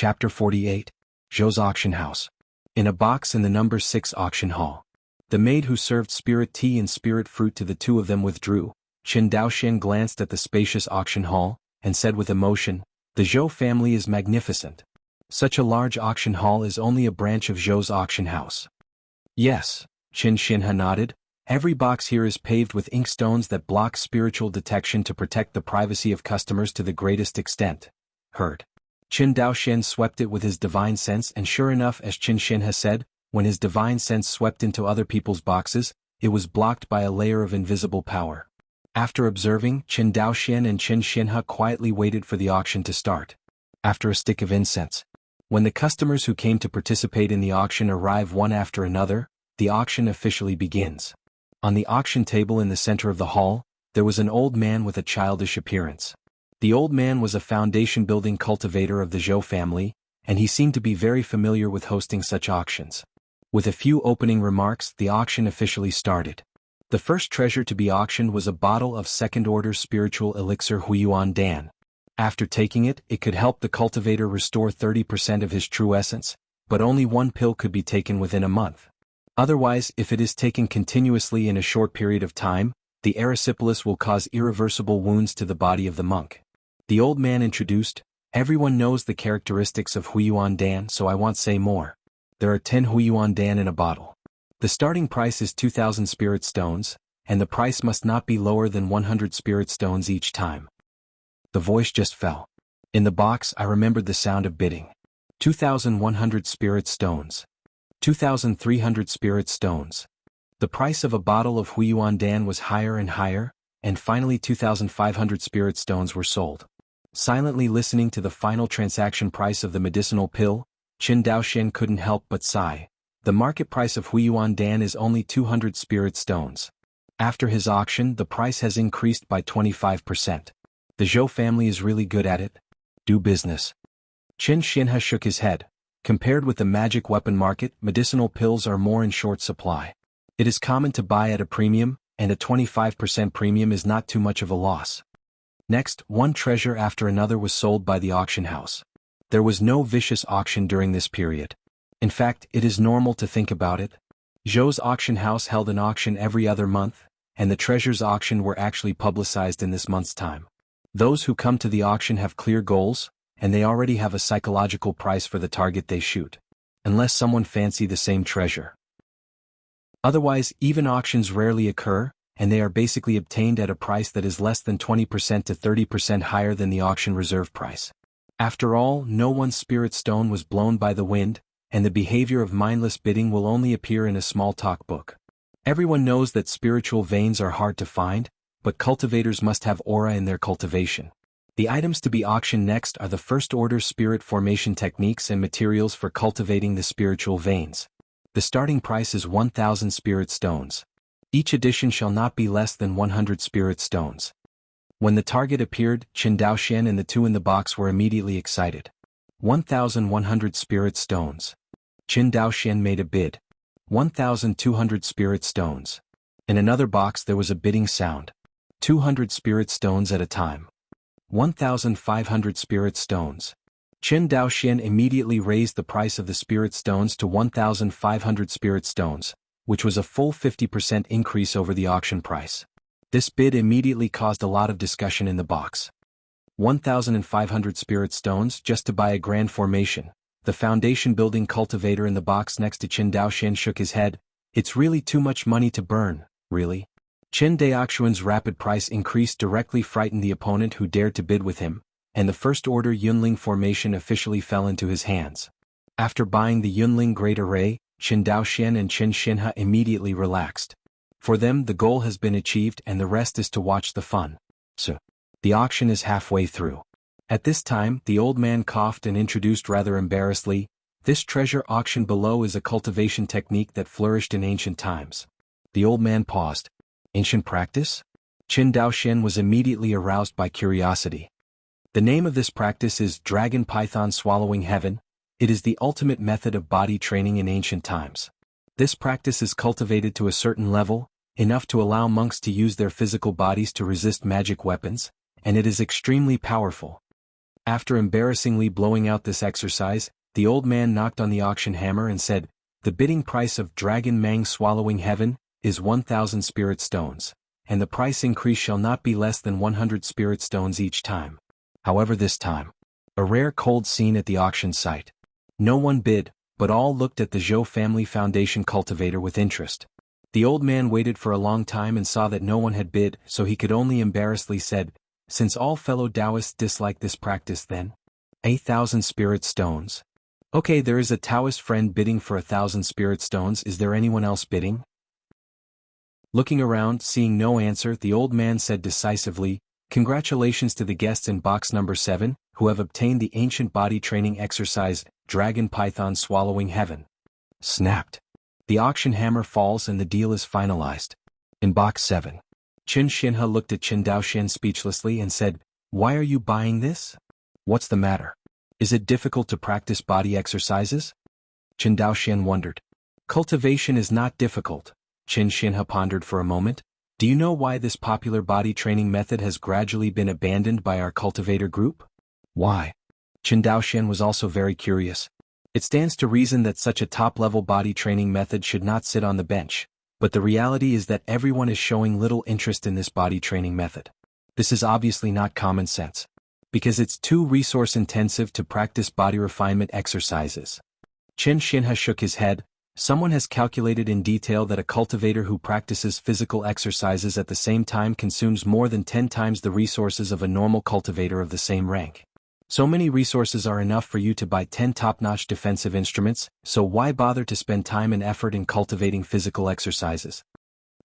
Chapter 48. Zhou's Auction House. In a box in the number 6 auction hall. The maid who served spirit tea and spirit fruit to the two of them withdrew. Qin Daoxian glanced at the spacious auction hall, and said with emotion, "The Zhou family is magnificent. Such a large auction hall is only a branch of Zhou's auction house." "Yes," Qin Xinhe nodded. "Every box here is paved with inkstones that block spiritual detection to protect the privacy of customers to the greatest extent." Heard. Qin Daoxian swept it with his divine sense, and sure enough, as Qin Xinhe said, when his divine sense swept into other people's boxes, it was blocked by a layer of invisible power. After observing, Qin Daoxian and Qin Xinhe quietly waited for the auction to start. After a stick of incense. When the customers who came to participate in the auction arrive one after another, the auction officially begins. On the auction table in the center of the hall, there was an old man with a childish appearance. The old man was a foundation-building cultivator of the Zhou family, and he seemed to be very familiar with hosting such auctions. With a few opening remarks, the auction officially started. The first treasure to be auctioned was a bottle of second-order spiritual elixir Huiyuan Dan. After taking it, it could help the cultivator restore 30% of his true essence, but only one pill could be taken within a month. Otherwise, if it is taken continuously in a short period of time, the erysipelas will cause irreversible wounds to the body of the monk. The old man introduced, "Everyone knows the characteristics of Huiyuan Dan, so I won't say more. There are 10 Huiyuan Dan in a bottle. The starting price is 2,000 spirit stones, and the price must not be lower than 100 spirit stones each time." The voice just fell. In the box, I remembered the sound of bidding. 2,100 spirit stones. 2,300 spirit stones. The price of a bottle of Huiyuan Dan was higher and higher, and finally 2,500 spirit stones were sold. Silently listening to the final transaction price of the medicinal pill, Qin Daoxian couldn't help but sigh. The market price of Huiyuan Dan is only 200 spirit stones. After his auction, the price has increased by 25%. The Zhou family is really good at it. Do business. Qin Xinhe shook his head. Compared with the magic weapon market, medicinal pills are more in short supply. It is common to buy at a premium, and a 25% premium is not too much of a loss. Next, one treasure after another was sold by the auction house. There was no vicious auction during this period. In fact, it is normal to think about it. Zhou's auction house held an auction every other month, and the treasures auctioned were actually publicized in this month's time. Those who come to the auction have clear goals, and they already have a psychological price for the target they shoot. Unless someone fancy the same treasure. Otherwise, even auctions rarely occur, and they are basically obtained at a price that is less than 20% to 30% higher than the auction reserve price. After all, no one's spirit stone was blown by the wind, and the behavior of mindless bidding will only appear in a small talk book. Everyone knows that spiritual veins are hard to find, but cultivators must have aura in their cultivation. The items to be auctioned next are the first-order spirit formation techniques and materials for cultivating the spiritual veins. The starting price is 1,000 spirit stones. Each edition shall not be less than 100 spirit stones. When the target appeared, Qin Daoxian and the two in the box were immediately excited. 1,100 spirit stones. Qin Daoxian made a bid. 1,200 spirit stones. In another box there was a bidding sound. 200 spirit stones at a time. 1,500 spirit stones. Qin Daoxian immediately raised the price of the spirit stones to 1,500 spirit stones, which was a full 50% increase over the auction price. This bid immediately caused a lot of discussion in the box. 1,500 spirit stones just to buy a grand formation. The foundation-building cultivator in the box next to Qin Daoxian shook his head. "It's really too much money to burn, really." Qin Daoxian's rapid price increase directly frightened the opponent who dared to bid with him, and the first-order Yunling formation officially fell into his hands. After buying the Yunling Great Array, Qin Daoxian and Qin Xinhe immediately relaxed. For them, the goal has been achieved and the rest is to watch the fun. So, the auction is halfway through. At this time, the old man coughed and introduced rather embarrassedly, "This treasure auction below is a cultivation technique that flourished in ancient times." The old man paused. "Ancient practice?" Qin Daoxian was immediately aroused by curiosity. The name of this practice is Dragon Python Swallowing Heaven. It is the ultimate method of body training in ancient times. This practice is cultivated to a certain level, enough to allow monks to use their physical bodies to resist magic weapons, and it is extremely powerful. After embarrassingly blowing out this exercise, the old man knocked on the auction hammer and said, "The bidding price of Dragon Mang Swallowing Heaven is 1,000 spirit stones, and the price increase shall not be less than 100 spirit stones each time." However, this time, a rare cold scene at the auction site. No one bid, but all looked at the Zhou Family Foundation cultivator with interest. The old man waited for a long time and saw that no one had bid, so he could only embarrassedly said, "Since all fellow Taoists dislike this practice, then 1,000 spirit stones. Okay, there is a Taoist friend bidding for 1,000 spirit stones. Is there anyone else bidding?" Looking around, seeing no answer, the old man said decisively, "Congratulations to the guests in box number 7, who have obtained the ancient body training exercise, Dragon Python Swallowing Heaven." Snapped. The auction hammer falls and the deal is finalized. In box 7. Qin Xinhe looked at Qin Daoxian speechlessly and said, "Why are you buying this? What's the matter? Is it difficult to practice body exercises?" Qin Daoxian wondered. "Cultivation is not difficult." Qin Xinhe pondered for a moment. "Do you know why this popular body training method has gradually been abandoned by our cultivator group?" "Why?" Qin Daoxian was also very curious. It stands to reason that such a top-level body training method should not sit on the bench, but the reality is that everyone is showing little interest in this body training method. This is obviously not common sense, because it's too resource-intensive to practice body refinement exercises. Qin Xinhe shook his head. "Someone has calculated in detail that a cultivator who practices physical exercises at the same time consumes more than 10 times the resources of a normal cultivator of the same rank. So many resources are enough for you to buy 10 top-notch defensive instruments, so why bother to spend time and effort in cultivating physical exercises?"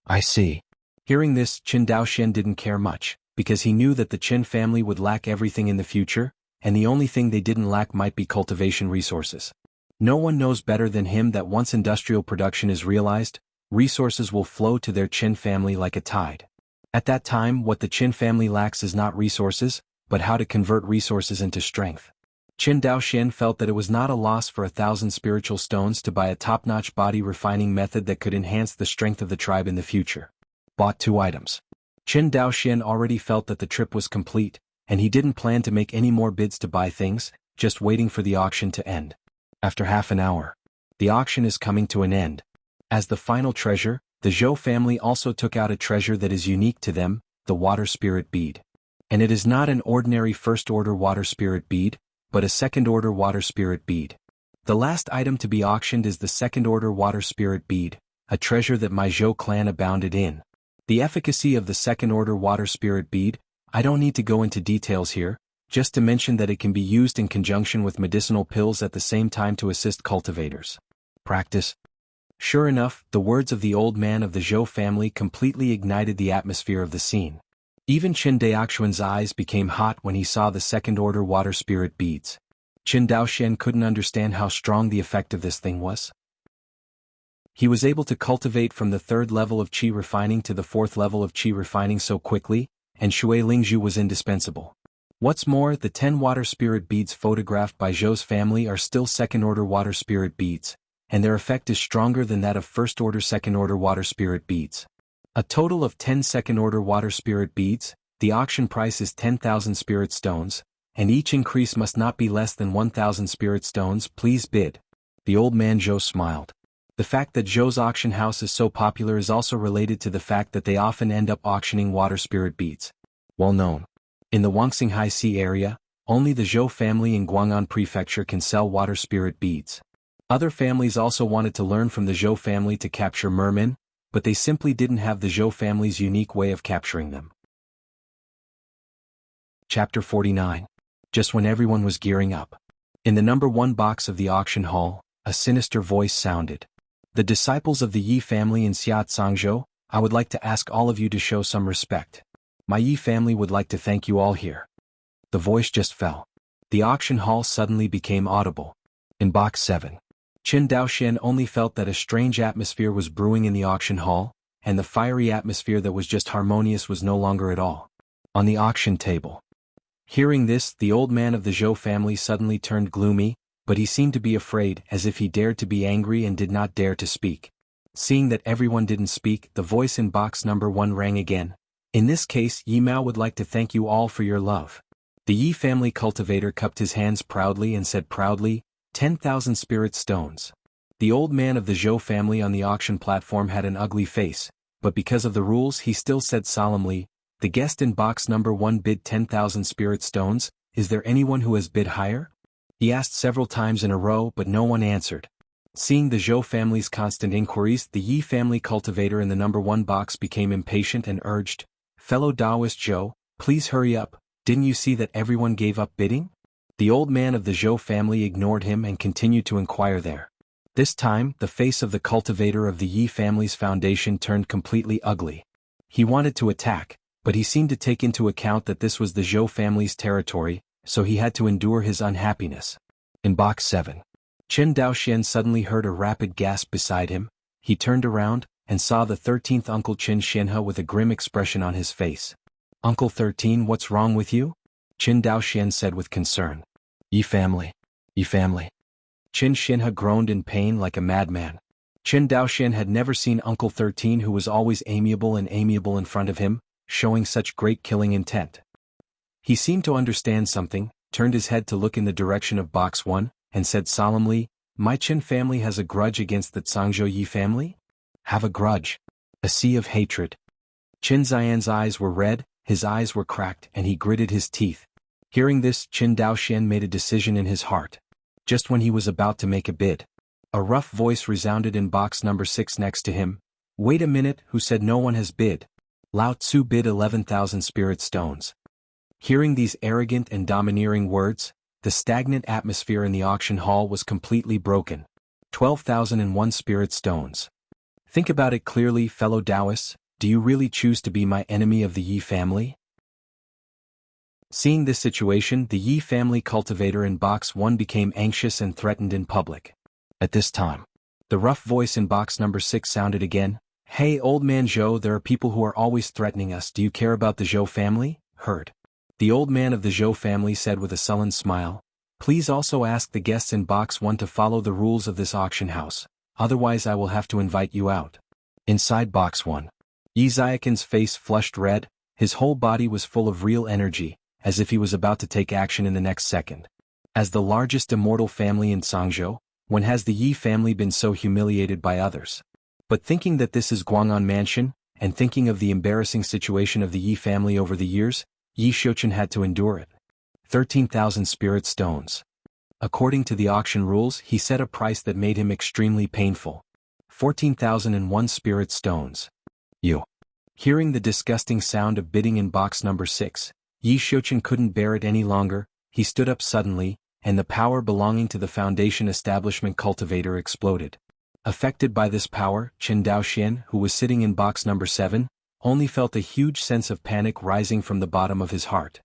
"I see." Hearing this, Qin Daoxian didn't care much, because he knew that the Qin family would lack everything in the future, and the only thing they didn't lack might be cultivation resources. No one knows better than him that once industrial production is realized, resources will flow to their Qin family like a tide. At that time, what the Qin family lacks is not resources, but how to convert resources into strength. Qin Daoxian felt that it was not a loss for 1,000 spiritual stones to buy a top-notch body refining method that could enhance the strength of the tribe in the future. Bought 2 items. Qin Daoxian already felt that the trip was complete, and he didn't plan to make any more bids to buy things, just waiting for the auction to end. After half an hour, the auction is coming to an end. As the final treasure, the Zhou family also took out a treasure that is unique to them, the water spirit bead. And it is not an ordinary first-order water spirit bead, but a second-order water spirit bead. The last item to be auctioned is the second-order water spirit bead, a treasure that my Zhou clan abounded in. The efficacy of the second-order water spirit bead, I don't need to go into details here, just to mention that it can be used in conjunction with medicinal pills at the same time to assist cultivators. Practice. Sure enough, the words of the old man of the Zhou family completely ignited the atmosphere of the scene. Even Qin Daoxian's eyes became hot when he saw the second-order water spirit beads. Qin Daoxian couldn't understand how strong the effect of this thing was. He was able to cultivate from the 3rd level of qi refining to the 4th level of qi refining so quickly, and Shui Lingzhu was indispensable. What's more, the 10 water spirit beads photographed by Zhou's family are still second-order water spirit beads, and their effect is stronger than that of first-order second-order water spirit beads. A total of 10 second-order water spirit beads, the auction price is 10,000 spirit stones, and each increase must not be less than 1,000 spirit stones. Please bid. The old man Zhou smiled. The fact that Zhou's auction house is so popular is also related to the fact that they often end up auctioning water spirit beads. Well known. In the Wangxinghai Sea area, only the Zhou family in Guang'an Prefecture can sell water spirit beads. Other families also wanted to learn from the Zhou family to capture mermen, but they simply didn't have the Zhou family's unique way of capturing them. Chapter 49. Just when everyone was gearing up. In the number 1 box of the auction hall, a sinister voice sounded. "The disciples of the Yi family in Xiaozhou, I would like to ask all of you to show some respect. My Yi family would like to thank you all here." The voice just fell. The auction hall suddenly became audible. In box 7. Qin Daoxian only felt that a strange atmosphere was brewing in the auction hall, and the fiery atmosphere that was just harmonious was no longer at all. On the auction table. Hearing this, the old man of the Zhou family suddenly turned gloomy, but he seemed to be afraid, as if he dared to be angry and did not dare to speak. Seeing that everyone didn't speak, the voice in box number 1 rang again. "In this case, Yi Mao would like to thank you all for your love. The Yi family cultivator cupped his hands proudly and said proudly, 10,000 spirit stones. The old man of the Zhou family on the auction platform had an ugly face, but because of the rules he still said solemnly, the guest in box number 1 bid 10,000 spirit stones, is there anyone who has bid higher? He asked several times in a row but no one answered. Seeing the Zhou family's constant inquiries, the Yi family cultivator in the number 1 box became impatient and urged, fellow Taoist Zhou, please hurry up, didn't you see that everyone gave up bidding? The old man of the Zhou family ignored him and continued to inquire there. This time, the face of the cultivator of the Yi family's foundation turned completely ugly. He wanted to attack, but he seemed to take into account that this was the Zhou family's territory, so he had to endure his unhappiness. In box 7. Chen Daoxian suddenly heard a rapid gasp beside him. He turned around, and saw the 13th Uncle Qin Xianhe with a grim expression on his face. Uncle 13, what's wrong with you? Qin Daoxian said with concern. Yi family. Yi family. Qin Xianhe groaned in pain like a madman. Qin Daoxian had never seen Uncle 13 who was always amiable in front of him, showing such great killing intent. He seemed to understand something, turned his head to look in the direction of box 1, and said solemnly, my Qin family has a grudge against the Zhangzhou Yi family? Have a grudge. A sea of hatred. Qin Xian's eyes were red, his eyes were cracked and he gritted his teeth. Hearing this, Qin Daoxian made a decision in his heart. Just when he was about to make a bid, a rough voice resounded in box number 6 next to him. Wait a minute, who said no one has bid? Lao Tzu bid 11,000 spirit stones. Hearing these arrogant and domineering words, the stagnant atmosphere in the auction hall was completely broken. 12,001 spirit stones. Think about it clearly, fellow Taoists, do you really choose to be my enemy of the Yi family? Seeing this situation, the Yi family cultivator in box 1 became anxious and threatened in public. At this time, the rough voice in box number 6 sounded again. Hey old man Zhou, there are people who are always threatening us. Do you care about the Zhou family? Heard. The old man of the Zhou family said with a sullen smile, please also ask the guests in box 1 to follow the rules of this auction house, otherwise I will have to invite you out. Inside box 1. Yi Xiaoqin's face flushed red, his whole body was full of real energy, as if he was about to take action in the next second. As the largest immortal family in Zhangzhou, when has the Yi family been so humiliated by others? But thinking that this is Guang'an Mansion, and thinking of the embarrassing situation of the Yi family over the years, Yi Xiaoqin had to endure it. 13,000 spirit stones. According to the auction rules, he set a price that made him extremely painful. 14,001 spirit stones. You. Hearing the disgusting sound of bidding in box number 6, Yi Xiaoqin couldn't bear it any longer. He stood up suddenly, and the power belonging to the Foundation Establishment cultivator exploded. Affected by this power, Qin Daoxian, who was sitting in box number 7, only felt a huge sense of panic rising from the bottom of his heart.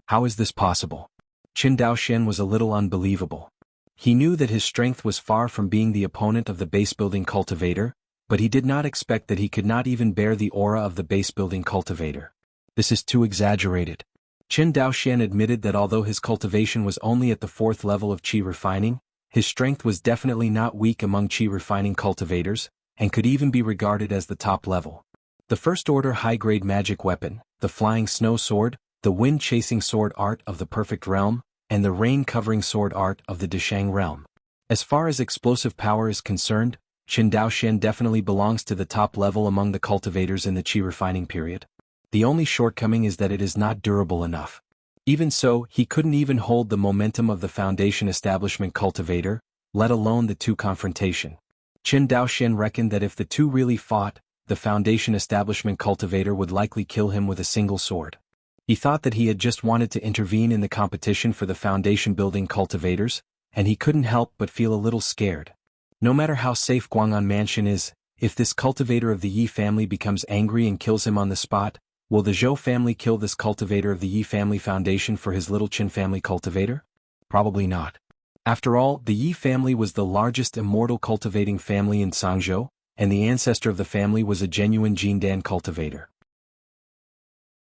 How is this possible? Qin Daoxian was a little unbelievable. He knew that his strength was far from being the opponent of the base-building cultivator, but he did not expect that he could not even bear the aura of the base-building cultivator. This is too exaggerated. Qin Daoxian admitted that although his cultivation was only at the 4th level of qi refining, his strength was definitely not weak among qi refining cultivators, and could even be regarded as the top level. The first-order high-grade magic weapon, the flying snow sword, the wind-chasing sword art of the perfect realm, and the rain-covering sword art of the Deshang realm. As far as explosive power is concerned, Qin Daoxian definitely belongs to the top level among the cultivators in the qi refining period. The only shortcoming is that it is not durable enough. Even so, he couldn't even hold the momentum of the Foundation Establishment cultivator, let alone the two confrontation. Qin Daoxian reckoned that if the two really fought, the Foundation Establishment cultivator would likely kill him with a single sword. He thought that he had just wanted to intervene in the competition for the foundation building cultivators, and he couldn't help but feel a little scared. No matter how safe Guang'an Mansion is, if this cultivator of the Yi family becomes angry and kills him on the spot, will the Zhou family kill this cultivator of the Yi family foundation for his little Qin family cultivator? Probably not. After all, the Yi family was the largest immortal cultivating family in Zhangzhou, and the ancestor of the family was a genuine Jindan cultivator.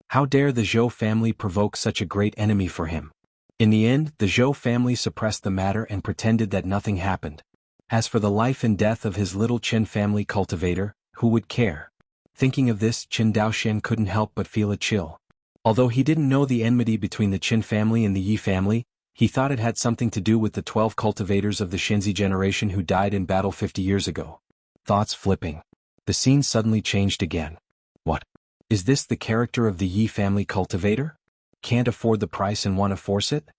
How dare the Zhou family provoke such a great enemy for him? In the end, the Zhou family suppressed the matter and pretended that nothing happened. As for the life and death of his little Qin family cultivator, who would care? Thinking of this, Qin Daoxian couldn't help but feel a chill. Although he didn't know the enmity between the Qin family and the Yi family, he thought it had something to do with the 12 cultivators of the Shenzi generation who died in battle 50 years ago. Thoughts flipping. The scene suddenly changed again. What? Is this the character of the Yi family cultivator? Can't afford the price and want to force it?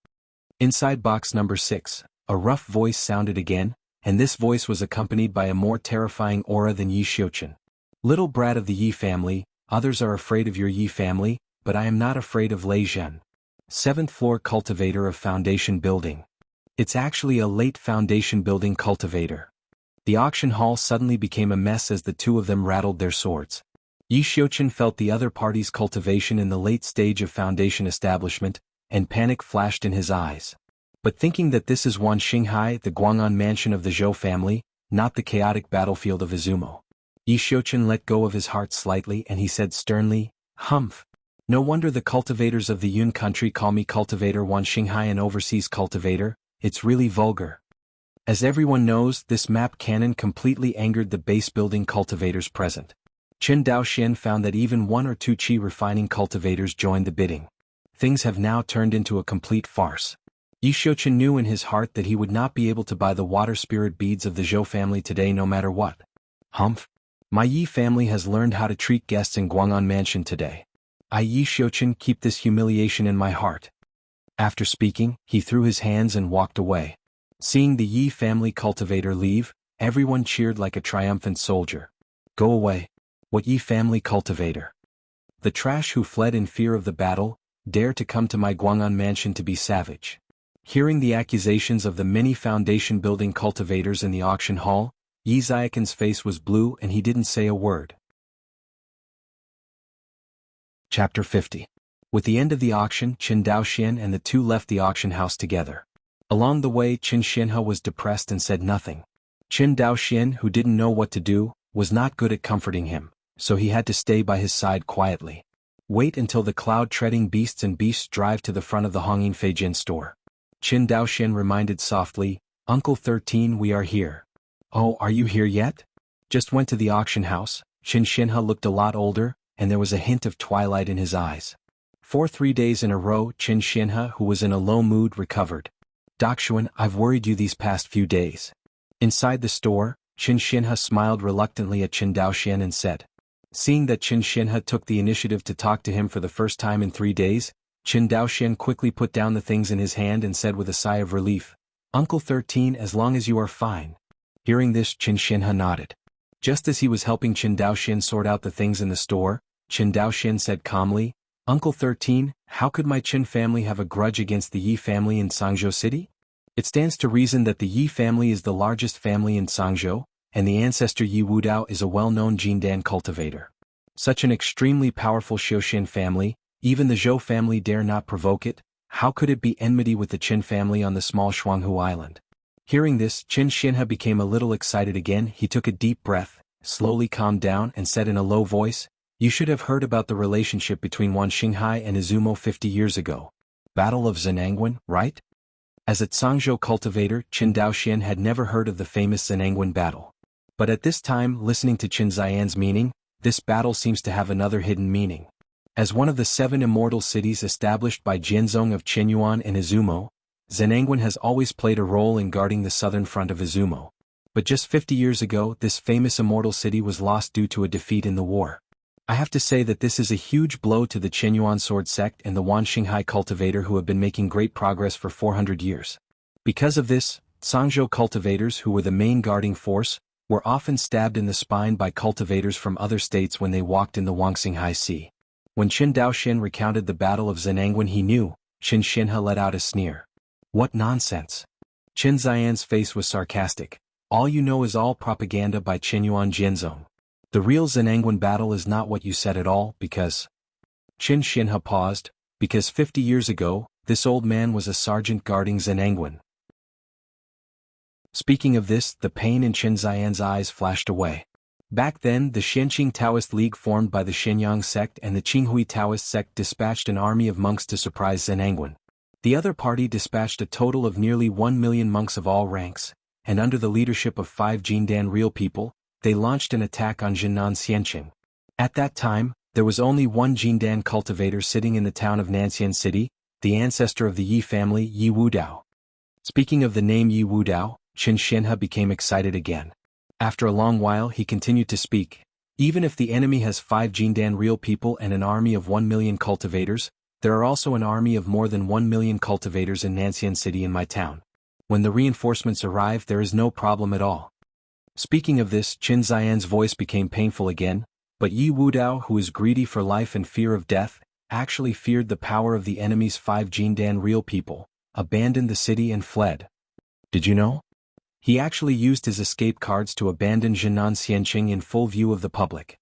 Inside box number 6, a rough voice sounded again, and this voice was accompanied by a more terrifying aura than Yi Xiuqin. Little brat of the Yi family, others are afraid of your Yi family, but I am not afraid of Lei Zhen. 7th floor cultivator of foundation building. It's actually a late foundation building cultivator. The auction hall suddenly became a mess as the two of them rattled their swords. Yi Xiuqin felt the other party's cultivation in the late stage of foundation establishment, and panic flashed in his eyes. But thinking that this is Wan Xinghai, the Guang'an mansion of the Zhou family, not the chaotic battlefield of Izumo. Yi Xiuqin let go of his heart slightly and he said sternly, "Humph. No wonder the cultivators of the Yun country call me Cultivator Wan Xinghai, an overseas cultivator, it's really vulgar." As everyone knows, this map cannon completely angered the base building cultivators present. Qin Daoxian found that even 1 or 2 qi refining cultivators joined the bidding. Things have now turned into a complete farce. Yi Xiuqin knew in his heart that he would not be able to buy the water spirit beads of the Zhou family today no matter what. Humph. My Yi family has learned how to treat guests in Guang'an Mansion today. I, Yi Xiuqin, keep this humiliation in my heart. After speaking, he threw his hands and walked away. Seeing the Yi family cultivator leave, everyone cheered like a triumphant soldier. Go away. What Yi family cultivator? The trash who fled in fear of the battle, dare to come to my Guang'an mansion to be savage. Hearing the accusations of the many foundation building cultivators in the auction hall, Yi Xiaoqin's face was blue and he didn't say a word. Chapter 50. With the end of the auction, Qin Daoxian and the two left the auction house together. Along the way, Qin Xianhe was depressed and said nothing. Qin Daoxian, who didn't know what to do, was not good at comforting him, so he had to stay by his side quietly. Wait until the cloud-treading beasts and beasts drive to the front of the Hongyin Feijin store. Qin Daoxian reminded softly, Uncle 13, we are here. Oh, are you here yet? Just went to the auction house. Qin Xianhe looked a lot older, and there was a hint of twilight in his eyes. For 3 days in a row, Qin Xianhe, who was in a low mood, recovered. Daoxuan, I've worried you these past few days. Inside the store, Qin Xianhe smiled reluctantly at Qin Daoxian and said. Seeing that Qin Xianhe took the initiative to talk to him for the first time in 3 days, Qin Daoxian quickly put down the things in his hand and said with a sigh of relief, Uncle 13, as long as you are fine. Hearing this, Qin Xianhe nodded. Just as he was helping Qin Daoxian sort out the things in the store, Qin Daoxian said calmly, Uncle 13, how could my Qin family have a grudge against the Yi family in Sangzhou City? It stands to reason that the Yi family is the largest family in Sangzhou, and the ancestor Yi Wudao is a well-known Jindan cultivator. Such an extremely powerful Xiuxian family, even the Zhou family dare not provoke it. How could it be enmity with the Qin family on the small Shuanghu island? Hearing this, Qin Xianhe became a little excited again. He took a deep breath, slowly calmed down and said in a low voice, You should have heard about the relationship between Wan Xinghai and Izumo 50 years ago. Battle of Zhenangwen, right? As a Sangzhou cultivator, Qin Daoxian had never heard of the famous Zhenangwen battle. But at this time, listening to Qin Xian's meaning, this battle seems to have another hidden meaning. As one of the 7 immortal cities established by Jianzong of Qinyuan and Izumo, Zhenangwen has always played a role in guarding the southern front of Izumo. But just 50 years ago, this famous immortal city was lost due to a defeat in the war. I have to say that this is a huge blow to the Qinyuan sword sect and the Wan Xinghai cultivator who have been making great progress for 400 years. Because of this, Sangzhou cultivators, who were the main guarding force, were often stabbed in the spine by cultivators from other states when they walked in the Wangxinghai Sea. When Qin Daoxian recounted the Battle of Zhenangwen, he knew. Qin Xianhe let out a sneer. What nonsense! Qin Xian's face was sarcastic. All you know is all propaganda by Qinyuan Jianzong. The real Zhenangwen battle is not what you said at all, because... Qin Xianhe paused, because 50 years ago, this old man was a sergeant guarding Zhenangwen. Speaking of this, the pain in Qin Xian's eyes flashed away. Back then, the Xianqing Taoist League formed by the Shenyang sect and the Qinghui Taoist sect dispatched an army of monks to surprise Zhenangwen. The other party dispatched a total of nearly 1 million monks of all ranks, and under the leadership of 5 Jindan real people, they launched an attack on Jinnan Xianqing. At that time, there There was only one Jindan cultivator sitting in the town of Nanxian City, the ancestor of the Yi family, Yi Wudao. Speaking of the name Yi Wudao, Qin Xianhe became excited again. After a long while he continued to speak. Even if the enemy has 5 Jindan real people and an army of 1 million cultivators, there are also an army of more than 1 million cultivators in Nanxian City in my town. When the reinforcements arrive there is no problem at all. Speaking of this, Qin Xian's voice became painful again, but Yi Wudao, who is greedy for life and fear of death, actually feared the power of the enemy's 5 Jindan real people, abandoned the city and fled. Did you know? He actually used his escape cards to abandon Jinan Xianqing in full view of the public.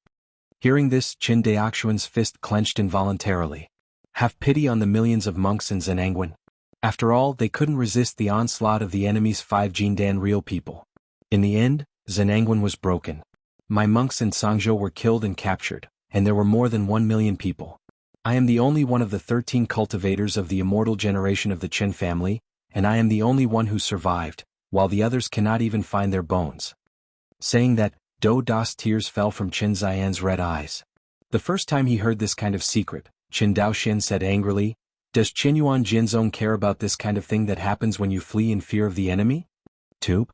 Hearing this, Qin Daoxuan's fist clenched involuntarily. Have pity on the millions of monks in Zhenangwen. After all, they couldn't resist the onslaught of the enemy's 5 Jindan real people. In the end, Zhenangwen was broken. My monks in Sangzhou were killed and captured, and there were more than 1 million people. I am the only one of the 13 cultivators of the immortal generation of the Qin family, and I am the only one who survived, while the others cannot even find their bones. Saying that, Do Da's tears fell from Qin Xian's red eyes. The first time he heard this kind of secret, Qin Daoxian said angrily, "Does Qinyuan Jinzong care about this kind of thing that happens when you flee in fear of the enemy?" Tube?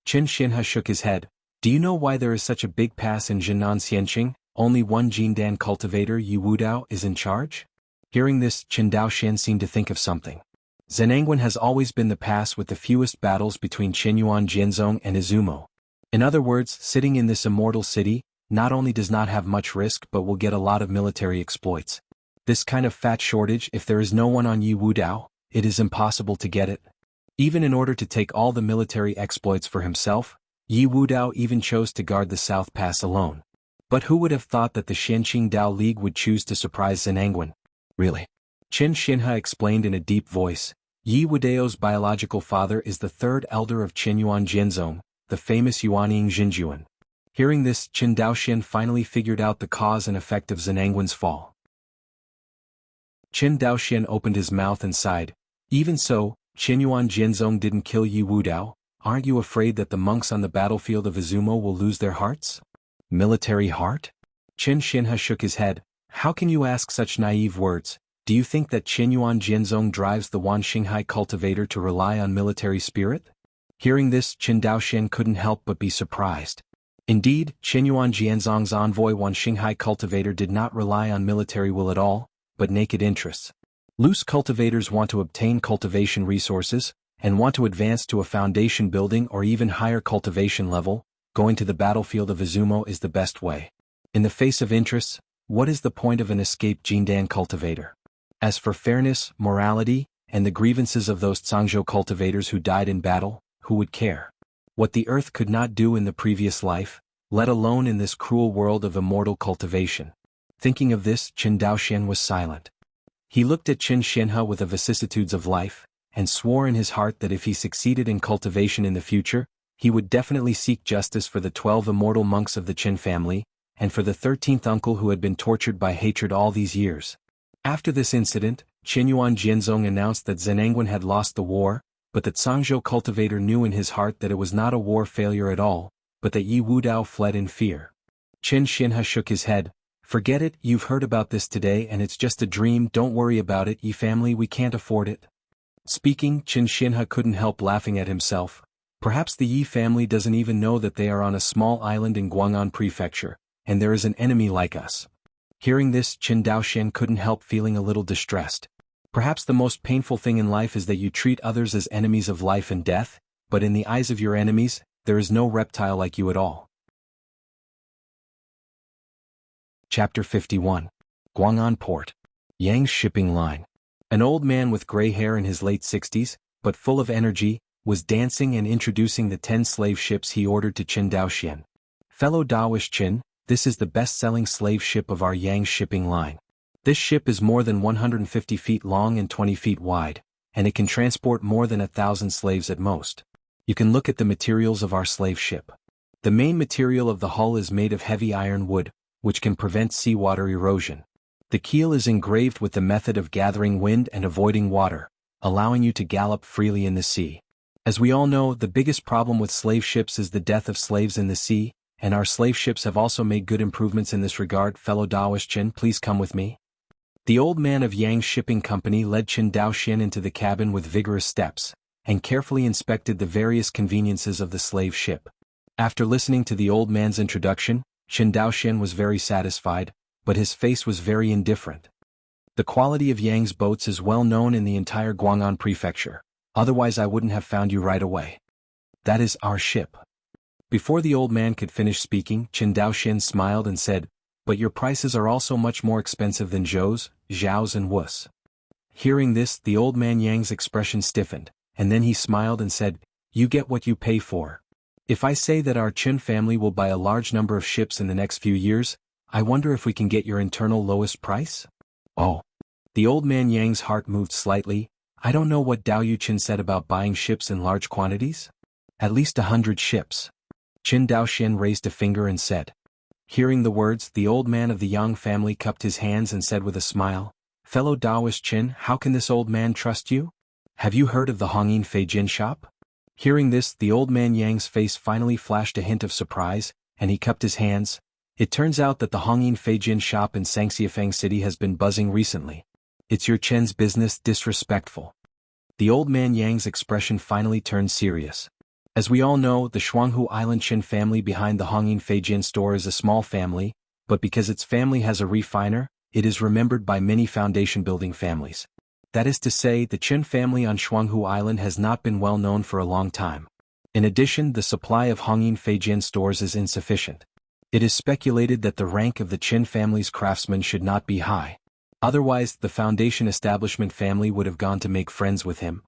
Qin Xianhe shook his head. Do you know why there is such a big pass in Jinan Xianqing? Only one Jindan cultivator, Yi Wudao, is in charge? Hearing this, Qin Daoxian seemed to think of something. Zhenangwen has always been the pass with the fewest battles between Qinyuan Jinzong and Izumo. In other words, sitting in this immortal city, not only does not have much risk but will get a lot of military exploits. This kind of fat shortage, if there is no one on Yi Wudao, it is impossible to get it. Even in order to take all the military exploits for himself, Yi Wudao even chose to guard the South Pass alone. But who would have thought that the Xianqing Dao League would choose to surprise Zhenangwen? Really? Qin Xianhe explained in a deep voice. Yi Wudao's biological father is the third elder of Qinyuan Jinzong, the famous Yuanying Jinjuan. Hearing this, Qin Daoxian finally figured out the cause and effect of Zhenangwen's fall. Qin Daoxian opened his mouth and sighed. Even so, Qinyuan Jinzong didn't kill Yi Wudao. Aren't you afraid that the monks on the battlefield of Izumo will lose their hearts? Military heart? Qin Xianhe shook his head. How can you ask such naive words? Do you think that Qinyuan Jinzong drives the Wan Xinghai cultivator to rely on military spirit? Hearing this, Qin Daoxian couldn't help but be surprised. Indeed, Qinyuan Jianzong's envoy Wan Xinghai cultivator did not rely on military will at all, but naked interests. Loose cultivators want to obtain cultivation resources, and want to advance to a foundation building or even higher cultivation level. Going to the battlefield of Izumo is the best way. In the face of interests, what is the point of an escaped Jindan cultivator? As for fairness, morality, and the grievances of those Zhangzhou cultivators who died in battle, who would care? What the earth could not do in the previous life, let alone in this cruel world of immortal cultivation. Thinking of this, Qin Daoxian was silent. He looked at Qin Xianhe with the vicissitudes of life, and swore in his heart that if he succeeded in cultivation in the future, he would definitely seek justice for the 12 immortal monks of the Qin family, and for the 13th uncle who had been tortured by hatred all these years. After this incident, Qinyuan Jinzong announced that Zhenangwen had lost the war, but that Sangzhou cultivator knew in his heart that it was not a war failure at all, but that Yi Wudao fled in fear. Qin Xianhe shook his head. Forget it, you've heard about this today and it's just a dream, don't worry about it, Yi family, we can't afford it. Speaking, Qin Xianhe couldn't help laughing at himself. Perhaps the Yi family doesn't even know that they are on a small island in Guang'an Prefecture, and there is an enemy like us. Hearing this, Qin Daoxian couldn't help feeling a little distressed. Perhaps the most painful thing in life is that you treat others as enemies of life and death, but in the eyes of your enemies, there is no reptile like you at all. Chapter 51. Guang'an Port. Yang's shipping line. An old man with gray hair in his late 60s, but full of energy, was dancing and introducing the 10 slave ships he ordered to Qin Daoxian. Fellow Daoish Qin, this is the best-selling slave ship of our Yang shipping line. This ship is more than 150 feet long and 20 feet wide, and it can transport more than 1,000 slaves at most. You can look at the materials of our slave ship. The main material of the hull is made of heavy iron wood, which can prevent seawater erosion. The keel is engraved with the method of gathering wind and avoiding water, allowing you to gallop freely in the sea. As we all know, the biggest problem with slave ships is the death of slaves in the sea, and our slave ships have also made good improvements in this regard. Fellow Daoist Qin, please come with me. The old man of Yang's shipping company led Qin Daoxian into the cabin with vigorous steps, and carefully inspected the various conveniences of the slave ship. After listening to the old man's introduction, Qin Daoxian was very satisfied, but his face was very indifferent. The quality of Yang's boats is well known in the entire Guang'an prefecture, otherwise I wouldn't have found you right away. That is our ship. Before the old man could finish speaking, Qin Daoxian smiled and said, but your prices are also much more expensive than Zhou's, Zhao's and Wu's. Hearing this, the old man Yang's expression stiffened, and then he smiled and said, you get what you pay for. If I say that our Qin family will buy a large number of ships in the next few years, I wonder if we can get your internal lowest price? Oh. The old man Yang's heart moved slightly. I don't know what Dao Yuqin said about buying ships in large quantities. At least 100 ships. Qin Daoxian raised a finger and said. Hearing the words, the old man of the Yang family cupped his hands and said with a smile, fellow Daoist Qin, how can this old man trust you? Have you heard of the Hongyin Feijin shop? Hearing this, the old man Yang's face finally flashed a hint of surprise, and he cupped his hands. It turns out that the Hongyin Feijin shop in Sangxiafeng City has been buzzing recently. It's your Chen's business, disrespectful. The old man Yang's expression finally turned serious. As we all know, the Jianghu Island Qin family behind the Hongyin Feijin store is a small family, but because its family has a refiner, it is remembered by many foundation-building families. That is to say, the Qin family on Jianghu Island has not been well known for a long time. In addition, the supply of Hongyin Feijin stores is insufficient. It is speculated that the rank of the Qin family's craftsmen should not be high. Otherwise, the foundation establishment family would have gone to make friends with him.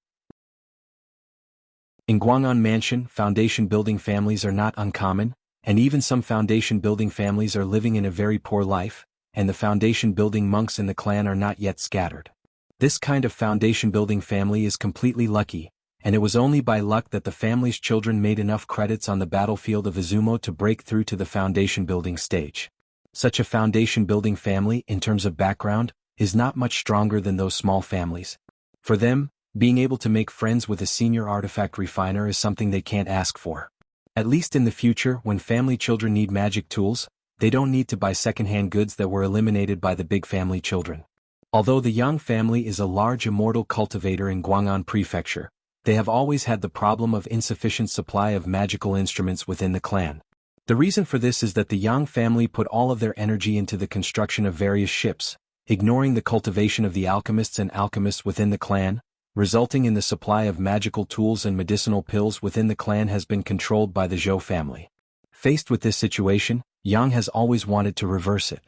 In Guang'an Mansion, foundation-building families are not uncommon, and even some foundation-building families are living in a very poor life, and the foundation-building monks in the clan are not yet scattered. This kind of foundation-building family is completely lucky, and it was only by luck that the family's children made enough credits on the battlefield of Izumo to break through to the foundation-building stage. Such a foundation-building family, in terms of background, is not much stronger than those small families. For them, being able to make friends with a senior artifact refiner is something they can't ask for. At least in the future, when family children need magic tools, they don't need to buy second-hand goods that were eliminated by the big family children. Although the Yang family is a large immortal cultivator in Guang'an Prefecture, they have always had the problem of insufficient supply of magical instruments within the clan. The reason for this is that the Yang family put all of their energy into the construction of various ships, ignoring the cultivation of the alchemists and alchemists within the clan, resulting in the supply of magical tools and medicinal pills within the clan has been controlled by the Zhou family. Faced with this situation, Yang has always wanted to reverse it.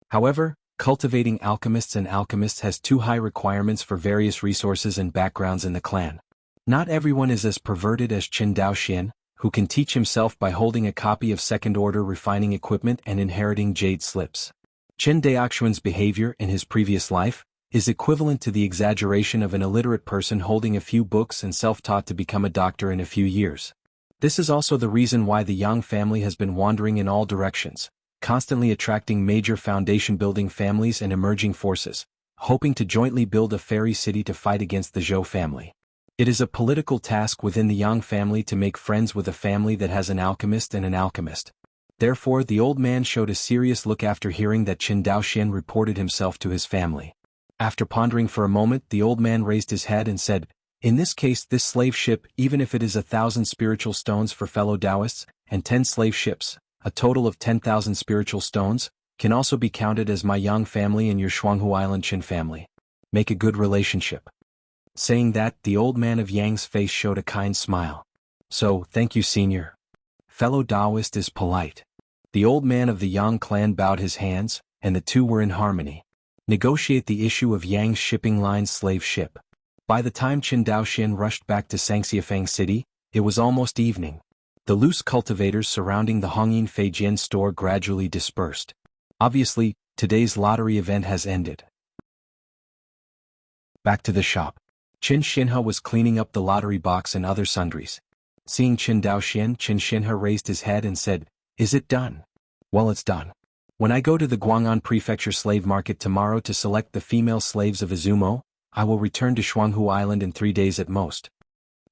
However, cultivating alchemists and alchemists has too high requirements for various resources and backgrounds in the clan. Not everyone is as perverted as Qin Daoxian, who can teach himself by holding a copy of second-order refining equipment and inheriting jade slips. Qin Daoxian's behavior in his previous life is equivalent to the exaggeration of an illiterate person holding a few books and self-taught to become a doctor in a few years. This is also the reason why the Yang family has been wandering in all directions, constantly attracting major foundation-building families and emerging forces, hoping to jointly build a fairy city to fight against the Zhou family. It is a political task within the Yang family to make friends with a family that has an alchemist and an alchemist. Therefore, the old man showed a serious look after hearing that Qin Daoxian reported himself to his family. After pondering for a moment, the old man raised his head and said, in this case, this slave ship, even if it is 1,000 spiritual stones for fellow Taoists, and 10 slave ships, a total of 10,000 spiritual stones, can also be counted as my Yang family and your Jianghu Island Qin family. Make a good relationship. Saying that, the old man of Yang's face showed a kind smile. So, thank you, senior. Fellow Taoist is polite. The old man of the Yang clan bowed his hands, and the two were in harmony. Negotiate the issue of Yang's shipping line's slave ship. By the time Qin Daoxian rushed back to Sangxiafeng City, it was almost evening. The loose cultivators surrounding the Hongyin Feijin store gradually dispersed. Obviously, today's lottery event has ended. Back to the shop. Qin Xinhe was cleaning up the lottery box and other sundries. Seeing Qin Daoxian, Qin Xinhe raised his head and said, is it done? Well, it's done. When I go to the Guang'an Prefecture slave market tomorrow to select the female slaves of Izumo, I will return to Jianghu Island in 3 days at most.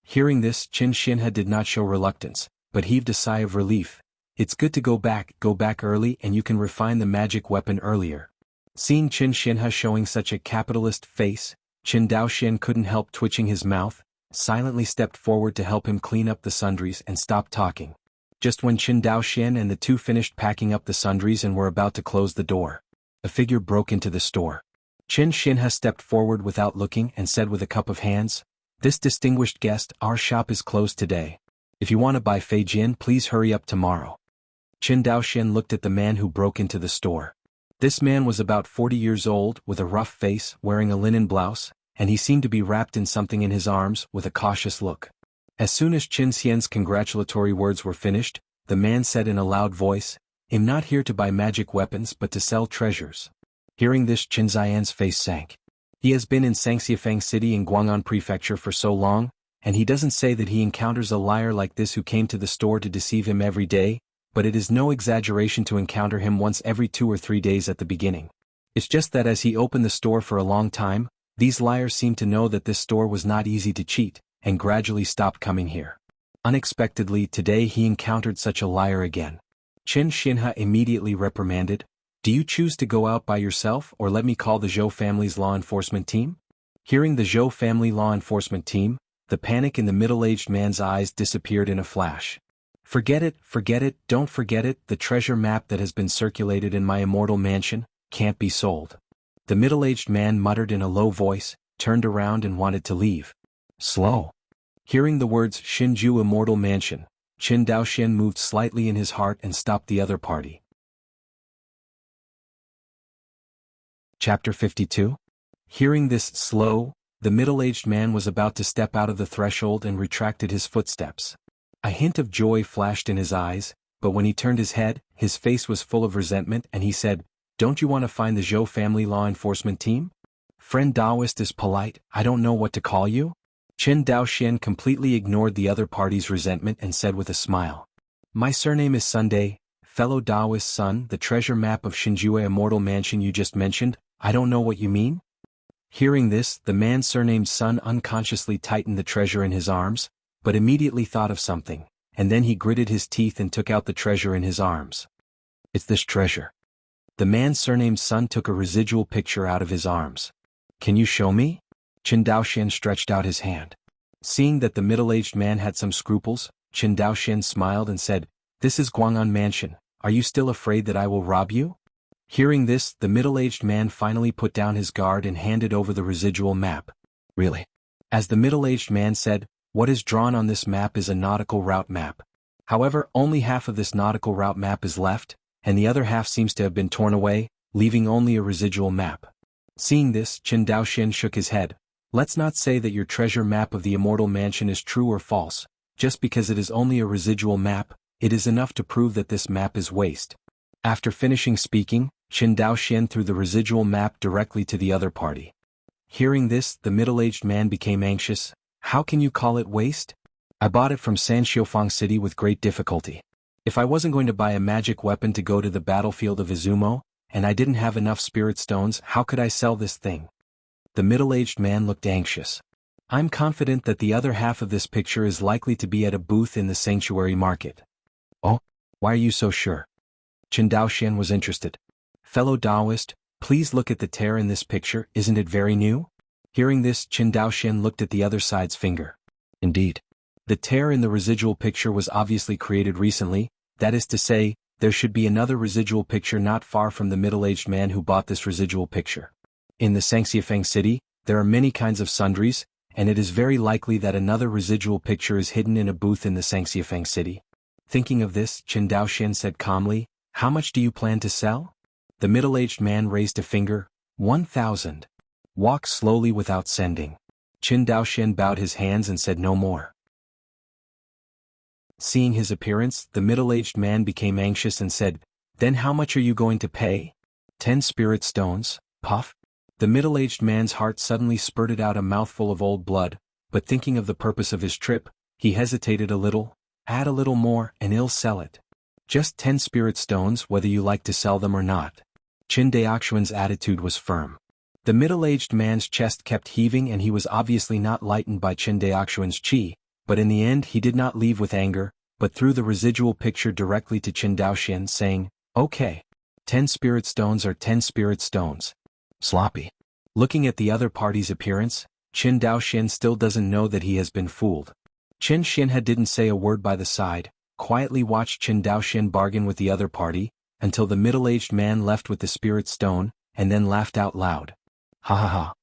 Hearing this, Qin Xinhe did not show reluctance, but heaved a sigh of relief. It's good to go back early and you can refine the magic weapon earlier. Seeing Qin Xinhe showing such a capitalist face, Qin Daoxian couldn't help twitching his mouth, silently stepped forward to help him clean up the sundries and stop talking. Just when Qin Daoxian and the two finished packing up the sundries and were about to close the door, a figure broke into the store. Qin Xinhe stepped forward without looking and said with a cup of hands, "This distinguished guest, our shop is closed today. If you want to buy Fei Jian, please hurry up tomorrow." Qin Daoxian looked at the man who broke into the store. This man was about 40 years old, with a rough face, wearing a linen blouse, and he seemed to be wrapped in something in his arms, with a cautious look. As soon as Qin Xian's congratulatory words were finished, the man said in a loud voice, "I'm not here to buy magic weapons but to sell treasures." Hearing this, Qin Xian's face sank. He has been in Sangxiafang City in Guang'an Prefecture for so long, and he doesn't say that he encounters a liar like this who came to the store to deceive him every day, but it is no exaggeration to encounter him once every 2 or 3 days at the beginning. It's just that as he opened the store for a long time, these liars seemed to know that this store was not easy to cheat, and gradually stopped coming here. Unexpectedly today he encountered such a liar again. Qin Xinhe immediately reprimanded, "Do you choose to go out by yourself or let me call the Zhou family's law enforcement team?" Hearing the Zhou family law enforcement team, the panic in the middle-aged man's eyes disappeared in a flash. Forget it, don't forget it, the treasure map that has been circulated in my immortal mansion can't be sold." The middle-aged man muttered in a low voice, turned around and wanted to leave. Slow. Hearing the words Shinju Immortal Mansion, Qin Daoxian moved slightly in his heart and stopped the other party. Chapter 52. Hearing this slow, the middle-aged man was about to step out of the threshold and retracted his footsteps. A hint of joy flashed in his eyes, but when he turned his head, his face was full of resentment and he said, "Don't you want to find the Zhou family law enforcement team? Friend Daoist is polite, I don't know what to call you?" Qin Daoxian completely ignored the other party's resentment and said with a smile, "My surname is Sunday, fellow Daoist son, the treasure map of Shinjue Immortal Mansion you just mentioned, I don't know what you mean?" Hearing this, the man surnamed Sun unconsciously tightened the treasure in his arms, but immediately thought of something, and then he gritted his teeth and took out the treasure in his arms. "It's this treasure." The man surnamed Sun took a residual picture out of his arms. "Can you show me?" Qin Daoxian stretched out his hand. Seeing that the middle-aged man had some scruples, Qin Daoxian smiled and said, "This is Guang'an Mansion, are you still afraid that I will rob you?" Hearing this, the middle-aged man finally put down his guard and handed over the residual map. "Really?" As the middle-aged man said, "What is drawn on this map is a nautical route map. However, only half of this nautical route map is left, and the other half seems to have been torn away, leaving only a residual map." Seeing this, Qin Daoxian shook his head. "Let's not say that your treasure map of the Immortal Mansion is true or false. Just because it is only a residual map, it is enough to prove that this map is waste." After finishing speaking, Qin Daoxian threw the residual map directly to the other party. Hearing this, the middle-aged man became anxious. "How can you call it waste? I bought it from Sangxiafang City with great difficulty. If I wasn't going to buy a magic weapon to go to the battlefield of Izumo, and I didn't have enough spirit stones, how could I sell this thing?" The middle-aged man looked anxious. "I'm confident that the other half of this picture is likely to be at a booth in the sanctuary market." "Oh? Why are you so sure?" Qin Daoxian was interested. "Fellow Daoist, please look at the tear in this picture, isn't it very new?" Hearing this, Qin Daoxian looked at the other side's finger. Indeed. The tear in the residual picture was obviously created recently, that is to say, there should be another residual picture not far from the middle-aged man who bought this residual picture. In the Sangxiafang City, there are many kinds of sundries, and it is very likely that another residual picture is hidden in a booth in the Sangxiafang City. Thinking of this, Qin Daoxian said calmly, "How much do you plan to sell?" The middle-aged man raised a finger. 1,000. Walk slowly without sending. Qin Daoxian bowed his hands and said no more. Seeing his appearance, the middle-aged man became anxious and said, "Then how much are you going to pay?" 10 spirit stones, puff. The middle-aged man's heart suddenly spurted out a mouthful of old blood, but thinking of the purpose of his trip, he hesitated a little. "Add a little more and I'll sell it. Just 10 spirit stones whether you like to sell them or not." Qin Daoxian's attitude was firm. The middle-aged man's chest kept heaving and he was obviously not lightened by Qin Daoxian's qi, but in the end he did not leave with anger. but threw the residual picture directly to Qin Daoxian, saying, "Okay. 10 spirit stones are 10 spirit stones." Sloppy. Looking at the other party's appearance, Qin Daoxian still doesn't know that he has been fooled. Qin Xinhe didn't say a word by the side, quietly watched Qin Daoxian bargain with the other party, until the middle-aged man left with the spirit stone, and then laughed out loud. Ha ha ha.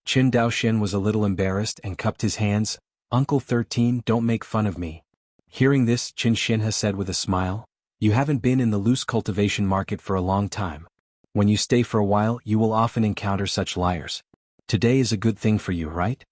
Qin Daoxian was a little embarrassed and cupped his hands. "Uncle 13, don't make fun of me." Hearing this, Qin Xinhe said with a smile, "You haven't been in the loose cultivation market for a long time. When you stay for a while, you will often encounter such liars. Today is a good thing for you, right?"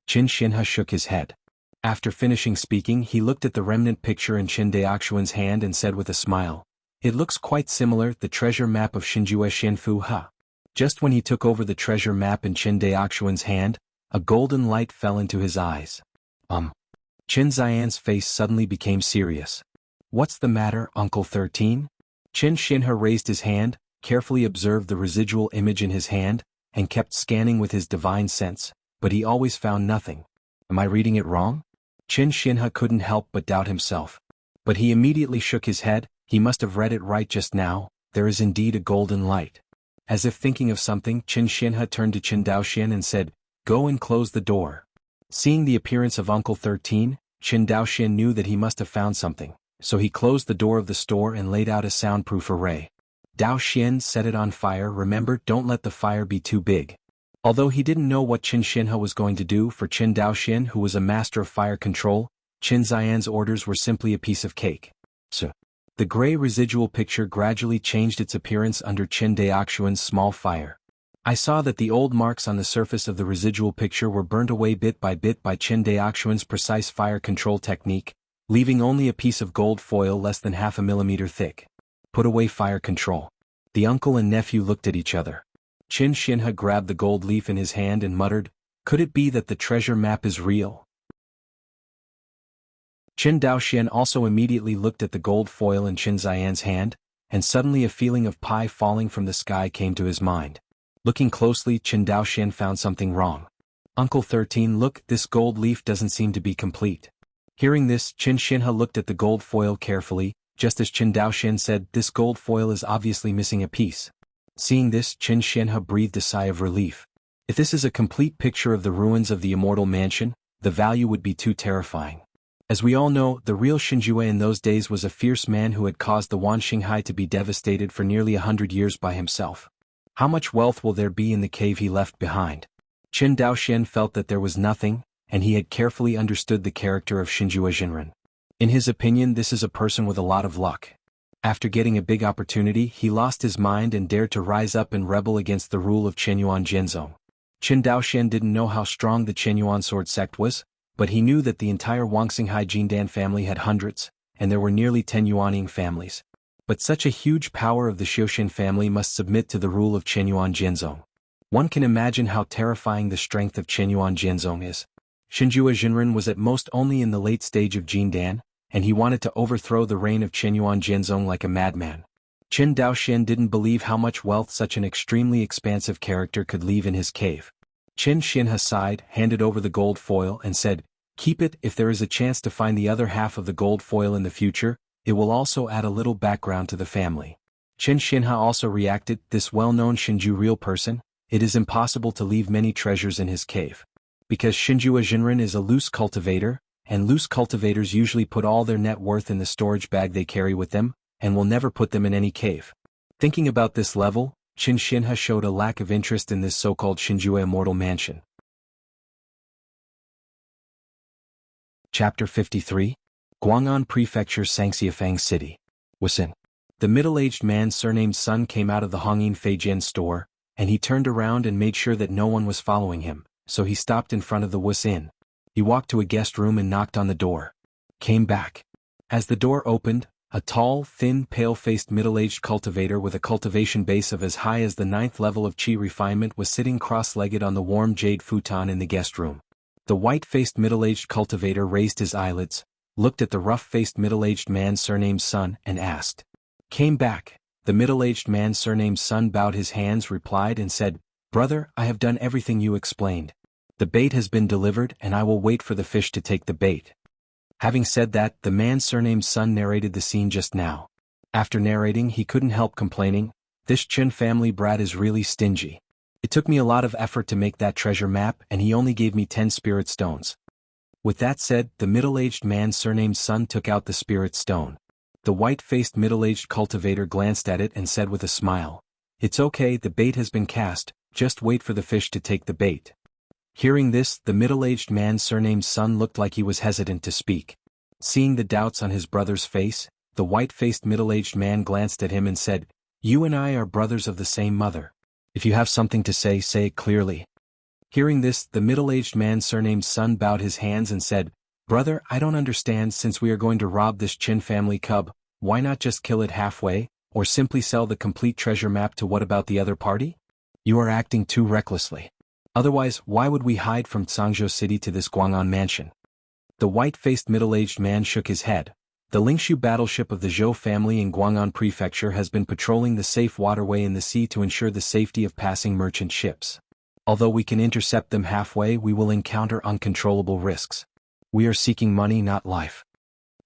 Qin Xinhe shook his head. After finishing speaking, he looked at the remnant picture in Qin Daoxuan's hand and said with a smile, "It looks quite similar, the treasure map of Xinjue Xianfu Ha." Just when he took over the treasure map in Qin Daoxuan's hand, a golden light fell into his eyes. Qin Xian's face suddenly became serious. "What's the matter, Uncle 13? Qin Xinhe raised his hand, carefully observed the residual image in his hand, and kept scanning with his divine sense, but he always found nothing. Am I reading it wrong? Qin Xinhe couldn't help but doubt himself. But he immediately shook his head. He must have read it right just now. There is indeed a golden light. As if thinking of something, Qin Xinhe turned to Qin Daoxian and said, "Go and close the door." Seeing the appearance of Uncle 13, Qin Daoxian knew that he must have found something, so he closed the door of the store and laid out a soundproof array. "Daoxian, set it on fire. Remember, don't let the fire be too big." Although he didn't know what Qin Xinhe was going to do, for Qin Daoxian, who was a master of fire control, Qin Xian's orders were simply a piece of cake. So, the gray residual picture gradually changed its appearance under Qin Daoxuan's small fire. I saw that the old marks on the surface of the residual picture were burnt away bit by Qin Daoxuan's precise fire control technique, leaving only a piece of gold foil less than half a millimeter thick. Put away fire control. The uncle and nephew looked at each other. Qin Xinhe grabbed the gold leaf in his hand and muttered, "Could it be that the treasure map is real?" Qin Daoxian also immediately looked at the gold foil in Qin Xian's hand, and suddenly a feeling of pie falling from the sky came to his mind. Looking closely, Qin Daoxian found something wrong. "Uncle 13, look, this gold leaf doesn't seem to be complete." Hearing this, Qin Xinhe looked at the gold foil carefully, just as Qin Daoxian said, "This gold foil is obviously missing a piece." Seeing this, Qin Xinhe breathed a sigh of relief. If this is a complete picture of the ruins of the immortal mansion, the value would be too terrifying. As we all know, the real Xinjue in those days was a fierce man who had caused the Wanxinghai to be devastated for nearly 100 years by himself. How much wealth will there be in the cave he left behind? Qin Daoxian felt that there was nothing, and he had carefully understood the character of Xinjue Jinren. In his opinion, this is a person with a lot of luck. After getting a big opportunity, he lost his mind and dared to rise up and rebel against the rule of Qianyuan Jianzong. Qin Daoxian didn't know how strong the Qianyuan sword sect was, but he knew that the entire Wanxinghai Jindan family had hundreds, and there were nearly 10 Yuanying families. But such a huge power of the Xiuxin family must submit to the rule of Qianyuan Jianzong. One can imagine how terrifying the strength of Qianyuan Jianzong is. Xinjue Jinren was at most only in the late stage of Jindan, and he wanted to overthrow the reign of Qianyuan Jianzong like a madman. Qin Daoxian didn't believe how much wealth such an extremely expansive character could leave in his cave. Qin Xinhe sighed, handed over the gold foil and said, "Keep it. If there is a chance to find the other half of the gold foil in the future, it will also add a little background to the family." Qin Xinhe also reacted, "This well-known Xinju real person, it is impossible to leave many treasures in his cave. Because Xinjue Jinren is a loose cultivator, and loose cultivators usually put all their net worth in the storage bag they carry with them, and will never put them in any cave." Thinking about this level, Qin Xinhe showed a lack of interest in this so-called Xinjue Immortal Mansion. Chapter 53. Guang'an Prefecture, Sangxiafang City. Wuxia. The middle-aged man surnamed Sun came out of the Hongyin Feijian store, and he turned around and made sure that no one was following him, so he stopped in front of the Wuxia. He walked to a guest room and knocked on the door. Came back. As the door opened, a tall, thin, pale-faced middle-aged cultivator with a cultivation base of as high as the 9th level of qi refinement was sitting cross-legged on the warm jade futon in the guest room. The white-faced middle-aged cultivator raised his eyelids, looked at the rough-faced middle-aged man surnamed Sun, and asked. "Came back." The middle-aged man surnamed Sun bowed his hands, replied and said, "Brother, I have done everything you explained. The bait has been delivered and I will wait for the fish to take the bait." Having said that, the man surnamed Sun narrated the scene just now. After narrating, he couldn't help complaining, "This Chen family brat is really stingy. It took me a lot of effort to make that treasure map and he only gave me 10 spirit stones." With that said, the middle-aged man surnamed Sun took out the spirit stone. The white-faced middle-aged cultivator glanced at it and said with a smile, "It's okay, the bait has been cast, just wait for the fish to take the bait." Hearing this, the middle-aged man surnamed Sun looked like he was hesitant to speak. Seeing the doubts on his brother's face, the white-faced middle-aged man glanced at him and said, "You and I are brothers of the same mother. If you have something to say it clearly." Hearing this, the middle-aged man surnamed Sun bowed his hands and said, "Brother, I don't understand, since we are going to rob this Chin family cub, why not just kill it halfway, or simply sell the complete treasure map to what about the other party? You are acting too recklessly. Otherwise, why would we hide from Zhangzhou City to this Guang'an mansion?" The white-faced middle-aged man shook his head. The Lingshu battleship of the Zhou family in Guang'an Prefecture has been patrolling the safe waterway in the sea to ensure the safety of passing merchant ships. Although we can intercept them halfway, we will encounter uncontrollable risks. We are seeking money, not life.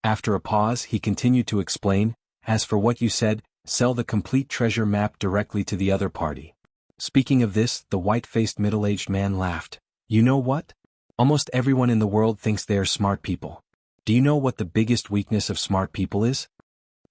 After a pause, he continued to explain, "As for what you said, sell the complete treasure map directly to the other party." Speaking of this, the white-faced middle-aged man laughed. "You know what? Almost everyone in the world thinks they are smart people. Do you know what the biggest weakness of smart people is?"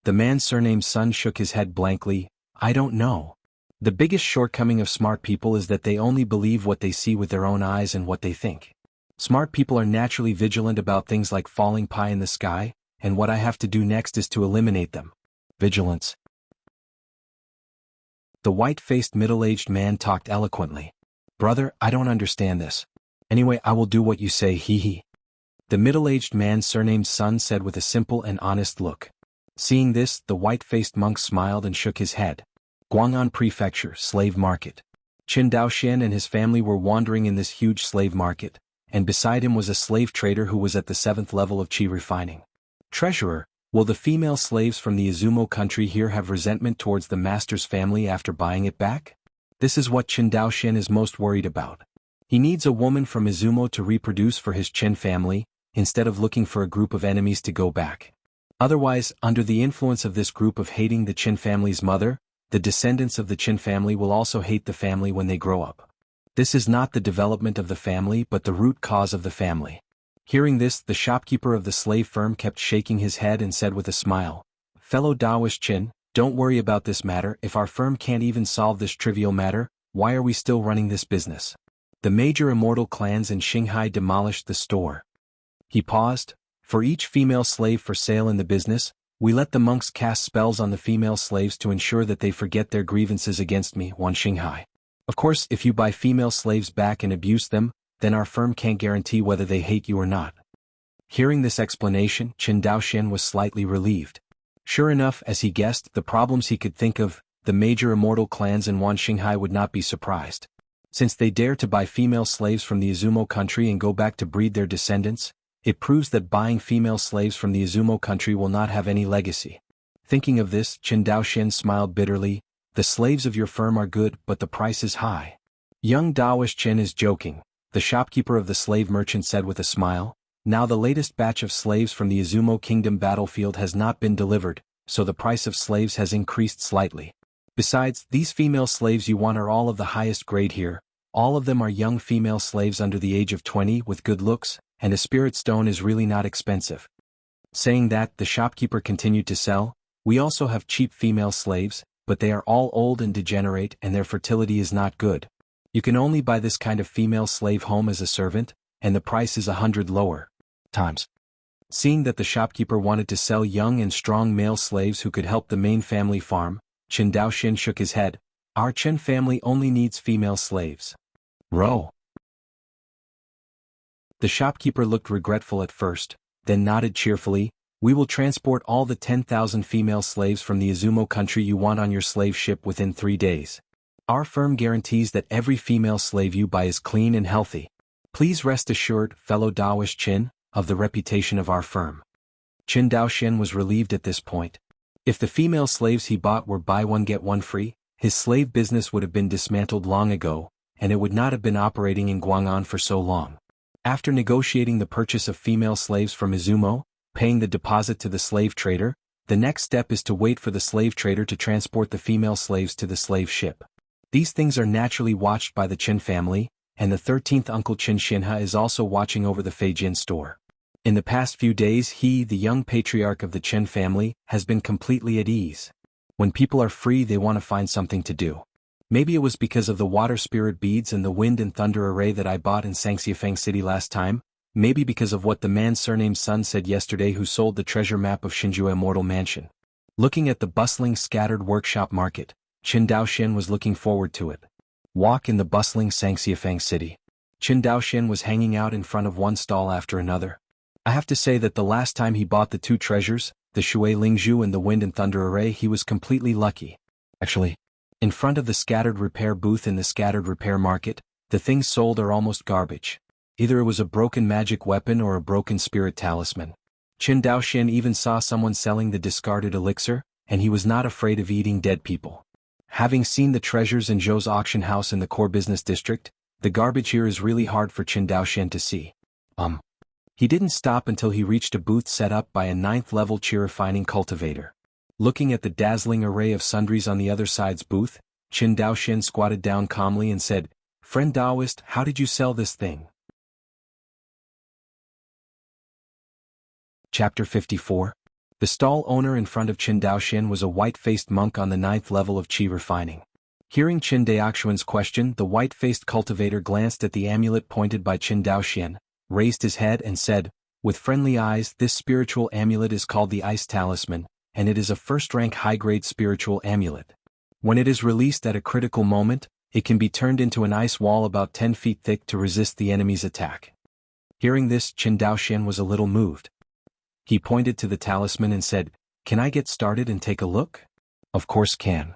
The man surnamed Sun shook his head blankly. "I don't know. The biggest shortcoming of smart people is that they only believe what they see with their own eyes and what they think. Smart people are naturally vigilant about things like falling pie in the sky, and what I have to do next is to eliminate them." Vigilance. The white-faced middle-aged man talked eloquently. "Brother, I don't understand this. Anyway, I will do what you say, hee hee." The middle-aged man surnamed Sun said with a simple and honest look. Seeing this, the white-faced monk smiled and shook his head. Guang'an Prefecture, slave market. Qin Daoxian and his family were wandering in this huge slave market, and beside him was a slave trader who was at the 7th level of qi refining. "Treasurer, will the female slaves from the Izumo country here have resentment towards the master's family after buying it back? This is what Qin Daoxian is most worried about. He needs a woman from Izumo to reproduce for his Qin family, instead of looking for a group of enemies to go back. Otherwise, under the influence of this group of hating the Qin family's mother, the descendants of the Qin family will also hate the family when they grow up. This is not the development of the family but the root cause of the family." Hearing this, the shopkeeper of the slave firm kept shaking his head and said with a smile, "Fellow Daoist Qin, don't worry about this matter. If our firm can't even solve this trivial matter, why are we still running this business? The major immortal clans in Shanghai demolished the store." He paused. "For each female slave for sale in the business, we let the monks cast spells on the female slaves to ensure that they forget their grievances against me, Wan Shanghai. Of course, if you buy female slaves back and abuse them, then our firm can't guarantee whether they hate you or not." Hearing this explanation, Qin Daoxian was slightly relieved. Sure enough, as he guessed, the problems he could think of, the major immortal clans in Wan Shanghai would not be surprised. Since they dare to buy female slaves from the Izumo country and go back to breed their descendants, it proves that buying female slaves from the Izumo country will not have any legacy. Thinking of this, Qin Daoxian smiled bitterly. "The slaves of your firm are good, but the price is high." "Young Daoist Qin is joking," the shopkeeper of the slave merchant said with a smile. "Now the latest batch of slaves from the Izumo kingdom battlefield has not been delivered, so the price of slaves has increased slightly. Besides, these female slaves you want are all of the highest grade here. All of them are young female slaves under the age of 20 with good looks, and a spirit stone is really not expensive." Saying that, the shopkeeper continued to sell. "We also have cheap female slaves, but they are all old and degenerate and their fertility is not good. You can only buy this kind of female slave home as a servant, and the price is 100 lower times." Seeing that the shopkeeper wanted to sell young and strong male slaves who could help the main family farm, Qin Daoxian shook his head. "Our Chen family only needs female slaves." Row. The shopkeeper looked regretful at first, then nodded cheerfully. "We will transport all the 10,000 female slaves from the Izumo country you want on your slave ship within 3 days. Our firm guarantees that every female slave you buy is clean and healthy. Please rest assured, fellow Daoist Qin, of the reputation of our firm." Qin Daoxian was relieved at this point. If the female slaves he bought were buy one get one free, his slave business would have been dismantled long ago, and it would not have been operating in Guang'an for so long. After negotiating the purchase of female slaves from Izumo, paying the deposit to the slave trader. The next step is to wait for the slave trader to transport the female slaves to the slave ship. These things are naturally watched by the Qin family, and the 13th uncle Qin Xinhe is also watching over the Feijin store. In the past few days he, the young patriarch of the Qin family, has been completely at ease. When people are free they want to find something to do. Maybe it was because of the water spirit beads and the wind and thunder array that I bought in Sangxiafeng City last time, maybe because of what the man surnamed Sun said yesterday who sold the treasure map of Shinju's immortal mansion. Looking at the bustling scattered workshop market, Qin Daoxian was looking forward to it. Walk in the bustling Sangxiafeng City. Qin Daoxian was hanging out in front of one stall after another. I have to say that the last time he bought the two treasures, the Shui Lingzhu and the wind and thunder array, he was completely lucky. Actually, in front of the scattered repair booth in the scattered repair market, the things sold are almost garbage. Either it was a broken magic weapon or a broken spirit talisman. Qin Daoxian even saw someone selling the discarded elixir, and he was not afraid of eating dead people. Having seen the treasures in Zhou's auction house in the core business district, the garbage here is really hard for Qin Daoxian to see. He didn't stop until he reached a booth set up by a 9th-level chi refining cultivator. Looking at the dazzling array of sundries on the other side's booth, Qin Daoxian squatted down calmly and said, "Friend Taoist, how did you sell this thing?" Chapter 54. The stall owner in front of Qin Daoxian was a white-faced monk on the 9th level of chi refining. Hearing Qin Daoxian's question, the white-faced cultivator glanced at the amulet pointed by Qin Daoxian, raised his head and said, with friendly eyes, "This spiritual amulet is called the Ice Talisman, and it is a first-rank high-grade spiritual amulet. When it is released at a critical moment, it can be turned into an ice wall about 10 feet thick to resist the enemy's attack." Hearing this, Qin Daoxian was a little moved. He pointed to the talisman and said, "Can I get started and take a look?" "Of course can."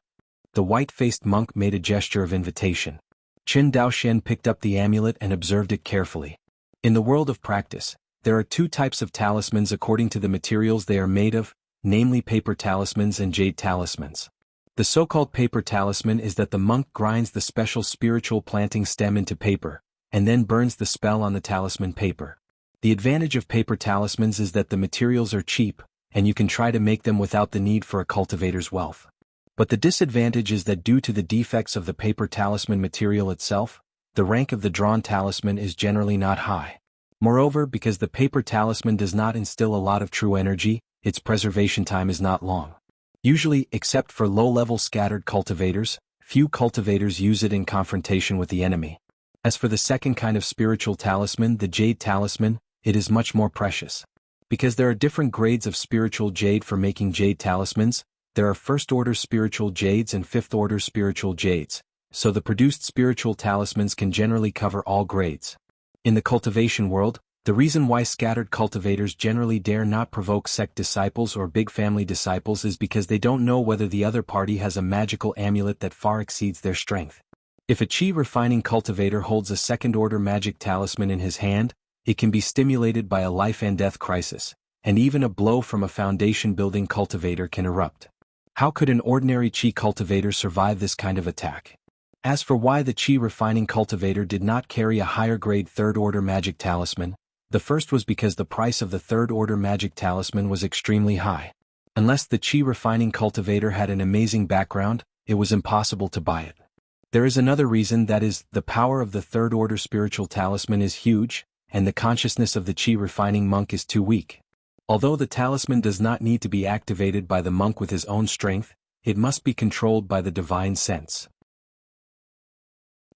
The white-faced monk made a gesture of invitation. Qin Daoxian picked up the amulet and observed it carefully. In the world of practice, there are two types of talismans according to the materials they are made of, namely paper talismans and jade talismans. The so-called paper talisman is that the monk grinds the special spiritual planting stem into paper, and then burns the spell on the talisman paper. The advantage of paper talismans is that the materials are cheap, and you can try to make them without the need for a cultivator's wealth. But the disadvantage is that due to the defects of the paper talisman material itself, the rank of the drawn talisman is generally not high. Moreover, because the paper talisman does not instill a lot of true energy, its preservation time is not long. Usually, except for low-level scattered cultivators, few cultivators use it in confrontation with the enemy. As for the second kind of spiritual talisman, the jade talisman, it is much more precious. Because there are different grades of spiritual jade for making jade talismans, there are first-order spiritual jades and fifth-order spiritual jades, so the produced spiritual talismans can generally cover all grades. In the cultivation world, the reason why scattered cultivators generally dare not provoke sect disciples or big family disciples is because they don't know whether the other party has a magical amulet that far exceeds their strength. If a chi refining cultivator holds a second-order magic talisman in his hand, it can be stimulated by a life-and-death crisis, and even a blow from a foundation-building cultivator can erupt. How could an ordinary chi cultivator survive this kind of attack? As for why the chi refining cultivator did not carry a higher-grade third-order magic talisman, the first was because the price of the third-order magic talisman was extremely high. Unless the chi refining cultivator had an amazing background, it was impossible to buy it. There is another reason, that is, the power of the third-order spiritual talisman is huge, and the consciousness of the chi refining monk is too weak. Although the talisman does not need to be activated by the monk with his own strength, it must be controlled by the divine sense.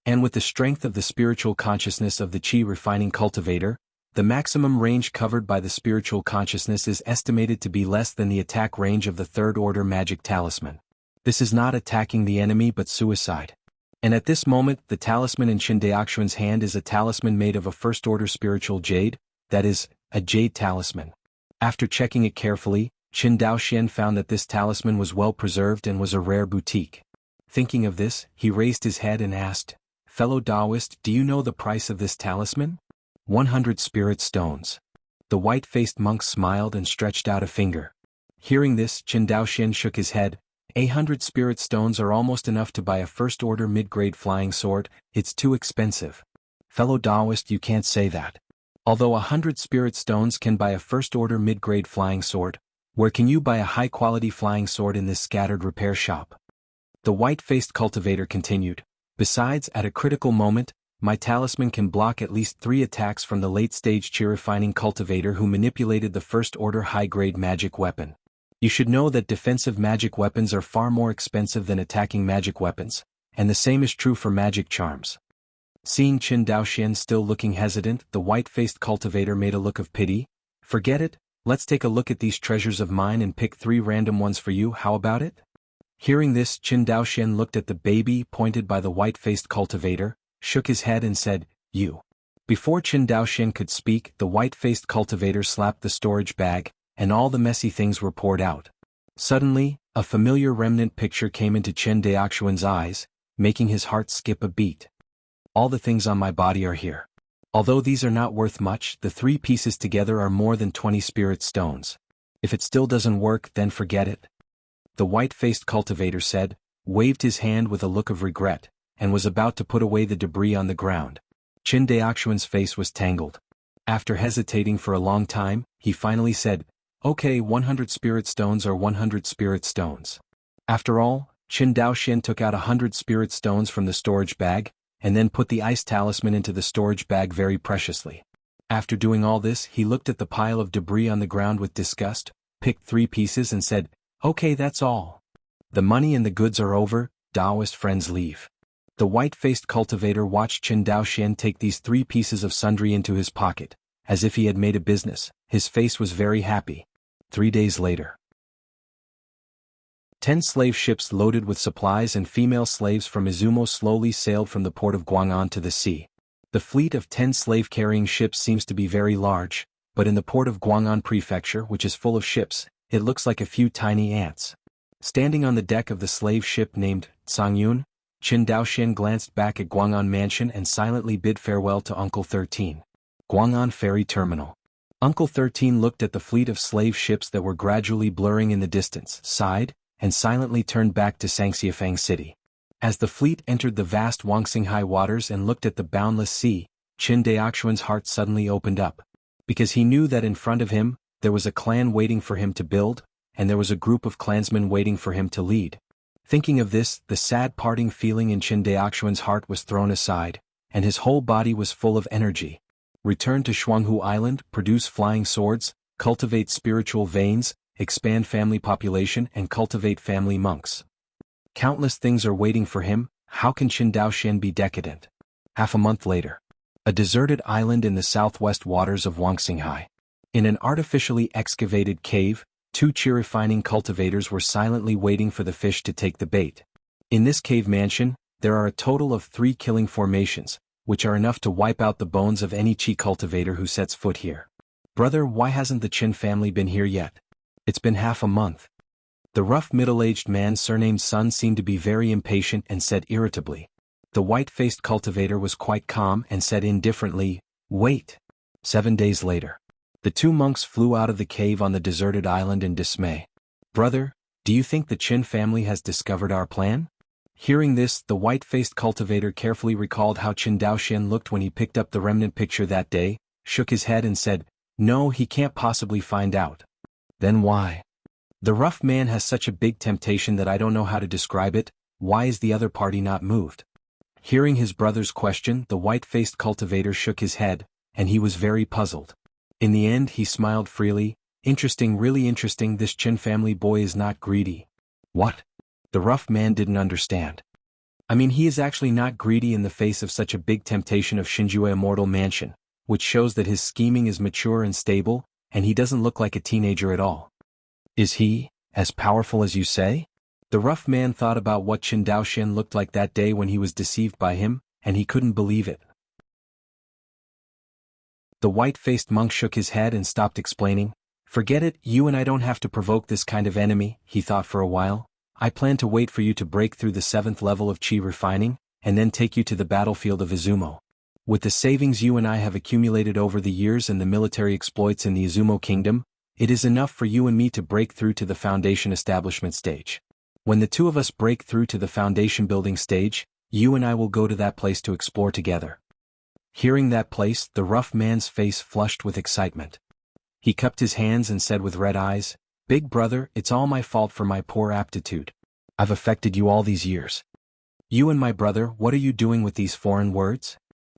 And with the strength of the spiritual consciousness of the chi refining cultivator, the maximum range covered by the spiritual consciousness is estimated to be less than the attack range of the third-order magic talisman. This is not attacking the enemy but suicide. And at this moment, the talisman in Qin Daoxian's hand is a talisman made of a first-order spiritual jade, that is, a jade talisman. After checking it carefully, Qin Daoxian found that this talisman was well preserved and was a rare boutique. Thinking of this, he raised his head and asked, "Fellow Taoist, do you know the price of this talisman?" 100 spirit stones. The white-faced monk smiled and stretched out a finger. Hearing this, Qin Daoxian shook his head. 100 spirit stones are almost enough to buy a first-order mid-grade flying sword. It's too expensive. Fellow Taoist, you can't say that. Although 100 spirit stones can buy a first-order mid-grade flying sword, where can you buy a high-quality flying sword in this scattered repair shop? The white-faced cultivator continued. Besides, at a critical moment, my talisman can block at least 3 attacks from the late-stage chi-refining cultivator who manipulated the first-order high-grade magic weapon. You should know that defensive magic weapons are far more expensive than attacking magic weapons, and the same is true for magic charms. Seeing Qin Daoxian still looking hesitant, the white-faced cultivator made a look of pity. Forget it, let's take a look at these treasures of mine and pick 3 random ones for you, how about it? Hearing this, Qin Daoxian looked at the baby pointed by the white-faced cultivator, shook his head and said, "You." Before Qin Daoxian could speak, the white-faced cultivator slapped the storage bag, and all the messy things were poured out. Suddenly, a familiar remnant picture came into Qin Daoxian's eyes, making his heart skip a beat. All the things on my body are here. Although these are not worth much, the 3 pieces together are more than 20 spirit stones. If it still doesn't work, then forget it. The white-faced cultivator said, waved his hand with a look of regret, and was about to put away the debris on the ground. Qin Daoxian's face was tangled. After hesitating for a long time, he finally said, "Okay, 100 spirit stones are 100 spirit stones." After all, Qin Daoxian took out 100 spirit stones from the storage bag, and then put the ice talisman into the storage bag very preciously. After doing all this, he looked at the pile of debris on the ground with disgust, picked 3 pieces and said, "Okay, that's all. The money and the goods are over, Taoist friends leave." The white-faced cultivator watched Qin Daoxian take these 3 pieces of sundry into his pocket, as if he had made a business. His face was very happy. 3 days later, 10 slave ships loaded with supplies and female slaves from Izumo slowly sailed from the port of Guang'an to the sea. The fleet of 10 slave-carrying ships seems to be very large, but in the port of Guang'an Prefecture, which is full of ships, it looks like a few tiny ants. Standing on the deck of the slave ship named Tsangyun, Qin Daoxian glanced back at Guang'an Mansion and silently bid farewell to Uncle 13. Guang'an Ferry Terminal. Uncle 13 looked at the fleet of slave ships that were gradually blurring in the distance, sighed, and silently turned back to Sangxiafang City. As the fleet entered the vast Wangxinghai waters and looked at the boundless sea, Qin Daoxian's heart suddenly opened up. Because he knew that in front of him, there was a clan waiting for him to build, and there was a group of clansmen waiting for him to lead. Thinking of this, the sad parting feeling in Qin Daoxian's heart was thrown aside, and his whole body was full of energy. Return to Jianghu Island, produce flying swords, cultivate spiritual veins, expand family population and cultivate family monks. Countless things are waiting for him. How can Qin Daoxian be decadent? Half a month later. A deserted island in the southwest waters of Wangxinghai. In an artificially excavated cave, 2 chi-refining cultivators were silently waiting for the fish to take the bait. In this cave mansion, there are a total of 3 killing formations, which are enough to wipe out the bones of any chi cultivator who sets foot here. Brother, why hasn't the Qin family been here yet? It's been half a month. The rough middle-aged man surnamed Sun seemed to be very impatient and said irritably. The white-faced cultivator was quite calm and said indifferently, "Wait." 7 days later. The 2 monks flew out of the cave on the deserted island in dismay. Brother, do you think the Qin family has discovered our plan? Hearing this, the white-faced cultivator carefully recalled how Qin Daoxian looked when he picked up the remnant picture that day, shook his head and said, "No, he can't possibly find out." Then why? The rough man has such a big temptation that I don't know how to describe it. Why is the other party not moved? Hearing his brother's question, the white-faced cultivator shook his head, and he was very puzzled. In the end, he smiled freely. Interesting, really interesting, this Qin family boy is not greedy. What? The rough man didn't understand. I mean, he is actually not greedy in the face of such a big temptation of Shinjue Immortal Mansion, which shows that his scheming is mature and stable, and he doesn't look like a teenager at all. Is he as powerful as you say? The rough man thought about what Qin Daoxian looked like that day when he was deceived by him, and he couldn't believe it. The white-faced monk shook his head and stopped explaining. Forget it, you and I don't have to provoke this kind of enemy, he thought for a while. I plan to wait for you to break through the 7th level of chi refining, and then take you to the battlefield of Izumo. With the savings you and I have accumulated over the years and the military exploits in the Izumo kingdom, it is enough for you and me to break through to the foundation establishment stage. When the 2 of us break through to the foundation building stage, you and I will go to that place to explore together. Hearing that place, the rough man's face flushed with excitement. He cupped his hands and said with red eyes, "Big brother, it's all my fault for my poor aptitude. I've affected you all these years. You and my brother, what are you doing with these foreign words?"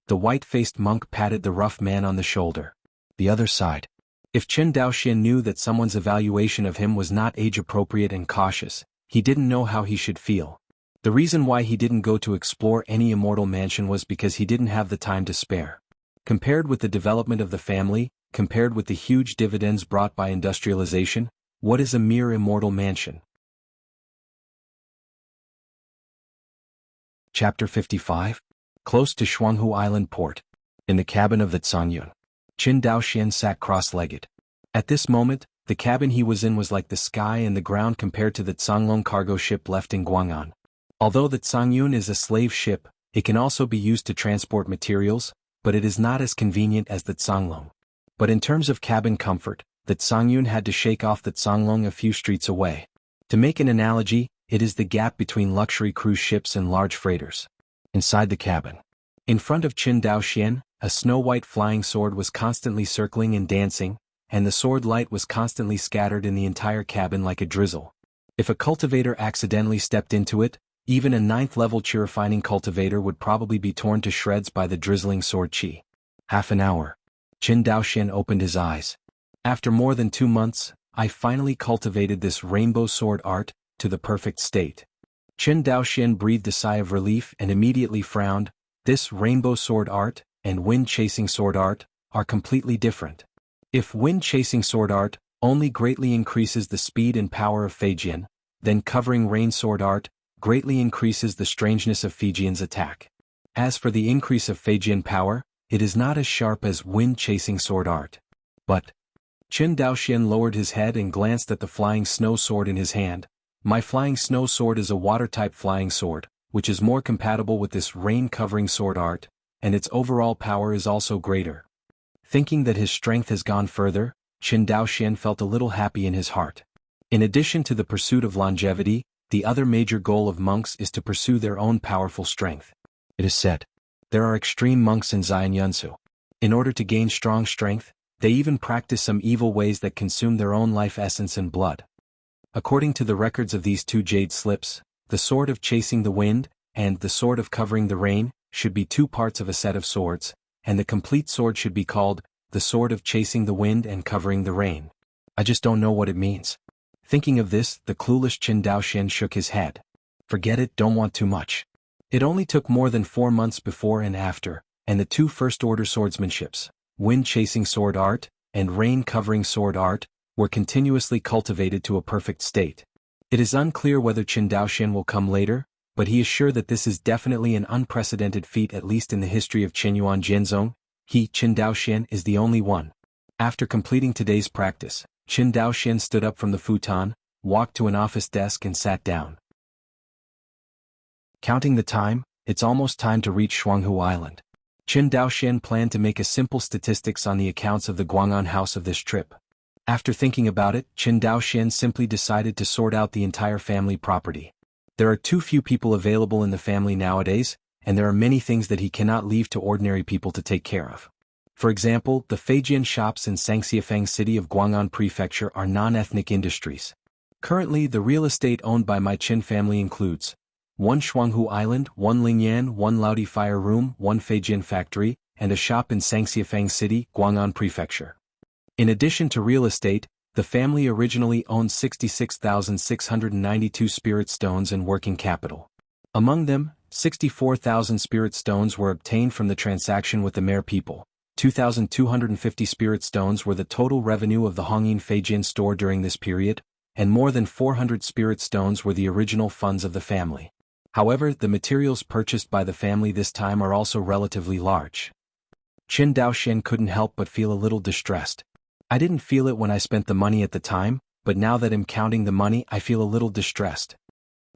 The white-faced monk patted the rough man on the shoulder. The other side. If Chen Daoxian knew that someone's evaluation of him was not age-appropriate and cautious, he didn't know how he should feel. The reason why he didn't go to explore any immortal mansion was because he didn't have the time to spare. Compared with the development of the family, compared with the huge dividends brought by industrialization, what is a mere immortal mansion? Chapter 55. Close to Jianghu Island port. In the cabin of the Tsangyun. Qin Daoxian sat cross-legged. At this moment, the cabin he was in was like the sky and the ground compared to the Tsanglong cargo ship left in Guang'an. Although the Tsangyun is a slave ship, it can also be used to transport materials, but it is not as convenient as the Tsanglong. But in terms of cabin comfort, the Tsangyun had to shake off the Tsanglong a few streets away. To make an analogy, it is the gap between luxury cruise ships and large freighters. Inside the cabin. In front of Qin Daoxian, a snow-white flying sword was constantly circling and dancing, and the sword light was constantly scattered in the entire cabin like a drizzle. If a cultivator accidentally stepped into it, even a 9th-level chi-refining cultivator would probably be torn to shreds by the drizzling sword chi. Half an hour. Qin Daoxian opened his eyes. After more than 2 months, I finally cultivated this rainbow sword art to the perfect state. Qin Daoxian breathed a sigh of relief and immediately frowned. This rainbow sword art and wind-chasing sword art are completely different. If wind-chasing sword art only greatly increases the speed and power of Feijian, then covering rain sword art greatly increases the strangeness of Feijian's attack. As for the increase of Feijian power, it is not as sharp as wind-chasing sword art. But Qin Daoxian lowered his head and glanced at the flying snow sword in his hand. My flying snow sword is a water-type flying sword, which is more compatible with this rain-covering sword art, and its overall power is also greater. Thinking that his strength has gone further, Qin Daoxian felt a little happy in his heart. In addition to the pursuit of longevity, the other major goal of monks is to pursue their own powerful strength. It is said, there are extreme monks in Xian Yunsu. In order to gain strong strength, they even practice some evil ways that consume their own life essence and blood. According to the records of these 2 jade slips, the sword of chasing the wind, and the sword of covering the rain, should be 2 parts of a set of swords, and the complete sword should be called, the sword of chasing the wind and covering the rain. I just don't know what it means. Thinking of this, the clueless Qin Daoxian shook his head. Forget it, don't want too much. It only took more than 4 months before and after, and the 2 first-order swordsmanships, wind-chasing sword art, and rain-covering sword art, were continuously cultivated to a perfect state. It is unclear whether Qin Daoxian will come later, but he is sure that this is definitely an unprecedented feat at least in the history of Qinyuan Jianzong. He, Qin Daoxian, is the only one. After completing today's practice, Qin Daoxian stood up from the futon, walked to an office desk and sat down. Counting the time, it's almost time to reach Jianghu Island. Qin Daoxian planned to make a simple statistics on the accounts of the Guang'an house of this trip. After thinking about it, Qin Daoxian simply decided to sort out the entire family property. There are too few people available in the family nowadays, and there are many things that he cannot leave to ordinary people to take care of. For example, the Feijian shops in Sangxiafeng city of Guang'an Prefecture are non-ethnic industries. Currently, the real estate owned by my Qin family includes 1 Jianghu Island, 1 Lingyan, 1 Laodi Fire Room, 1 Feijian factory, and a shop in Sangxiafeng city, Guang'an Prefecture. In addition to real estate, the family originally owned 66,692 spirit stones and working capital. Among them, 64,000 spirit stones were obtained from the transaction with the Mare people. 2,250 spirit stones were the total revenue of the Hongyin Feijian store during this period, and more than 400 spirit stones were the original funds of the family. However, the materials purchased by the family this time are also relatively large. Qin Daoxian couldn't help but feel a little distressed. I didn't feel it when I spent the money at the time, but now that I'm counting the money I feel a little distressed.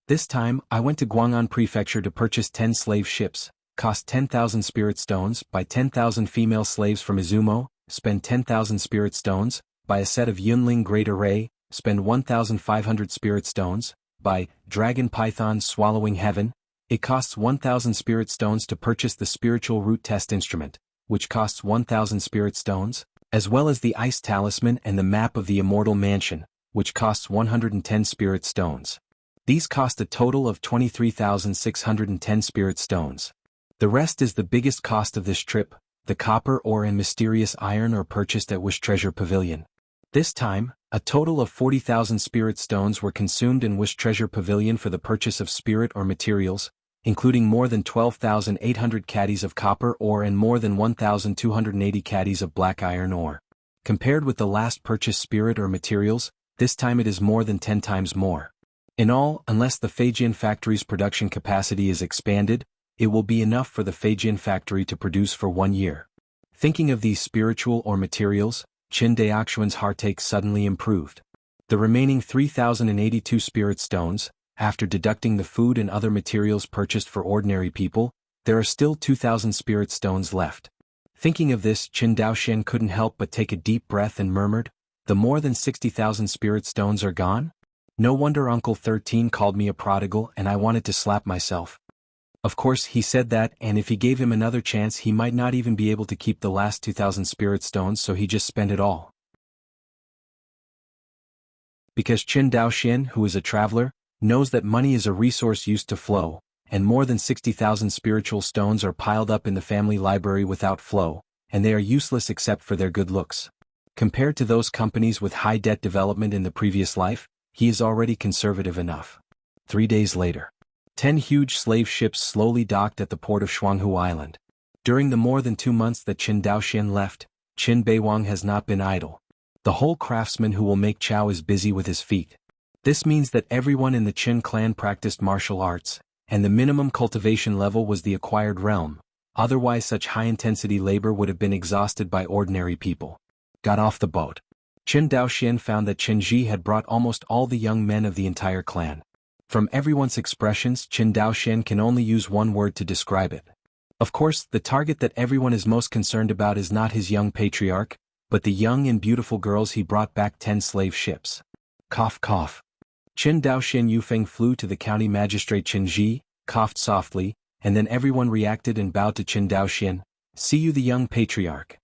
This time, I went to Guang'an Prefecture to purchase 10 slave ships, cost 10,000 spirit stones, buy 10,000 female slaves from Izumo, spend 10,000 spirit stones, buy a set of Yunling Great Array, spend 1,500 spirit stones, buy Dragon Python Swallowing Heaven. It costs 1,000 spirit stones to purchase the spiritual root test instrument, which costs 1,000 spirit stones, as well as the ice talisman and the map of the immortal mansion, which costs 110 spirit stones. These cost a total of 23,610 spirit stones. The rest is the biggest cost of this trip. The copper ore and mysterious iron are purchased at Wish Treasure Pavilion. This time, a total of 40,000 spirit stones were consumed in Wish Treasure Pavilion for the purchase of spirit or materials, including more than 12,800 caddies of copper ore and more than 1,280 caddies of black iron ore. Compared with the last purchased spirit or materials, this time it is more than 10 times more. In all, unless the Feijian factory's production capacity is expanded, it will be enough for the Feijian factory to produce for 1 year. Thinking of these spiritual or materials, Qin Daoxuan's heartache suddenly improved. The remaining 3,082 spirit stones, after deducting the food and other materials purchased for ordinary people, there are still 2,000 spirit stones left. Thinking of this, Qin Daoxian couldn't help but take a deep breath and murmured, "The more than 60,000 spirit stones are gone? No wonder Uncle 13 called me a prodigal and I wanted to slap myself." Of course he said that, and if he gave him another chance he might not even be able to keep the last 2,000 spirit stones, so he just spent it all. Because Qin Daoxian, who is a traveler, knows that money is a resource used to flow, and more than 60,000 spiritual stones are piled up in the family library without flow, and they are useless except for their good looks. Compared to those companies with high debt development in the previous life, he is already conservative enough. 3 days later, 10 huge slave ships slowly docked at the port of Jianghu Island. During the more than 2 months that Qin Daoxian left, Qin Beiwang has not been idle. The whole craftsman who will make chow is busy with his feet. This means that everyone in the Qin clan practiced martial arts, and the minimum cultivation level was the acquired realm, otherwise such high-intensity labor would have been exhausted by ordinary people. Got off the boat. Qin Daoxian found that Qin Ji had brought almost all the young men of the entire clan. From everyone's expressions, Qin Daoxian can only use one word to describe it. Of course, the target that everyone is most concerned about is not his young patriarch, but the young and beautiful girls he brought back 10 slave ships. Cough cough. Qin Daoxian Yufeng flew to the county magistrate Qin Ji, coughed softly, and then everyone reacted and bowed to Qin Daoxian. "See you the young patriarch."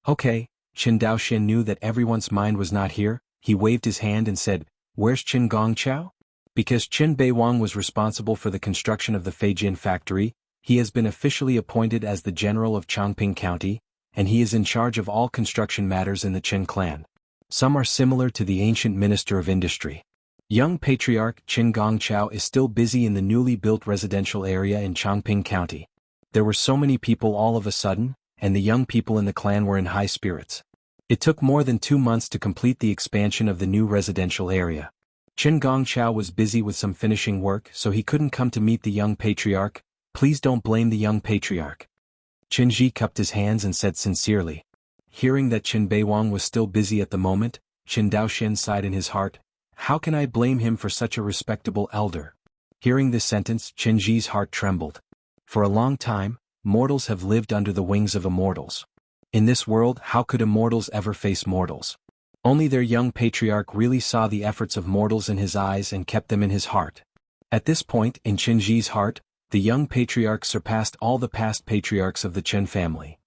"Okay." Qin Daoxian knew that everyone's mind was not here. He waved his hand and said, "Where's Qin Gongqiao?" Because Qin Beiwang was responsible for the construction of the Feijian factory, he has been officially appointed as the general of Chongping County, and he is in charge of all construction matters in the Qin clan. Some are similar to the ancient Minister of Industry. Young patriarch Qin Gongqiao is still busy in the newly built residential area in Chongping County. There were so many people all of a sudden, and the young people in the clan were in high spirits. It took more than 2 months to complete the expansion of the new residential area. Qin Gongqiao was busy with some finishing work, so he couldn't come to meet the young patriarch. "Please don't blame the young patriarch." Qin Ji cupped his hands and said sincerely. Hearing that Qin Beiwang was still busy at the moment, Qin Daoxian sighed in his heart. "How can I blame him for such a respectable elder?" Hearing this sentence, Qin Ji's heart trembled. For a long time, mortals have lived under the wings of immortals. In this world, how could immortals ever face mortals? Only their young patriarch really saw the efforts of mortals in his eyes and kept them in his heart. At this point, in Qin Ji's heart, the young patriarch surpassed all the past patriarchs of the Qin family.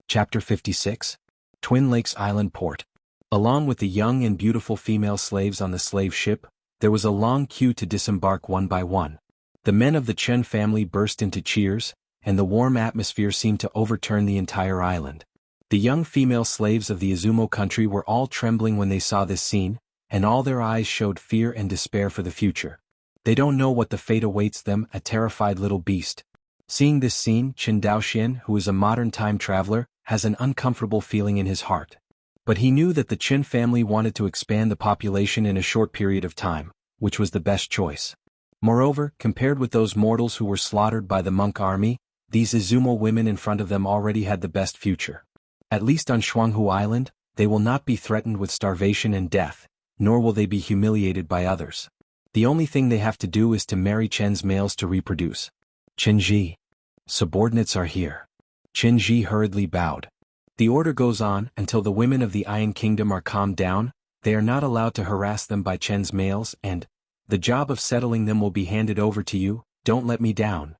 Chapter 56. Twin Lakes Island Port. Along with the young and beautiful female slaves on the slave ship, there was a long queue to disembark one by one. The men of the Qin family burst into cheers, and the warm atmosphere seemed to overturn the entire island. The young female slaves of the Izumo country were all trembling when they saw this scene, and all their eyes showed fear and despair for the future. They don't know what the fate awaits them, a terrified little beast. Seeing this scene, Qin Daoxian, who is a modern time traveler, has an uncomfortable feeling in his heart. But he knew that the Qin family wanted to expand the population in a short period of time, which was the best choice. Moreover, compared with those mortals who were slaughtered by the monk army, these Izumo women in front of them already had the best future. At least on Jianghu Island, they will not be threatened with starvation and death, nor will they be humiliated by others. The only thing they have to do is to marry Chen's males to reproduce. Qin Ji. Subordinates are here. Qin Ji hurriedly bowed. The order goes on until the women of the Iron Kingdom are calmed down. They are not allowed to harass them by Chen's males, and the job of settling them will be handed over to you. Don't let me down.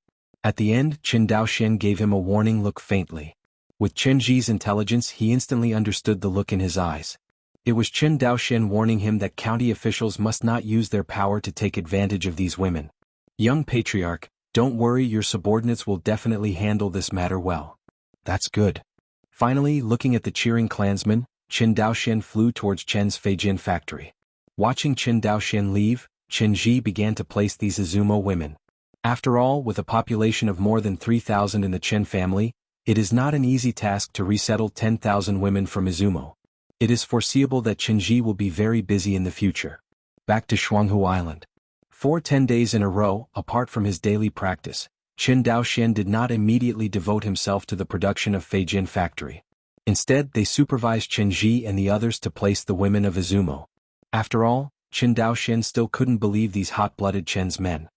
At the end, Qin Daoxian gave him a warning look faintly. With Chen Ji's intelligence, he instantly understood the look in his eyes. It was Qin Daoxian warning him that county officials must not use their power to take advantage of these women. Young Patriarch, don't worry, your subordinates will definitely handle this matter well. That's good. Finally, looking at the cheering clansmen, Qin Daoxian flew towards Chen's Feijin factory. Watching Qin Daoxian leave, Chen Ji began to place these Izumo women. After all, with a population of more than 3,000 in the Chen family, it is not an easy task to resettle 10,000 women from Izumo. It is foreseeable that Chen Ji will be very busy in the future. Back to Jianghu Island. For 10 days in a row, apart from his daily practice, Qin Daoxian did not immediately devote himself to the production of Feijin factory. Instead, they supervised Chen Ji and the others to place the women of Izumo. After all, Qin Daoxian still couldn't believe these hot-blooded Chen's men.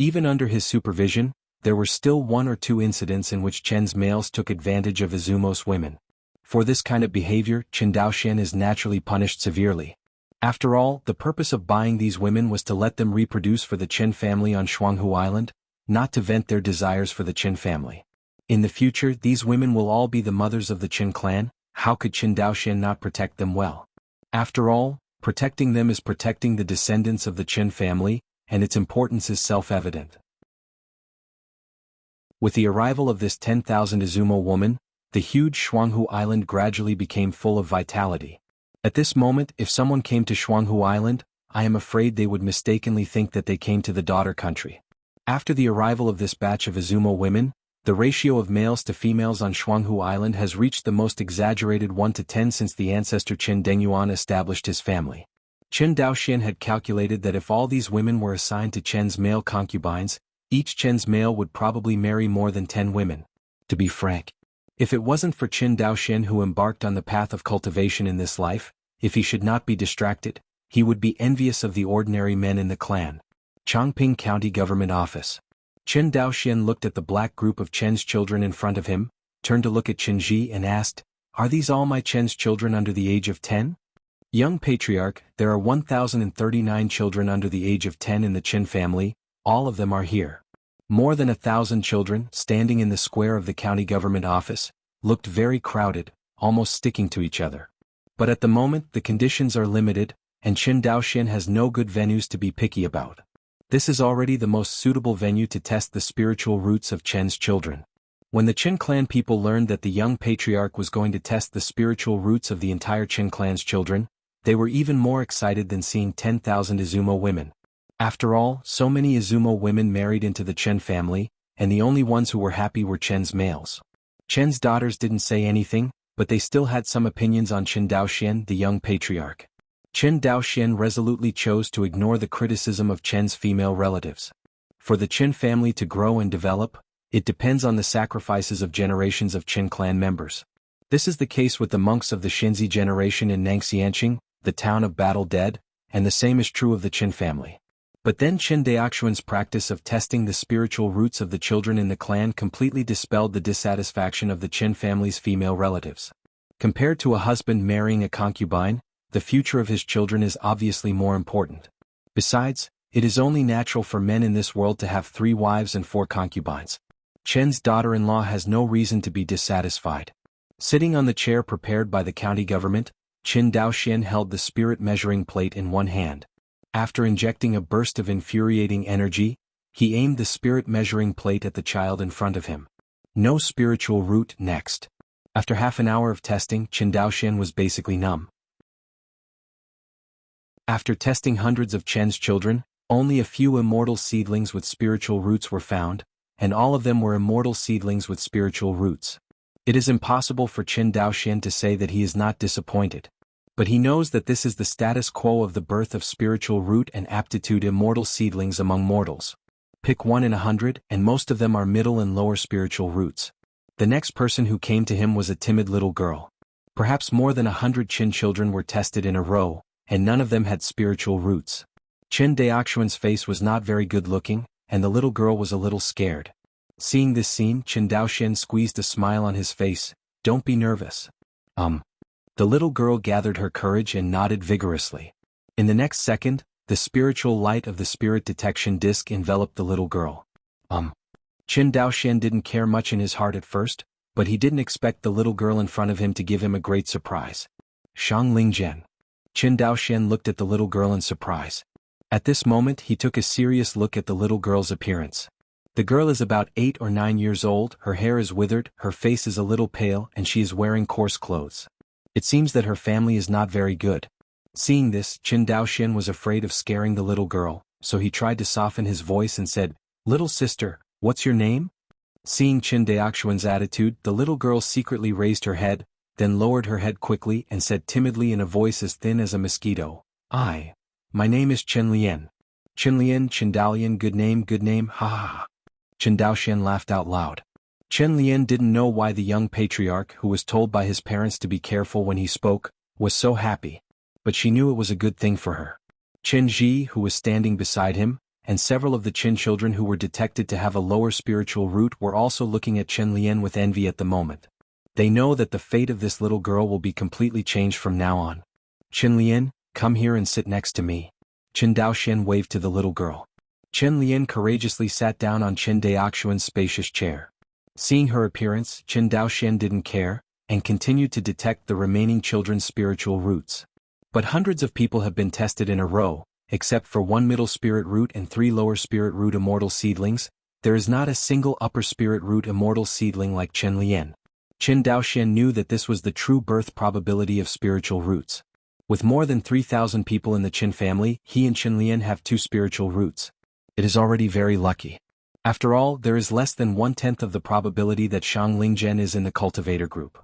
Even under his supervision, there were still 1 or 2 incidents in which Chen's males took advantage of Izumo's women. For this kind of behavior, Qin Daoxian is naturally punished severely. After all, the purpose of buying these women was to let them reproduce for the Chen family on Jianghu Island, not to vent their desires for the Chen family. In the future, these women will all be the mothers of the Chen clan. How could Qin Daoxian not protect them well? After all, protecting them is protecting the descendants of the Chen family, and its importance is self-evident. With the arrival of this 10,000 Izumo woman, the huge Jianghu Island gradually became full of vitality. At this moment, if someone came to Jianghu Island, I am afraid they would mistakenly think that they came to the daughter country. After the arrival of this batch of Izumo women, the ratio of males to females on Jianghu Island has reached the most exaggerated 1 to 10 since the ancestor Qin Dengyuan established his family. Qin Daoxian had calculated that if all these women were assigned to Chen's male concubines, each Chen's male would probably marry more than 10 women. To be frank, if it wasn't for Qin Daoxian who embarked on the path of cultivation in this life, if he should not be distracted, he would be envious of the ordinary men in the clan. Chongping County Government Office. Qin Daoxian looked at the black group of Chen's children in front of him, turned to look at Qin Ji and asked, "Are these all my Chen's children under the age of 10? Young Patriarch, there are 1,039 children under the age of 10 in the Qin family, all of them are here." More than 1,000 children, standing in the square of the county government office, looked very crowded, almost sticking to each other. But at the moment the conditions are limited, and Qin Daoxian has no good venues to be picky about. This is already the most suitable venue to test the spiritual roots of Chen's children. When the Qin clan people learned that the young patriarch was going to test the spiritual roots of the entire Qin clan's children, they were even more excited than seeing 10,000 Izumo women. After all, so many Izumo women married into the Chen family, and the only ones who were happy were Chen's males. Chen's daughters didn't say anything, but they still had some opinions on Qin Daoxian, the young patriarch. Qin Daoxian resolutely chose to ignore the criticism of Chen's female relatives. For the Qin family to grow and develop, it depends on the sacrifices of generations of Qin clan members. This is the case with the monks of the Xinzi generation in Nangxianqing, the town of Battle Dead, and the same is true of the Qin family. But then Qin Daoxian's practice of testing the spiritual roots of the children in the clan completely dispelled the dissatisfaction of the Qin family's female relatives. Compared to a husband marrying a concubine, the future of his children is obviously more important. Besides, it is only natural for men in this world to have 3 wives and 4 concubines. Chen's daughter-in-law has no reason to be dissatisfied. Sitting on the chair prepared by the county government, Qin Daoxian held the spirit measuring plate in one hand. After injecting a burst of infuriating energy, he aimed the spirit measuring plate at the child in front of him. No spiritual root next. After half an hour of testing, Qin Daoxian was basically numb. After testing hundreds of Chen's children, only a few immortal seedlings with spiritual roots were found, and all of them were immortal seedlings with spiritual roots. It is impossible for Qin Daoxian to say that he is not disappointed. But he knows that this is the status quo of the birth of spiritual root and aptitude immortal seedlings among mortals. Pick 1 in 100, and most of them are middle and lower spiritual roots. The next person who came to him was a timid little girl. Perhaps more than 100 Qin children were tested in a row, and none of them had spiritual roots. Qin Daoxian's face was not very good looking, and the little girl was a little scared. Seeing this scene, Qin Daoxian squeezed a smile on his face. "Don't be nervous." The little girl gathered her courage and nodded vigorously. In the next second, the spiritual light of the spirit detection disc enveloped the little girl. Qin Daoxian didn't care much in his heart at first, but he didn't expect the little girl in front of him to give him a great surprise. Shang Lingzhen. Qin Daoxian looked at the little girl in surprise. At this moment he took a serious look at the little girl's appearance. The girl is about 8 or 9 years old, her hair is withered, her face is a little pale, and she is wearing coarse clothes. It seems that her family is not very good. Seeing this, Qin Daoxian was afraid of scaring the little girl, so he tried to soften his voice and said, "Little sister, what's your name?" Seeing Qin Daoxian's attitude, the little girl secretly raised her head, then lowered her head quickly and said timidly in a voice as thin as a mosquito, My name is Chen Lian. Chen Lian, Chen Daolian, good name, ha ha ha. Qin Daoxian laughed out loud. Chen Lian didn't know why the young patriarch, who was told by his parents to be careful when he spoke, was so happy. But she knew it was a good thing for her. Qin Ji, who was standing beside him, and several of the Qin children who were detected to have a lower spiritual root were also looking at Chen Lian with envy at the moment. They know that the fate of this little girl will be completely changed from now on. Chen Lian, come here and sit next to me. Qin Daoxian waved to the little girl. Chen Lian courageously sat down on Qin Daoxian's spacious chair. Seeing her appearance, Qin Daoxian didn't care, and continued to detect the remaining children's spiritual roots. But hundreds of people have been tested in a row, except for 1 middle spirit root and 3 lower spirit root immortal seedlings. There is not a single upper spirit root immortal seedling like Chen Lian. Qin Daoxian knew that this was the true birth probability of spiritual roots. With more than 3,000 people in the Qin family, he and Chen Lian have 2 spiritual roots. It is already very lucky. After all, there is less than 1/10 of the probability that Shang Lingzhen is in the cultivator group.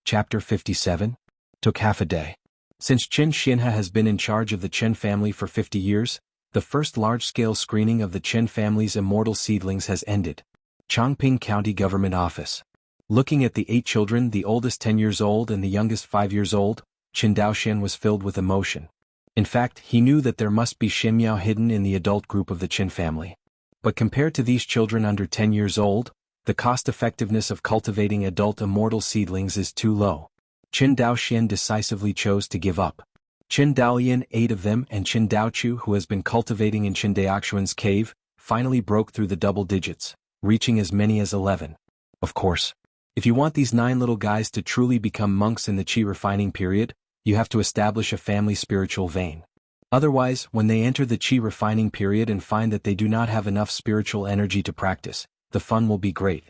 Chapter 57. Took half a day. Since Qin Xinhe has been in charge of the Qin family for 50 years, the first large-scale screening of the Qin family's immortal seedlings has ended. Chongping County Government Office. Looking at the 8 children, the oldest 10 years old and the youngest 5 years old, Qin Daoxian was filled with emotion. In fact, he knew that there must be Xinmiao hidden in the adult group of the Qin family. But compared to these children under 10 years old, the cost-effectiveness of cultivating adult immortal seedlings is too low. Qin Daoxian decisively chose to give up. Qin Daolian, 8 of them, and Qin Daochu, who has been cultivating in Qin Daoxuan's cave, finally broke through the double digits, reaching as many as 11. Of course, if you want these 9 little guys to truly become monks in the Qi refining period, you have to establish a family spiritual vein. Otherwise, when they enter the Qi refining period and find that they do not have enough spiritual energy to practice, the fun will be great.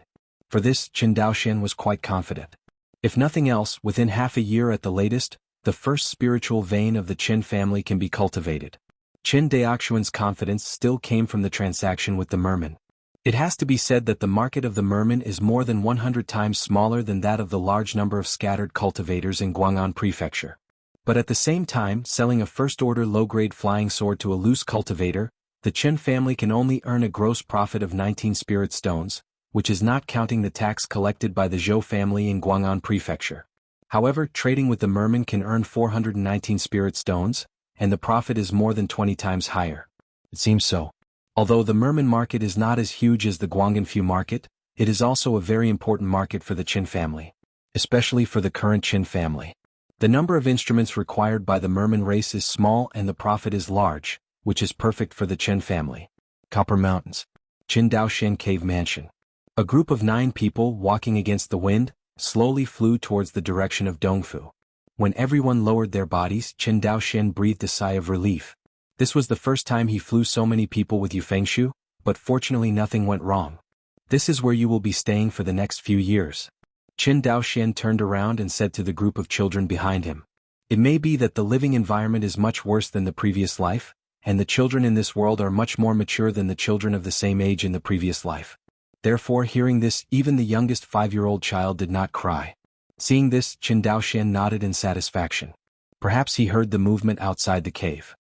For this, Qin Daoxian was quite confident. If nothing else, within half a year at the latest, the first spiritual vein of the Qin family can be cultivated. Qin Daoxuan's confidence still came from the transaction with the merman. It has to be said that the market of the merman is more than 100 times smaller than that of the large number of scattered cultivators in Guang'an Prefecture. But at the same time, selling a first-order low-grade flying sword to a loose cultivator, the Qin family can only earn a gross profit of 19 spirit stones, which is not counting the tax collected by the Zhou family in Guang'an Prefecture. However, trading with the merman can earn 419 spirit stones, and the profit is more than 20 times higher. It seems so. Although the merman market is not as huge as the Guang'anfu market, it is also a very important market for the Qin family. Especially for the current Qin family. The number of instruments required by the merman race is small and the profit is large, which is perfect for the Qin family. Copper Mountains. Qin Daoxian Cave Mansion. A group of 9 people walking against the wind, slowly flew towards the direction of Dongfu. When everyone lowered their bodies, Qin Daoxian breathed a sigh of relief. This was the first time he flew so many people with Yufengshu, but fortunately nothing went wrong. This is where you will be staying for the next few years. Qin Daoxian turned around and said to the group of children behind him. It may be that the living environment is much worse than the previous life, and the children in this world are much more mature than the children of the same age in the previous life. Therefore, hearing this, even the youngest 5-year-old child did not cry. Seeing this, Qin Daoxian nodded in satisfaction. Perhaps he heard the movement outside the cave.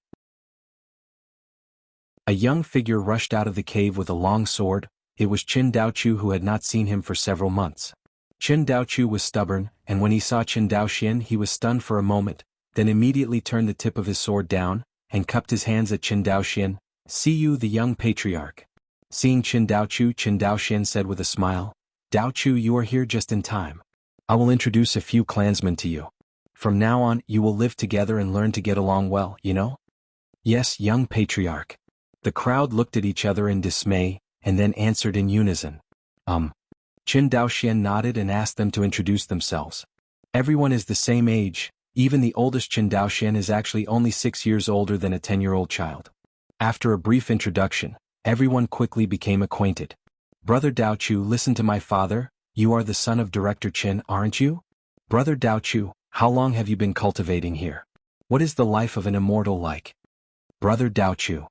A young figure rushed out of the cave with a long sword. It was Qin Daochu, who had not seen him for several months. Qin Daochu was stubborn, and when he saw Qin Daoxian he was stunned for a moment, then immediately turned the tip of his sword down, and cupped his hands at Qin Daoxian. "See you, the young patriarch." Seeing Qin Daochu, Qin Daoxian said with a smile, "Daochu, you are here just in time. I will introduce a few clansmen to you. From now on, you will live together and learn to get along well, you know?" "Yes, young patriarch." The crowd looked at each other in dismay, and then answered in unison. Qin Daoxian nodded and asked them to introduce themselves. Everyone is the same age, even the oldest Qin Daoxian is actually only 6 years older than a 10-year-old child. After a brief introduction, everyone quickly became acquainted. Brother Daochu, listen to my father, you are the son of Director Qin, aren't you? Brother Daochu, how long have you been cultivating here? What is the life of an immortal like? Brother Daochu.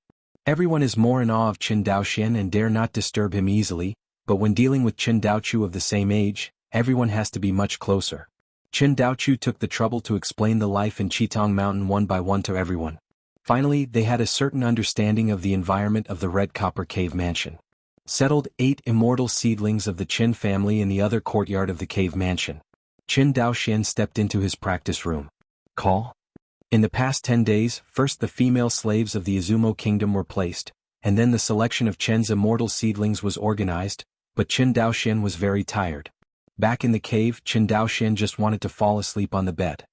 Everyone is more in awe of Qin Daoxian and dare not disturb him easily, but when dealing with Qin Daochu of the same age, everyone has to be much closer. Qin Daochu took the trouble to explain the life in Qitong Mountain one by one to everyone. Finally, they had a certain understanding of the environment of the Red Copper Cave Mansion. Settled 8 immortal seedlings of the Qin family in the other courtyard of the cave mansion. Qin Daoxian stepped into his practice room. Call. In the past 10 days, first the female slaves of the Izumo kingdom were placed, and then the selection of Qin's immortal seedlings was organized, but Qin Daoxian was very tired. Back in the cave, Qin Daoxian just wanted to fall asleep on the bed.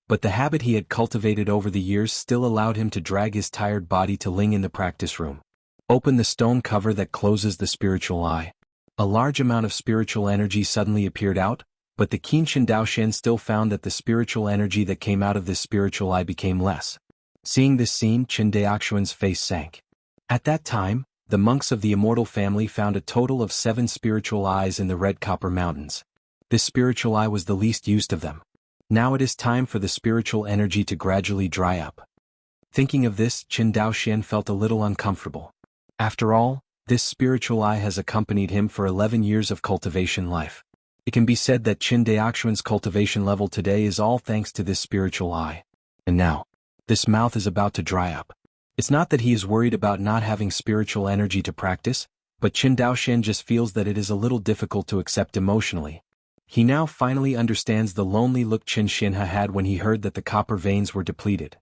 But the habit he had cultivated over the years still allowed him to drag his tired body to Ling in the practice room. Open the stone cover that closes the spiritual eye. A large amount of spiritual energy suddenly appeared out, but the keen Qin Daoxian still found that the spiritual energy that came out of this spiritual eye became less. Seeing this scene, Qin Daoxian's face sank. At that time, the monks of the immortal family found a total of 7 spiritual eyes in the Red Copper Mountains. This spiritual eye was the least used of them. Now it is time for the spiritual energy to gradually dry up. Thinking of this, Qin Daoxian felt a little uncomfortable. After all, this spiritual eye has accompanied him for 11 years of cultivation life. It can be said that Qin Daoxian's cultivation level today is all thanks to this spiritual eye. And now, this mouth is about to dry up. It's not that he is worried about not having spiritual energy to practice, but Qin Daoxian just feels that it is a little difficult to accept emotionally. He now finally understands the lonely look Qin Xinhe had when he heard that the copper veins were depleted.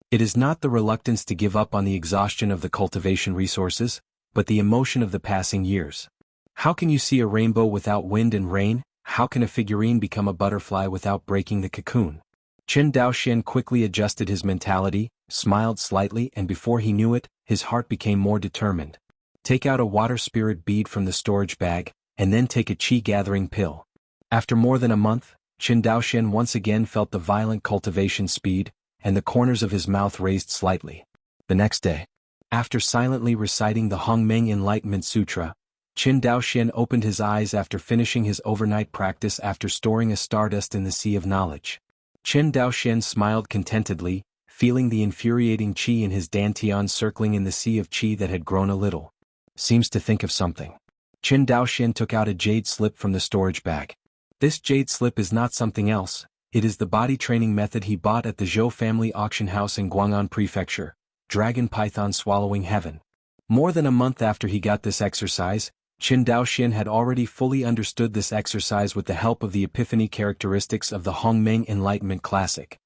It is not the reluctance to give up on the exhaustion of the cultivation resources, but the emotion of the passing years. How can you see a rainbow without wind and rain? How can a figurine become a butterfly without breaking the cocoon? Qin Daoxian quickly adjusted his mentality, smiled slightly, and before he knew it, his heart became more determined. Take out a water spirit bead from the storage bag, and then take a qi-gathering pill. After more than a month, Qin Daoxian once again felt the violent cultivation speed, and the corners of his mouth raised slightly. The next day, after silently reciting the Hongmeng Enlightenment Sutra, Qin Daoxian opened his eyes after finishing his overnight practice after storing a stardust in the sea of knowledge. Qin Daoxian smiled contentedly, feeling the infuriating qi in his dantian circling in the sea of qi that had grown a little. Seems to think of something. Qin Daoxian took out a jade slip from the storage bag. This jade slip is not something else, it is the body training method he bought at the Zhou family auction house in Guang'an Prefecture, Dragon Python Swallowing Heaven. More than a month after he got this exercise, Qin Daoxian had already fully understood this exercise with the help of the epiphany characteristics of the Hongmeng Enlightenment Classic.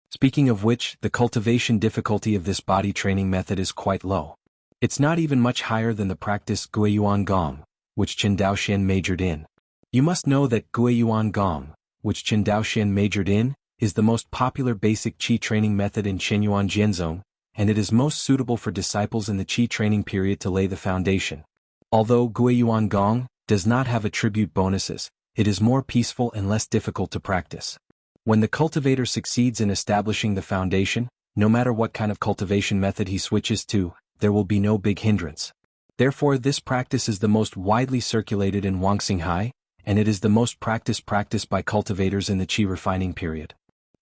Speaking of which, the cultivation difficulty of this body training method is quite low. It's not even much higher than the practice Guiyuan Gong, which Qin Daoxian majored in. You must know that Guiyuan Gong, which Qin Daoxian majored in, is the most popular basic qi training method in Qinyuan Jianzong, and it is most suitable for disciples in the qi training period to lay the foundation. Although Guiyuan Gong does not have attribute bonuses, it is more peaceful and less difficult to practice. When the cultivator succeeds in establishing the foundation, no matter what kind of cultivation method he switches to, there will be no big hindrance. Therefore, this practice is the most widely circulated in Wangxinghai, and it is the most practiced by cultivators in the qi refining period.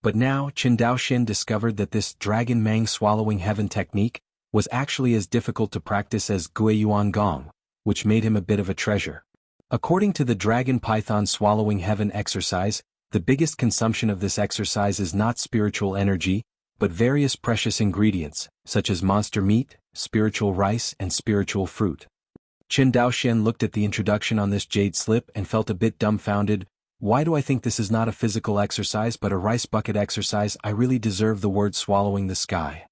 But now, Qin Daoxian discovered that this Dragon Mang Swallowing Heaven technique was actually as difficult to practice as Guiyuan Gong, which made him a bit of a treasure. According to the Dragon Python Swallowing Heaven exercise, the biggest consumption of this exercise is not spiritual energy, but various precious ingredients, such as monster meat, spiritual rice, and spiritual fruit. Qin Daoxian looked at the introduction on this jade slip and felt a bit dumbfounded. Why do I think this is not a physical exercise but a rice bucket exercise? I really deserve the word swallowing the sky.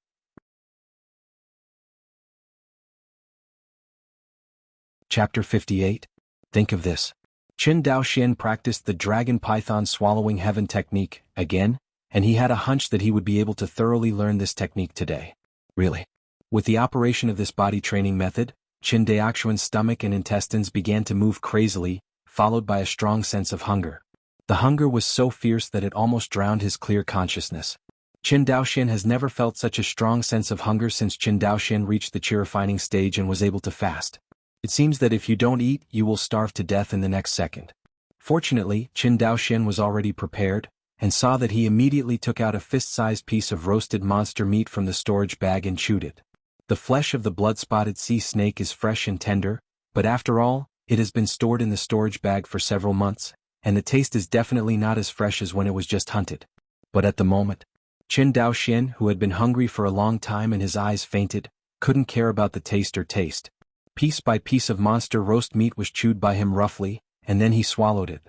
Chapter 58. Think of this. Qin Daoxian practiced the Dragon Python Swallowing Heaven technique again, and he had a hunch that he would be able to thoroughly learn this technique today. Really. With the operation of this body training method, Qin Daoxuan's stomach and intestines began to move crazily, followed by a strong sense of hunger. The hunger was so fierce that it almost drowned his clear consciousness. Qin Daoxian has never felt such a strong sense of hunger since Qin Daoxian reached the qi refining stage and was able to fast. It seems that if you don't eat, you will starve to death in the next second. Fortunately, Qin Daoxian was already prepared, and saw that he immediately took out a fist-sized piece of roasted monster meat from the storage bag and chewed it. The flesh of the blood-spotted sea snake is fresh and tender, but after all, it has been stored in the storage bag for several months, and the taste is definitely not as fresh as when it was just hunted. But at the moment, Qin Daoxian, who had been hungry for a long time and his eyes fainted, couldn't care about the taste or taste. Piece by piece of monster roast meat was chewed by him roughly, and then he swallowed it.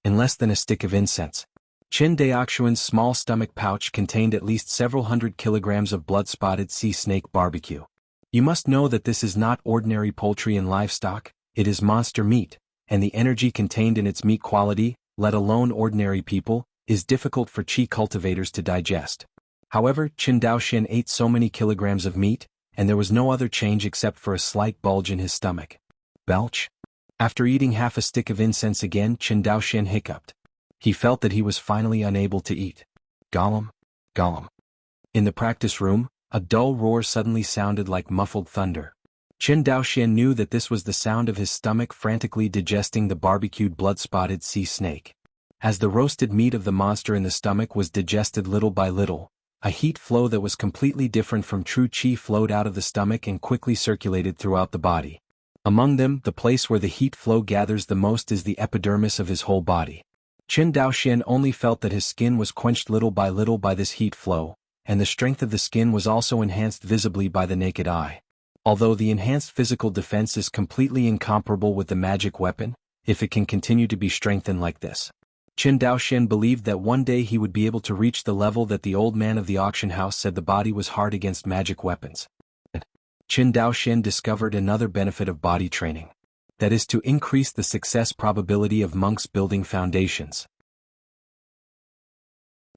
In less than a stick of incense. Qin Daoxuan's small stomach pouch contained at least several hundred kilograms of blood-spotted sea snake barbecue. You must know that this is not ordinary poultry and livestock, it is monster meat, and the energy contained in its meat quality, let alone ordinary people, is difficult for qi cultivators to digest. However, Qin Daoxian ate so many kilograms of meat, and there was no other change except for a slight bulge in his stomach. Belch? After eating half a stick of incense again, Qin Daoxian hiccuped. He felt that he was finally unable to eat. Gollum, gollum. In the practice room, a dull roar suddenly sounded like muffled thunder. Qin Daoxian knew that this was the sound of his stomach frantically digesting the barbecued blood-spotted sea snake. As the roasted meat of the monster in the stomach was digested little by little, a heat flow that was completely different from true qi flowed out of the stomach and quickly circulated throughout the body. Among them, the place where the heat flow gathers the most is the epidermis of his whole body. Qin Daoxian only felt that his skin was quenched little by this heat flow, and the strength of the skin was also enhanced visibly by the naked eye. Although the enhanced physical defense is completely incomparable with the magic weapon, if it can continue to be strengthened like this. Qin Daoxian believed that one day he would be able to reach the level that the old man of the auction house said the body was hard against magic weapons. Qin Daoxian discovered another benefit of body training. That is to increase the success probability of monks building foundations.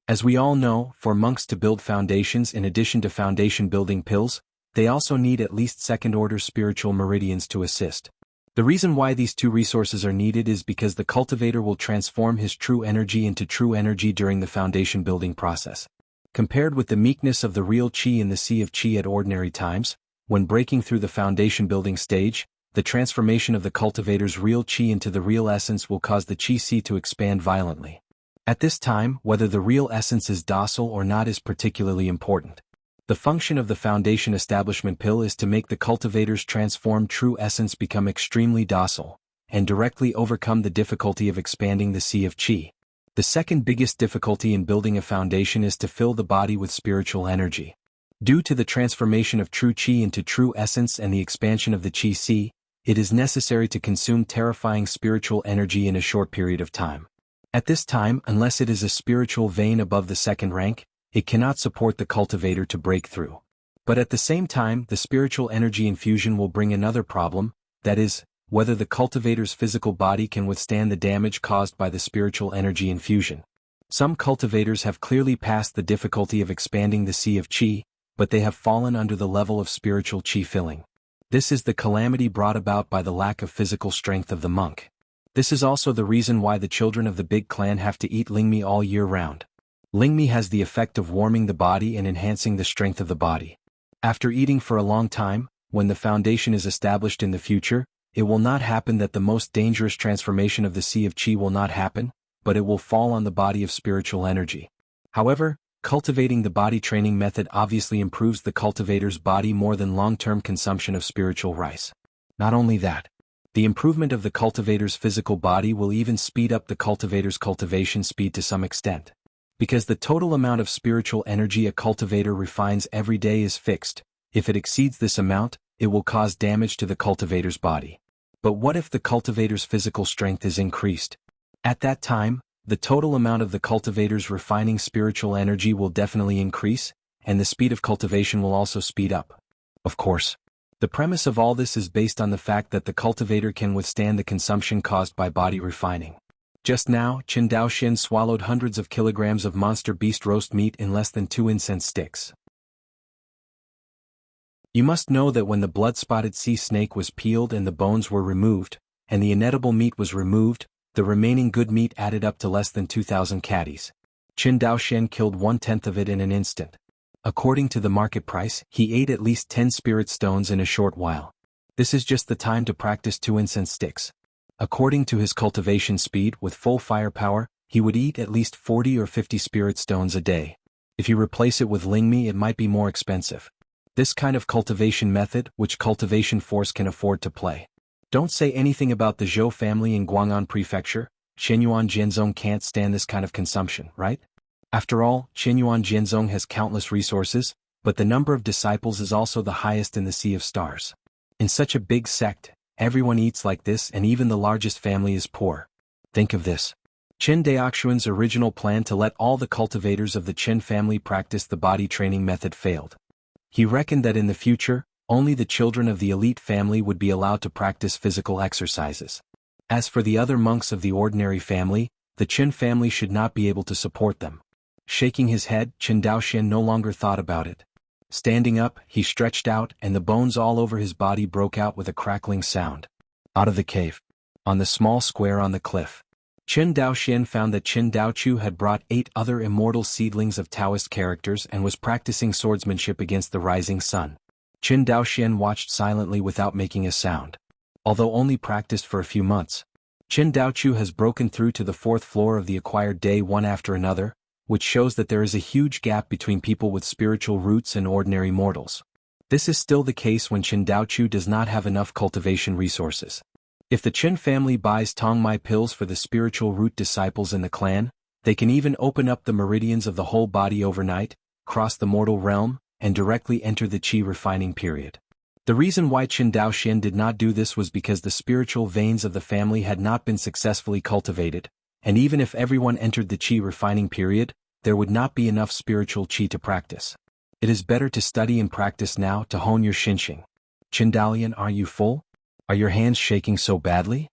As we all know, for monks to build foundations in addition to foundation building pills, they also need at least second-order spiritual meridians to assist. The reason why these two resources are needed is because the cultivator will transform his true energy into true energy during the foundation building process. Compared with the meekness of the real qi in the sea of qi at ordinary times, when breaking through the foundation building stage, the transformation of the cultivator's real qi into the real essence will cause the qi sea to expand violently. At this time, whether the real essence is docile or not is particularly important. The function of the foundation establishment pill is to make the cultivator's transformed true essence become extremely docile, and directly overcome the difficulty of expanding the sea of qi. The second biggest difficulty in building a foundation is to fill the body with spiritual energy. Due to the transformation of true qi into true essence and the expansion of the qi sea, it is necessary to consume terrifying spiritual energy in a short period of time. At this time, unless it is a spiritual vein above the second rank, it cannot support the cultivator to break through. But at the same time, the spiritual energy infusion will bring another problem, that is, whether the cultivator's physical body can withstand the damage caused by the spiritual energy infusion. Some cultivators have clearly passed the difficulty of expanding the sea of qi, but they have fallen under the level of spiritual qi filling. This is the calamity brought about by the lack of physical strength of the monk. This is also the reason why the children of the big clan have to eat lingmi all year round. Lingmi has the effect of warming the body and enhancing the strength of the body. After eating for a long time, when the foundation is established in the future, it will not happen that the most dangerous transformation of the sea of qi will not happen, but it will fall on the body of spiritual energy. However, cultivating the body training method obviously improves the cultivator's body more than long-term consumption of spiritual rice. Not only that, the improvement of the cultivator's physical body will even speed up the cultivator's cultivation speed to some extent. Because the total amount of spiritual energy a cultivator refines every day is fixed, if it exceeds this amount, it will cause damage to the cultivator's body. But what if the cultivator's physical strength is increased? At that time, the total amount of the cultivator's refining spiritual energy will definitely increase, and the speed of cultivation will also speed up. Of course, the premise of all this is based on the fact that the cultivator can withstand the consumption caused by body refining. Just now, Qin Daoxian swallowed hundreds of kilograms of monster beast roast meat in less than 2 incense sticks. You must know that when the blood-spotted sea snake was peeled and the bones were removed, and the inedible meat was removed, the remaining good meat added up to less than 2,000 caddies. Qin Daoxian killed 1/10 of it in an instant. According to the market price, he ate at least 10 spirit stones in a short while. This is just the time to practice 2 incense sticks. According to his cultivation speed with full firepower, he would eat at least 40 or 50 spirit stones a day. If you replace it with lingmi, it might be more expensive. This kind of cultivation method, which cultivation force can afford to play. Don't say anything about the Zhou family in Guang'an Prefecture. Qinyuan Jianzong can't stand this kind of consumption, right? After all, Qinyuan Jianzong has countless resources, but the number of disciples is also the highest in the Sea of Stars. In such a big sect, everyone eats like this, and even the largest family is poor. Think of this. Qin Daoxuan's original plan to let all the cultivators of the Qin family practice the body training method failed. He reckoned that in the future, only the children of the elite family would be allowed to practice physical exercises. As for the other monks of the ordinary family, the Qin family should not be able to support them. Shaking his head, Qin Daoxian no longer thought about it. Standing up, he stretched out, and the bones all over his body broke out with a crackling sound. Out of the cave. On the small square on the cliff. Qin Daoxian found that Qin Daochu had brought 8 other immortal seedlings of Taoist characters and was practicing swordsmanship against the rising sun. Qin Daoxian watched silently without making a sound. Although only practiced for a few months, Qin Daochu has broken through to the 4th floor of the acquired day one after another, which shows that there is a huge gap between people with spiritual roots and ordinary mortals. This is still the case when Qin Daochu does not have enough cultivation resources. If the Qin family buys Tongmai pills for the spiritual root disciples in the clan, they can even open up the meridians of the whole body overnight, cross the mortal realm, and directly enter the qi refining period. The reason why Qin Daoxian did not do this was because the spiritual veins of the family had not been successfully cultivated, and even if everyone entered the qi refining period, there would not be enough spiritual qi to practice. It is better to study and practice now to hone your xinxing. Qin Daolian, are you full? Are your hands shaking so badly?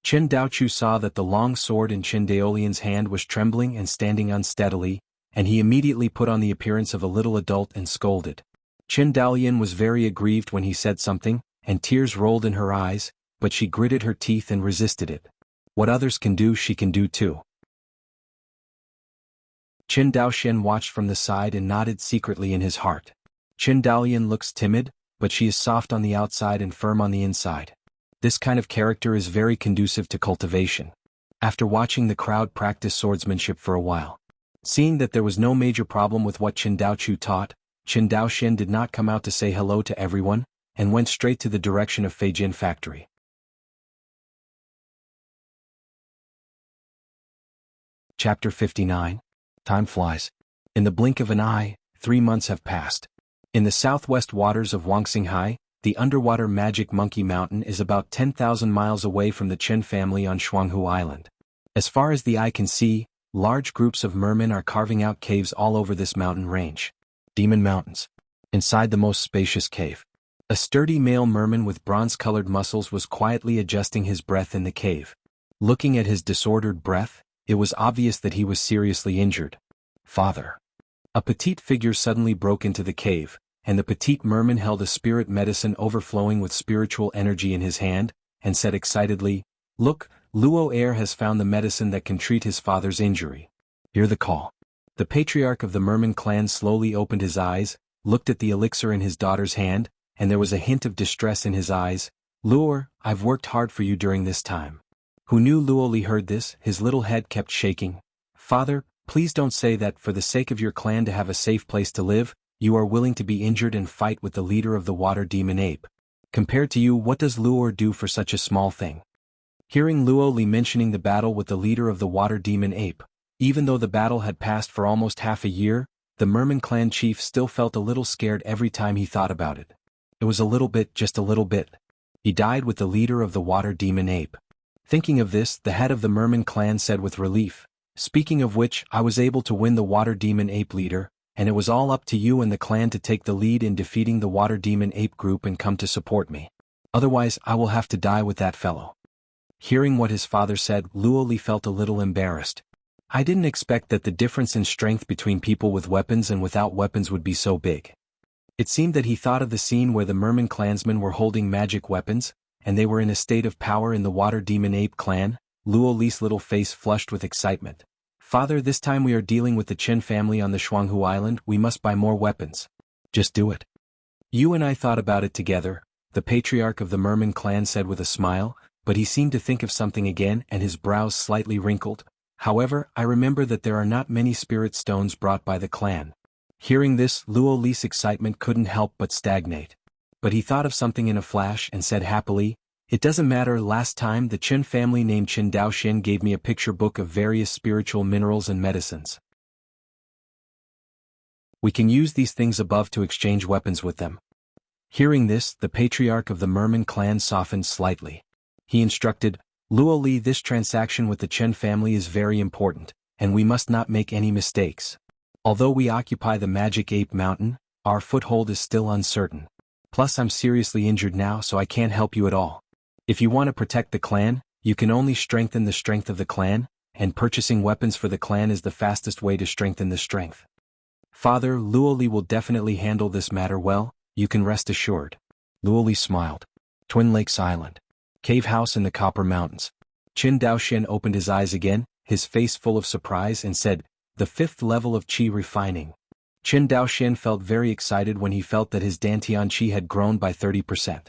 Qin Daochu saw that the long sword in Qin Daolian's hand was trembling and standing unsteadily, and he immediately put on the appearance of a little adult and scolded. Qin Daolian was very aggrieved when he said something, and tears rolled in her eyes, but she gritted her teeth and resisted it. What others can do, she can do too. Qin Daoxian watched from the side and nodded secretly in his heart. Qin Daolian looks timid, but she is soft on the outside and firm on the inside. This kind of character is very conducive to cultivation. After watching the crowd practice swordsmanship for a while, seeing that there was no major problem with what Qin Daochu taught, Qin Daoxian did not come out to say hello to everyone, and went straight to the direction of Feijin factory. Chapter 59. Time flies. In the blink of an eye, 3 months have passed. In the southwest waters of Wangxinghai, the underwater magic monkey mountain is about 10,000 miles away from the Chen family on Jianghu Island. As far as the eye can see, large groups of mermen are carving out caves all over this mountain range. Demon Mountains. Inside the most spacious cave, a sturdy male merman with bronze-colored muscles was quietly adjusting his breath in the cave. Looking at his disordered breath, it was obvious that he was seriously injured. Father. A petite figure suddenly broke into the cave, and the petite merman held a spirit medicine overflowing with spiritual energy in his hand, and said excitedly, "Look, Luo Air has found the medicine that can treat his father's injury. Hear the call." The patriarch of the merman clan slowly opened his eyes, looked at the elixir in his daughter's hand, and there was a hint of distress in his eyes. "Luo, I've worked hard for you during this time." Who knew Luo Li heard this, his little head kept shaking. "Father, please don't say that for the sake of your clan to have a safe place to live, you are willing to be injured and fight with the leader of the water demon ape. Compared to you, what does Luo do for such a small thing?" Hearing Luo Li mentioning the battle with the leader of the water demon ape, even though the battle had passed for almost half a year, the merman clan chief still felt a little scared every time he thought about it. It was a little bit, just a little bit. He died with the leader of the water demon ape. Thinking of this, the head of the merman clan said with relief, "Speaking of which, I was able to win the water demon ape leader, and it was all up to you and the clan to take the lead in defeating the water demon ape group and come to support me. Otherwise, I will have to die with that fellow." Hearing what his father said, Luo Li felt a little embarrassed. "I didn't expect that the difference in strength between people with weapons and without weapons would be so big." It seemed that he thought of the scene where the merman clansmen were holding magic weapons, and they were in a state of power in the water demon ape clan. Luo Li's little face flushed with excitement. Father, this time we are dealing with the Qin family on the Jianghu island, we must buy more weapons. Just do it. You and I thought about it together, the patriarch of the merman clan said with a smile, but he seemed to think of something again and his brows slightly wrinkled. However, I remember that there are not many spirit stones brought by the clan. Hearing this, Luo Li's excitement couldn't help but stagnate. But he thought of something in a flash and said happily, it doesn't matter, last time the Qin family named Qin Daoxian gave me a picture book of various spiritual minerals and medicines. We can use these things above to exchange weapons with them. Hearing this, the patriarch of the merman clan softened slightly. He instructed, Luo Li, this transaction with the Qin family is very important, and we must not make any mistakes. Although we occupy the Magic Ape Mountain, our foothold is still uncertain. Plus I'm seriously injured now, so I can't help you at all. If you want to protect the clan, you can only strengthen the strength of the clan, and purchasing weapons for the clan is the fastest way to strengthen the strength. Father, Luo Li will definitely handle this matter well, you can rest assured. Luo Li smiled. Twin Lakes Island. Cave house in the Copper Mountains. Qin Daoxian opened his eyes again, his face full of surprise, and said, the 5th level of Qi refining. Qin Daoxian felt very excited when he felt that his Dantian Qi had grown by 30%.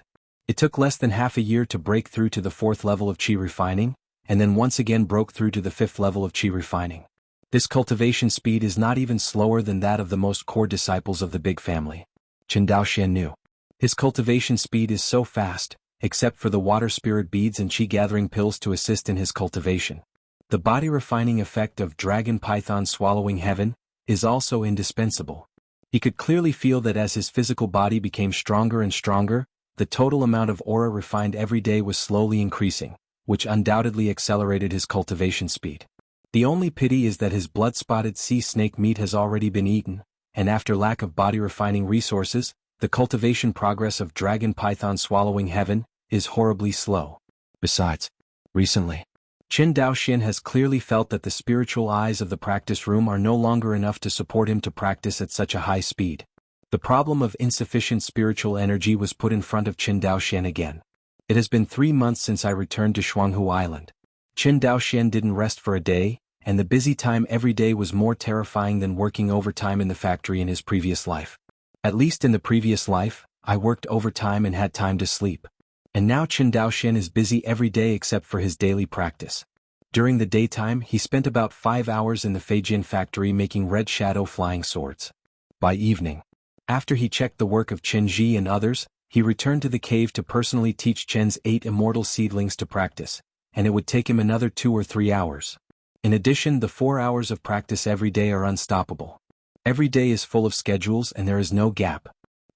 It took less than half a year to break through to the 4th level of Qi refining, and then once again broke through to the 5th level of Qi refining. This cultivation speed is not even slower than that of the most core disciples of the big family. Qin Daoxian knew. His cultivation speed is so fast, except for the water spirit beads and Qi gathering pills to assist in his cultivation. The body refining effect of dragon python swallowing heaven is also indispensable. He could clearly feel that as his physical body became stronger and stronger, the total amount of aura refined every day was slowly increasing, which undoubtedly accelerated his cultivation speed. The only pity is that his blood-spotted sea snake meat has already been eaten, and after lack of body refining resources, the cultivation progress of dragon python swallowing heaven is horribly slow. Besides, recently, Qin Daoxian has clearly felt that the spiritual eyes of the practice room are no longer enough to support him to practice at such a high speed. The problem of insufficient spiritual energy was put in front of Qin Daoxian again. It has been 3 months since I returned to Jianghu Island. Qin Daoxian didn't rest for a day, and the busy time every day was more terrifying than working overtime in the factory in his previous life. At least in the previous life, I worked overtime and had time to sleep. And now Qin Daoxian is busy every day except for his daily practice. During the daytime he spent about 5 hours in the Feijin factory making red shadow flying swords. By evening, after he checked the work of Qin Ji and others, he returned to the cave to personally teach Qin's 8 immortal seedlings to practice, and it would take him another 2 or 3 hours. In addition, the 4 hours of practice every day are unstoppable. Every day is full of schedules and there is no gap.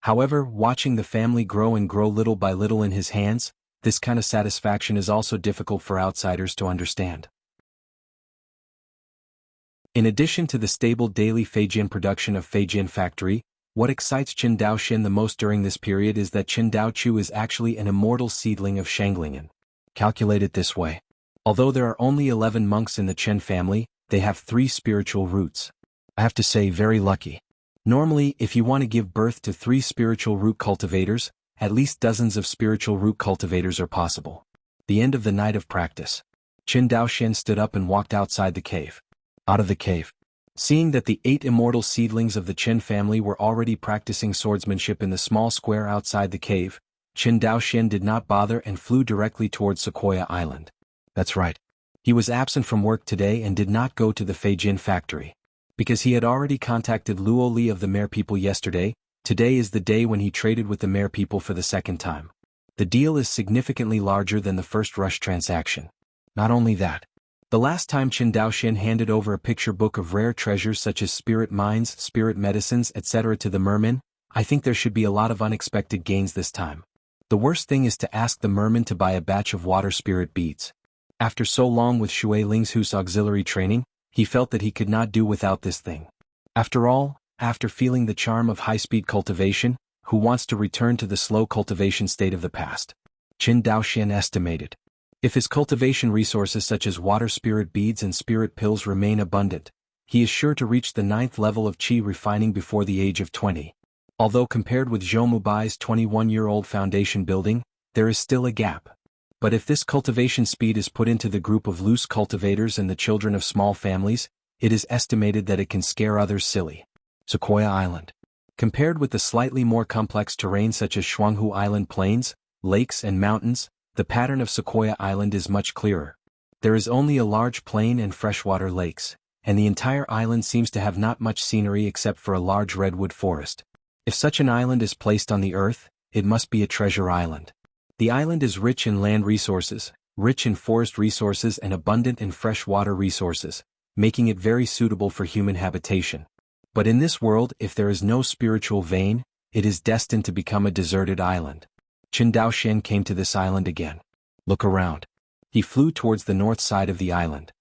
However, watching the family grow and grow little by little in his hands, this kind of satisfaction is also difficult for outsiders to understand. In addition to the stable daily Feijin production of Feijin factory, what excites Qin Daoxian the most during this period is that Qin Daochu is actually an immortal seedling of Shanglingen. Calculated this way. Although there are only 11 monks in the Qin family, they have 3 spiritual roots. I have to say, very lucky. Normally, if you want to give birth to 3 spiritual root cultivators, at least dozens of spiritual root cultivators are possible. The end of the night of practice. Qin Daoxian stood up and walked outside the cave. Out of the cave. Seeing that the 8 immortal seedlings of the Qin family were already practicing swordsmanship in the small square outside the cave, Qin Daoxian did not bother and flew directly towards Sequoia Island. That's right. He was absent from work today and did not go to the Feijin factory. Because he had already contacted Luo Li of the Mare people yesterday, today is the day when he traded with the Mare people for the second time. The deal is significantly larger than the first rush transaction. Not only that, the last time Qin Daoxian handed over a picture book of rare treasures such as spirit mines, spirit medicines, etc. to the mermen, I think there should be a lot of unexpected gains this time. The worst thing is to ask the merman to buy a batch of water spirit beads. After so long with Shui Linghu's auxiliary training, he felt that he could not do without this thing. After all, after feeling the charm of high-speed cultivation, who wants to return to the slow cultivation state of the past? Qin Daoxian estimated. If his cultivation resources such as water spirit beads and spirit pills remain abundant, he is sure to reach the 9th level of Qi refining before the age of 20. Although compared with Zhou Mubai's 21-year-old foundation building, there is still a gap. But if this cultivation speed is put into the group of loose cultivators and the children of small families, it is estimated that it can scare others silly. Sequoia Island. Compared with the slightly more complex terrain such as Jianghu Island plains, lakes and mountains, the pattern of Sequoia Island is much clearer. There is only a large plain and freshwater lakes, and the entire island seems to have not much scenery except for a large redwood forest. If such an island is placed on the earth, it must be a treasure island. The island is rich in land resources, rich in forest resources and abundant in freshwater resources, making it very suitable for human habitation. But in this world, if there is no spiritual vein, it is destined to become a deserted island. Qin Daoxian came to this island again. Look around. He flew towards the north side of the island.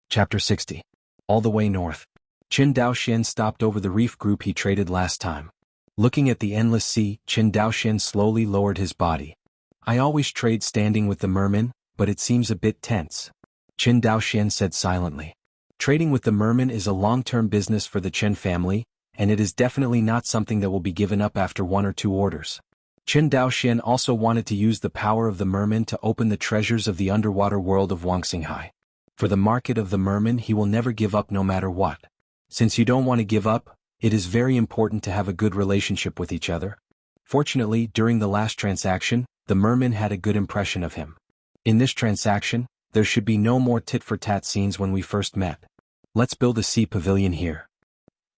Chapter 60. All the way north. Qin Daoxian stopped over the reef group he traded last time. Looking at the endless sea, Qin Daoxian slowly lowered his body. I always trade standing with the merman, but it seems a bit tense. Qin Daoxian said silently. Trading with the merman is a long-term business for the Qin family, and it is definitely not something that will be given up after 1 or 2 orders. Qin Daoxian also wanted to use the power of the merman to open the treasures of the underwater world of Wangxinghai. For the market of the merman he will never give up no matter what. Since you don't want to give up, it is very important to have a good relationship with each other. Fortunately, during the last transaction, the merman had a good impression of him. In this transaction, there should be no more tit-for-tat scenes when we first met. Let's build a sea pavilion here.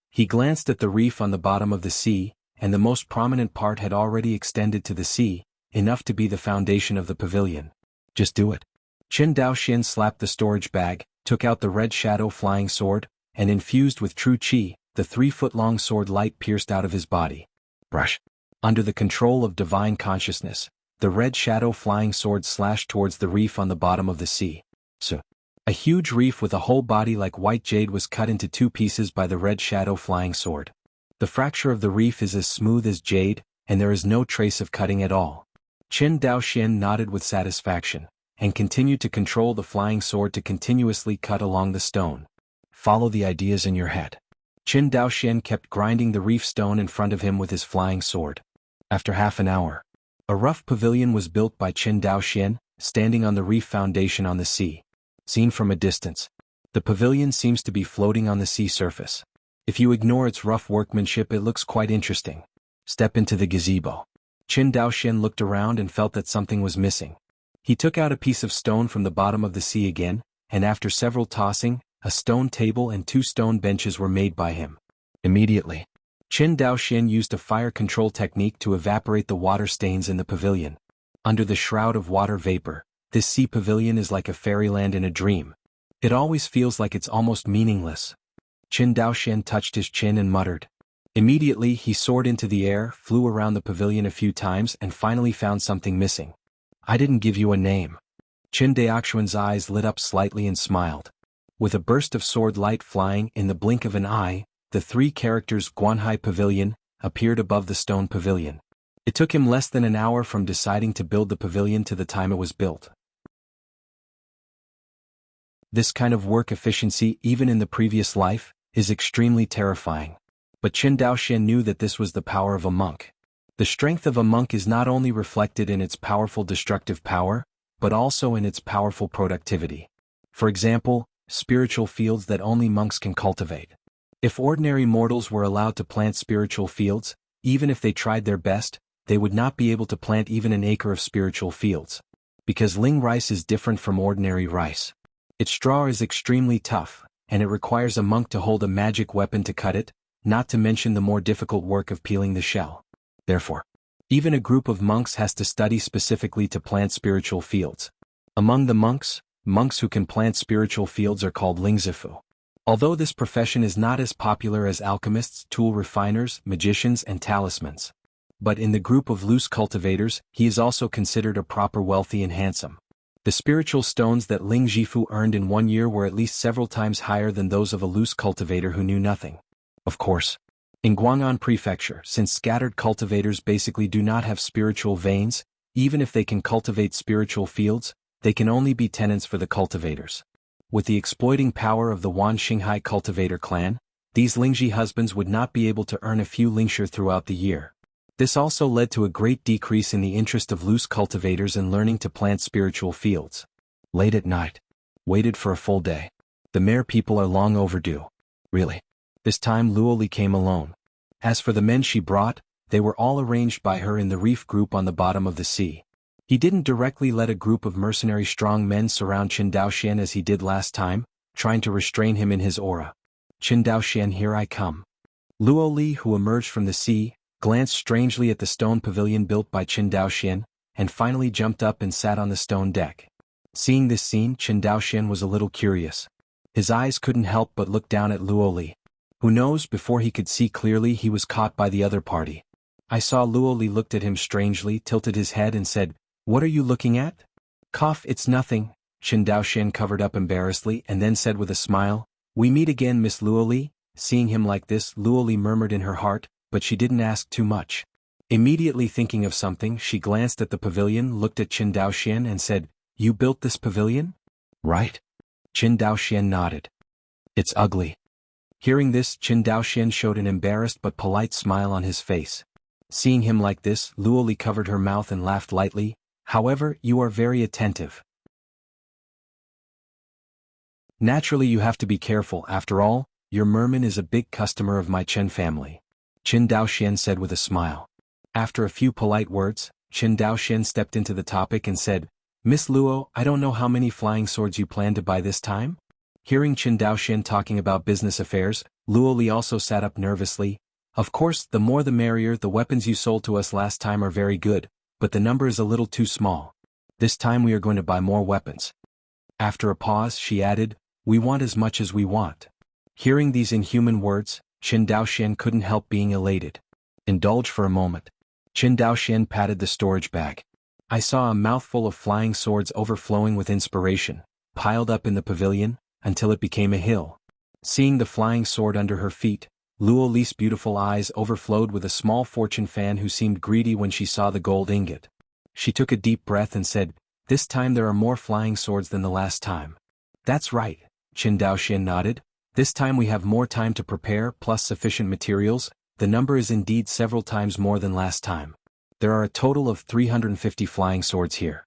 He glanced at the reef on the bottom of the sea, and the most prominent part had already extended to the sea, enough to be the foundation of the pavilion. Just do it. Qin Daoxian slapped the storage bag, took out the red shadow flying sword, and infused with true qi, the 3-foot-long sword light pierced out of his body. Brush. Under the control of divine consciousness, the red shadow flying sword slashed towards the reef on the bottom of the sea. A huge reef with a whole body like white jade was cut into 2 pieces by the red shadow flying sword. The fracture of the reef is as smooth as jade, and there is no trace of cutting at all. Qin Daoxian nodded with satisfaction, and continued to control the flying sword to continuously cut along the stone. Follow the ideas in your head. Qin Daoxian kept grinding the reef stone in front of him with his flying sword. After half an hour, a rough pavilion was built by Qin Daoxian, standing on the reef foundation on the sea. Seen from a distance, the pavilion seems to be floating on the sea surface. If you ignore its rough workmanship, it looks quite interesting. Step into the gazebo. Qin Daoxian looked around and felt that something was missing. He took out a piece of stone from the bottom of the sea again, and after several tossing, a stone table and 2 stone benches were made by him. Immediately, Qin Daoxian used a fire control technique to evaporate the water stains in the pavilion. Under the shroud of water vapor, this sea pavilion is like a fairyland in a dream. It always feels like it's almost meaningless. Qin Daoxian touched his chin and muttered. Immediately he soared into the air, flew around the pavilion a few times and finally found something missing. I didn't give you a name. Qin Daoxian's eyes lit up slightly and smiled. With a burst of sword light flying in the blink of an eye, the 3 characters Guanhai Pavilion appeared above the stone pavilion. It took him less than an hour from deciding to build the pavilion to the time it was built. This kind of work efficiency, even in the previous life, is extremely terrifying. But Qin Daoxian knew that this was the power of a monk. The strength of a monk is not only reflected in its powerful destructive power, but also in its powerful productivity. For example, spiritual fields that only monks can cultivate. If ordinary mortals were allowed to plant spiritual fields, even if they tried their best, they would not be able to plant even an acre of spiritual fields. Because Ling rice is different from ordinary rice. Its straw is extremely tough, and it requires a monk to hold a magic weapon to cut it, not to mention the more difficult work of peeling the shell. Therefore, even a group of monks has to study specifically to plant spiritual fields. Among the monks who can plant spiritual fields are called Lingzifu. Although this profession is not as popular as alchemists, tool refiners, magicians and talismans. But in the group of loose cultivators, he is also considered a proper wealthy and handsome. The spiritual stones that Ling Zifu earned in 1 year were at least several times higher than those of a loose cultivator who knew nothing. Of course, in Guang'an Prefecture, since scattered cultivators basically do not have spiritual veins, even if they can cultivate spiritual fields, they can only be tenants for the cultivators. with the exploiting power of the Wan Xinghai cultivator clan, these Lingji husbands would not be able to earn a few lingshi throughout the year. This also led to a great decrease in the interest of loose cultivators in learning to plant spiritual fields. Late at night. Waited for a full day. The mare people are long overdue. Really. This time Luoli came alone. As for the men she brought, they were all arranged by her in the reef group on the bottom of the sea. He didn't directly let a group of mercenary strong men surround Qin Daoxian as he did last time, trying to restrain him in his aura. Qin Daoxian, here I come. Luo Li, who emerged from the sea, glanced strangely at the stone pavilion built by Qin Daoxian, and finally jumped up and sat on the stone deck. Seeing this scene, Qin Daoxian was a little curious. His eyes couldn't help but look down at Luo Li. Who knows, before he could see clearly he was caught by the other party. I saw Luo Li looked at him strangely, tilted his head and said, "What are you looking at?" "Cough, it's nothing." Qin Daoxian covered up embarrassedly and then said with a smile, "We meet again, Miss Luo Li." Seeing him like this, Luo Li murmured in her heart, but she didn't ask too much. Immediately thinking of something, she glanced at the pavilion, looked at Qin Daoxian and said, "You built this pavilion?" "Right." Qin Daoxian nodded. "It's ugly." Hearing this, Qin Daoxian showed an embarrassed but polite smile on his face. Seeing him like this, Luo Li covered her mouth and laughed lightly. "However, you are very attentive. Naturally you have to be careful, after all, your merman is a big customer of my Chen family." Qin Daoxian said with a smile. After a few polite words, Qin Daoxian stepped into the topic and said, "Miss Luo, I don't know how many flying swords you plan to buy this time?" Hearing Qin Daoxian talking about business affairs, Luo Li also sat up nervously. "Of course, the more the merrier. The weapons you sold to us last time are very good, but the number is a little too small. This time we are going to buy more weapons." After a pause, she added, "We want as much as we want." Hearing these inhuman words, Qin Daoxian couldn't help being elated. "Indulge for a moment." Qin Daoxian patted the storage bag. I saw a mouthful of flying swords overflowing with inspiration, piled up in the pavilion, until it became a hill. Seeing the flying sword under her feet, Luo Li's beautiful eyes overflowed with a small fortune fan who seemed greedy when she saw the gold ingot. She took a deep breath and said, "This time there are more flying swords than the last time." "That's right," Qin Daoxian nodded. "This time we have more time to prepare, plus sufficient materials. The number is indeed several times more than last time. There are a total of 350 flying swords here."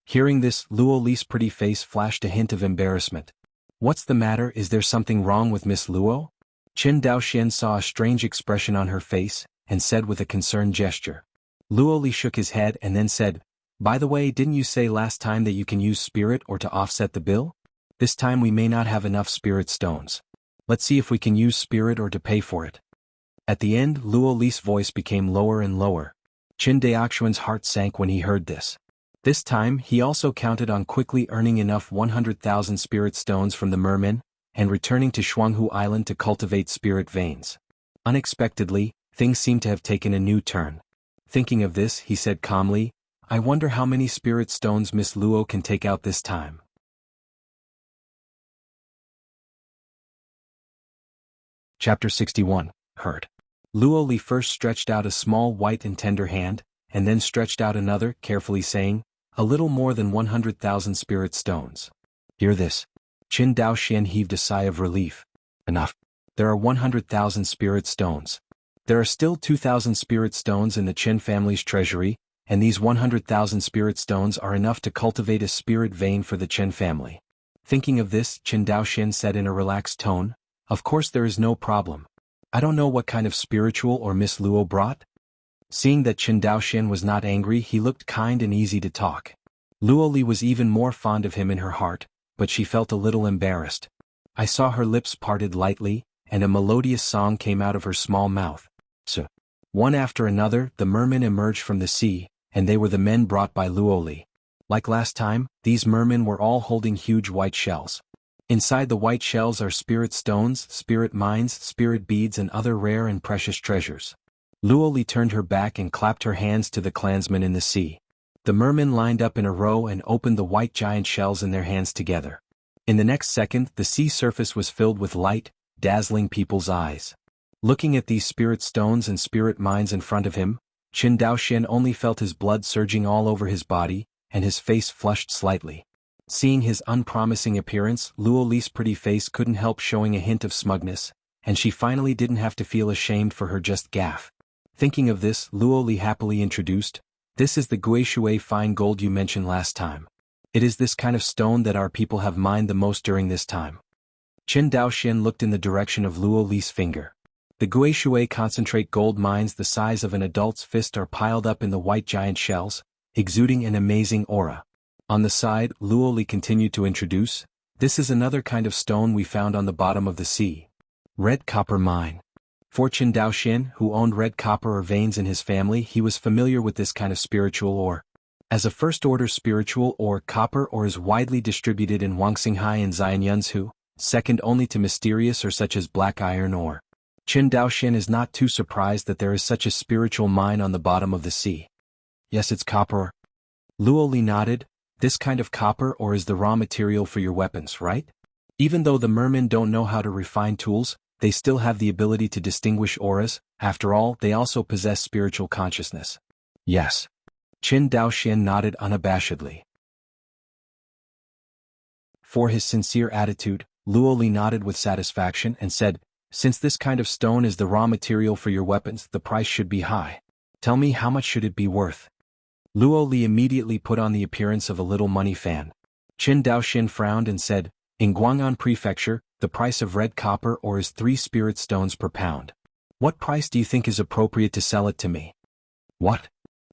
Hearing this, Luo Li's pretty face flashed a hint of embarrassment. "What's the matter? Is there something wrong with Miss Luo?" Qin Daoxian saw a strange expression on her face, and said with a concerned gesture. Luo Li shook his head and then said, "By the way, didn't you say last time that you can use spirit or to offset the bill? This time we may not have enough spirit stones. Let's see if we can use spirit or to pay for it." At the end, Luo Li's voice became lower and lower. Qin Daoxian's heart sank when he heard this. This time, he also counted on quickly earning enough 100,000 spirit stones from the mermen, and returning to Jianghu Island to cultivate spirit veins. Unexpectedly, things seemed to have taken a new turn. Thinking of this, he said calmly, "I wonder how many spirit stones Miss Luo can take out this time." Chapter 61, Heard. Luo Li first stretched out a small white and tender hand, and then stretched out another, carefully saying, "A little more than 100,000 spirit stones." Hear this. Qin Daoxian heaved a sigh of relief. "Enough. There are 100,000 spirit stones. There are still 2,000 spirit stones in the Qin family's treasury, and these 100,000 spirit stones are enough to cultivate a spirit vein for the Qin family." Thinking of this, Qin Daoxian said in a relaxed tone, "Of course there is no problem. I don't know what kind of spiritual or Miss Luo brought." Seeing that Qin Daoxian was not angry, he looked kind and easy to talk. Luo Li was even more fond of him in her heart, but she felt a little embarrassed. I saw her lips parted lightly, and a melodious song came out of her small mouth. So, one after another, the mermen emerged from the sea, and they were the men brought by Luo Li. Like last time, these mermen were all holding huge white shells. Inside the white shells are spirit stones, spirit mines, spirit beads and other rare and precious treasures. Luo Li turned her back and clapped her hands to the clansmen in the sea. The mermen lined up in a row and opened the white giant shells in their hands together. In the next second, the sea surface was filled with light, dazzling people's eyes. Looking at these spirit stones and spirit mines in front of him, Qin Daoxian only felt his blood surging all over his body, and his face flushed slightly. Seeing his unpromising appearance, Luo Li's pretty face couldn't help showing a hint of smugness, and she finally didn't have to feel ashamed for her just gaffe. Thinking of this, Luo Li happily introduced, "This is the Guishui fine gold you mentioned last time. It is this kind of stone that our people have mined the most during this time." Qin Daoxian looked in the direction of Luo Li's finger. The Guishui concentrate gold mines the size of an adult's fist are piled up in the white giant shells, exuding an amazing aura. On the side, Luo Li continued to introduce, "This is another kind of stone we found on the bottom of the sea. Red copper mine." For Qin Daoxian, who owned red copper or veins in his family, he was familiar with this kind of spiritual ore. As a first-order spiritual ore, copper ore is widely distributed in Wangxinghai and Xianyunzhu, second only to mysterious or such as black iron ore. Qin Daoxian is not too surprised that there is such a spiritual mine on the bottom of the sea. "Yes, it's copper ore." Luo Li nodded. "This kind of copper ore is the raw material for your weapons, right? Even though the mermen don't know how to refine tools, they still have the ability to distinguish auras. After all, they also possess spiritual consciousness." "Yes." Qin Daoxian nodded unabashedly. For his sincere attitude, Luo Li nodded with satisfaction and said, "Since this kind of stone is the raw material for your weapons, the price should be high. Tell me, how much should it be worth?" Luo Li immediately put on the appearance of a little money fan. Qin Daoxian frowned and said, "In Guang'an Prefecture, the price of red copper ore is 3 spirit stones per pound. What price do you think is appropriate to sell it to me?" "What?"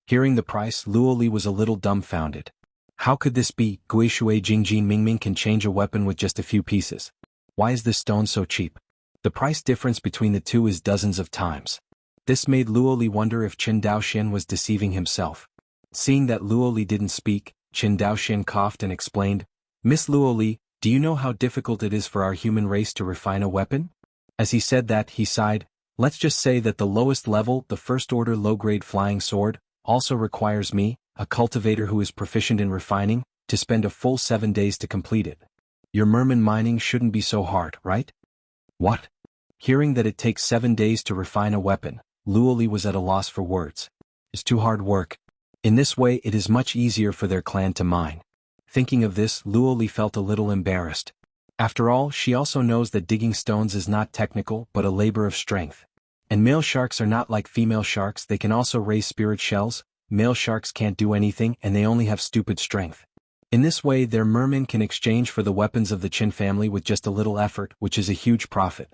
Hearing the price, Luo Li was a little dumbfounded. How could this be? Guishui Jingjin Mingming can change a weapon with just a few pieces. Why is this stone so cheap? The price difference between the two is dozens of times. This made Luo Li wonder if Qin Daoxian was deceiving himself. Seeing that Luo Li didn't speak, Qin Daoxian coughed and explained, "Miss Luo Li, do you know how difficult it is for our human race to refine a weapon?" As he said that, he sighed. "Let's just say that the lowest level, the first-order low-grade flying sword, also requires me, a cultivator who is proficient in refining, to spend a full 7 days to complete it. Your merman mining shouldn't be so hard, right?" "What?" Hearing that it takes 7 days to refine a weapon, Luo Li was at a loss for words. "It's too hard work. In this way it is much easier for their clan to mine." Thinking of this, Luo Li felt a little embarrassed. After all, she also knows that digging stones is not technical but a labor of strength. And male sharks are not like female sharks, they can also raise spirit shells. Male sharks can't do anything and they only have stupid strength. In this way their mermen can exchange for the weapons of the Qin family with just a little effort, which is a huge profit.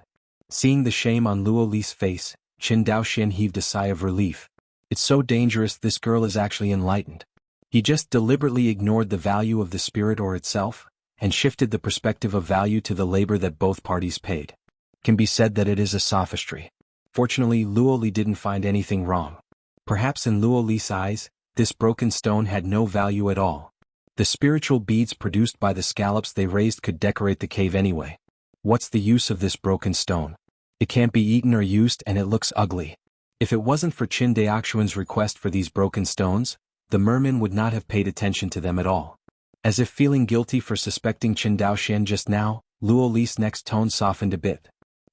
Seeing the shame on Luo Li's face, Qin Daoxian heaved a sigh of relief. It's so dangerous, this girl is actually enlightened. He just deliberately ignored the value of the spirit ore itself, and shifted the perspective of value to the labor that both parties paid. Can be said that it is a sophistry. Fortunately, Luo Li didn't find anything wrong. Perhaps in Luo Li's eyes, this broken stone had no value at all. The spiritual beads produced by the scallops they raised could decorate the cave anyway. What's the use of this broken stone? It can't be eaten or used and it looks ugly. If it wasn't for Qin Daoxian's request for these broken stones, the mermen would not have paid attention to them at all. As if feeling guilty for suspecting Qin Daoxian just now, Luo Li's next tone softened a bit.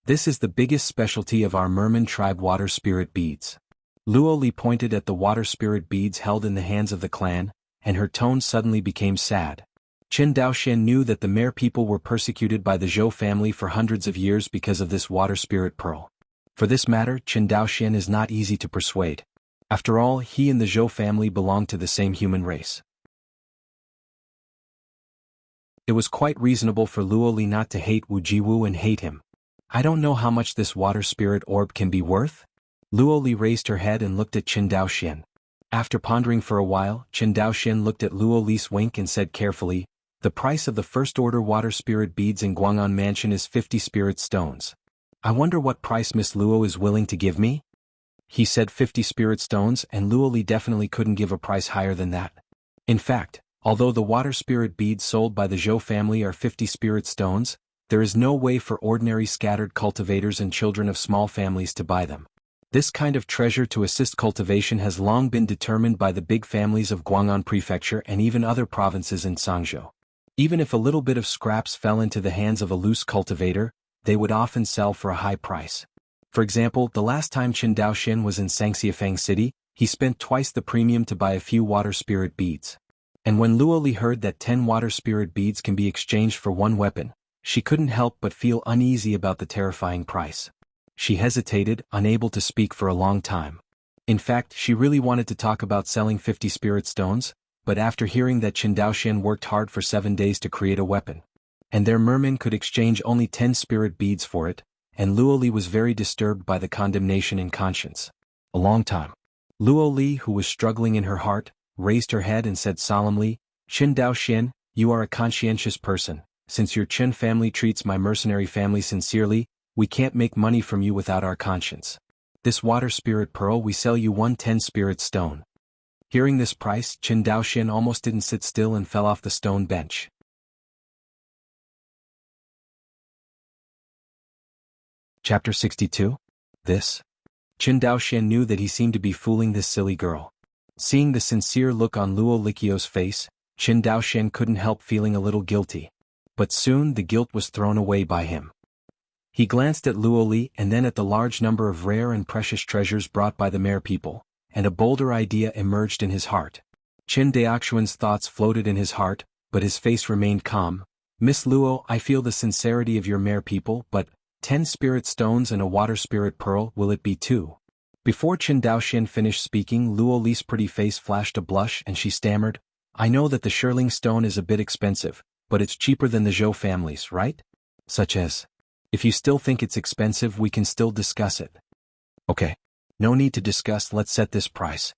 "This is the biggest specialty of our merman tribe, water spirit beads." Luo Li pointed at the water spirit beads held in the hands of the clan, and her tone suddenly became sad. Qin Daoxian knew that the Mer people were persecuted by the Zhou family for hundreds of years because of this water spirit pearl. For this matter, Qin Daoxian is not easy to persuade. After all, he and the Zhou family belong to the same human race. It was quite reasonable for Luo Li not to hate Wu Jiwu and hate him. "I don't know how much this water spirit orb can be worth?" Luo Li raised her head and looked at Qin Daoxian. After pondering for a while, Qin Daoxian looked at Luo Li's wink and said carefully, "The price of the first-order water spirit beads in Guang'an Mansion is 50 spirit stones. I wonder what price Miss Luo is willing to give me?" He said 50 spirit stones, and Luo Li definitely couldn't give a price higher than that. In fact, although the water spirit beads sold by the Zhou family are 50 spirit stones, there is no way for ordinary scattered cultivators and children of small families to buy them. This kind of treasure to assist cultivation has long been determined by the big families of Guang'an Prefecture and even other provinces in Sangzhou. Even if a little bit of scraps fell into the hands of a loose cultivator, they would often sell for a high price. For example, the last time Qin Daoxian was in Sangxiafang City, he spent twice the premium to buy a few water spirit beads. And when Luo Li heard that 10 water spirit beads can be exchanged for one weapon, she couldn't help but feel uneasy about the terrifying price. She hesitated, unable to speak for a long time. In fact, she really wanted to talk about selling 50 spirit stones, but after hearing that Qin Daoxian worked hard for 7 days to create a weapon, and their merman could exchange only 10 spirit beads for it, and Luo Li was very disturbed by the condemnation in conscience. A long time. Luo Li, who was struggling in her heart, raised her head and said solemnly, Qin Daoxian, you are a conscientious person. Since your Qin family treats my mercenary family sincerely, we can't make money from you without our conscience. This water spirit pearl we sell you 110 spirit stone. Hearing this price, Qin Daoxian almost didn't sit still and fell off the stone bench. Chapter 62. This. Qin Daoxian knew that he seemed to be fooling this silly girl. Seeing the sincere look on Luo Liqiu's face, Qin Daoxian couldn't help feeling a little guilty. But soon the guilt was thrown away by him. He glanced at Luo Li and then at the large number of rare and precious treasures brought by the Mer people, and a bolder idea emerged in his heart. Qin Daoxian's thoughts floated in his heart, but his face remained calm. Miss Luo, I feel the sincerity of your Mer people, but 10 spirit stones and a water spirit pearl, will it be too? Before Qin Daoxian finished speaking, Luo Li's pretty face flashed a blush and she stammered, I know that the Shirling stone is a bit expensive, but it's cheaper than the Zhou families, right? Such as, if you still think it's expensive, we can still discuss it. Okay. No need to discuss, let's set this price.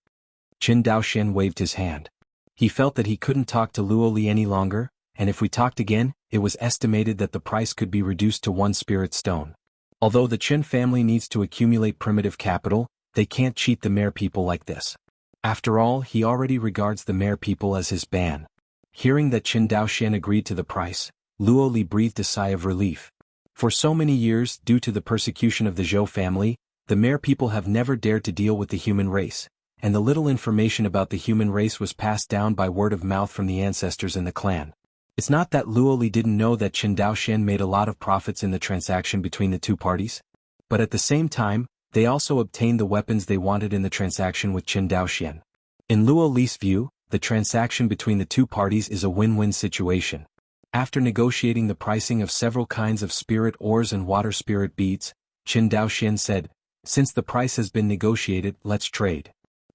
Qin Daoxian waved his hand. He felt that he couldn't talk to Luo Li any longer, and if we talked again, it was estimated that the price could be reduced to 1 spirit stone. Although the Qin family needs to accumulate primitive capital, they can't cheat the Mer people like this. After all, he already regards the Mer people as his ban. Hearing that Qin Daoxian agreed to the price, Luo Li breathed a sigh of relief. For so many years, due to the persecution of the Zhou family, the Mer people have never dared to deal with the human race, and the little information about the human race was passed down by word of mouth from the ancestors in the clan. It's not that Luo Li didn't know that Qin Daoxian made a lot of profits in the transaction between the two parties, but at the same time, they also obtained the weapons they wanted in the transaction with Qin Daoxian. In Luo Li's view, the transaction between the two parties is a win-win situation. After negotiating the pricing of several kinds of spirit ores and water spirit beads, Qin Daoxian said, since the price has been negotiated, let's trade.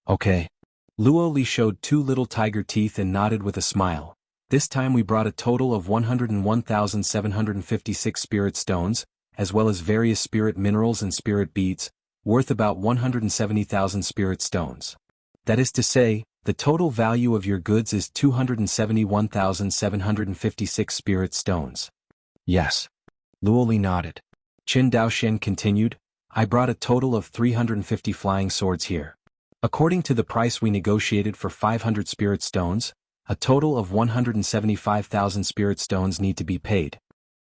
Okay. Luo Li showed 2 little tiger teeth and nodded with a smile. This time we brought a total of 101,756 spirit stones, as well as various spirit minerals and spirit beads, worth about 170,000 spirit stones. That is to say, the total value of your goods is 271,756 spirit stones. Yes. Luo Li nodded. Qin Daoxian continued, I brought a total of 350 flying swords here. According to the price we negotiated for 500 spirit stones, a total of 175,000 spirit stones need to be paid.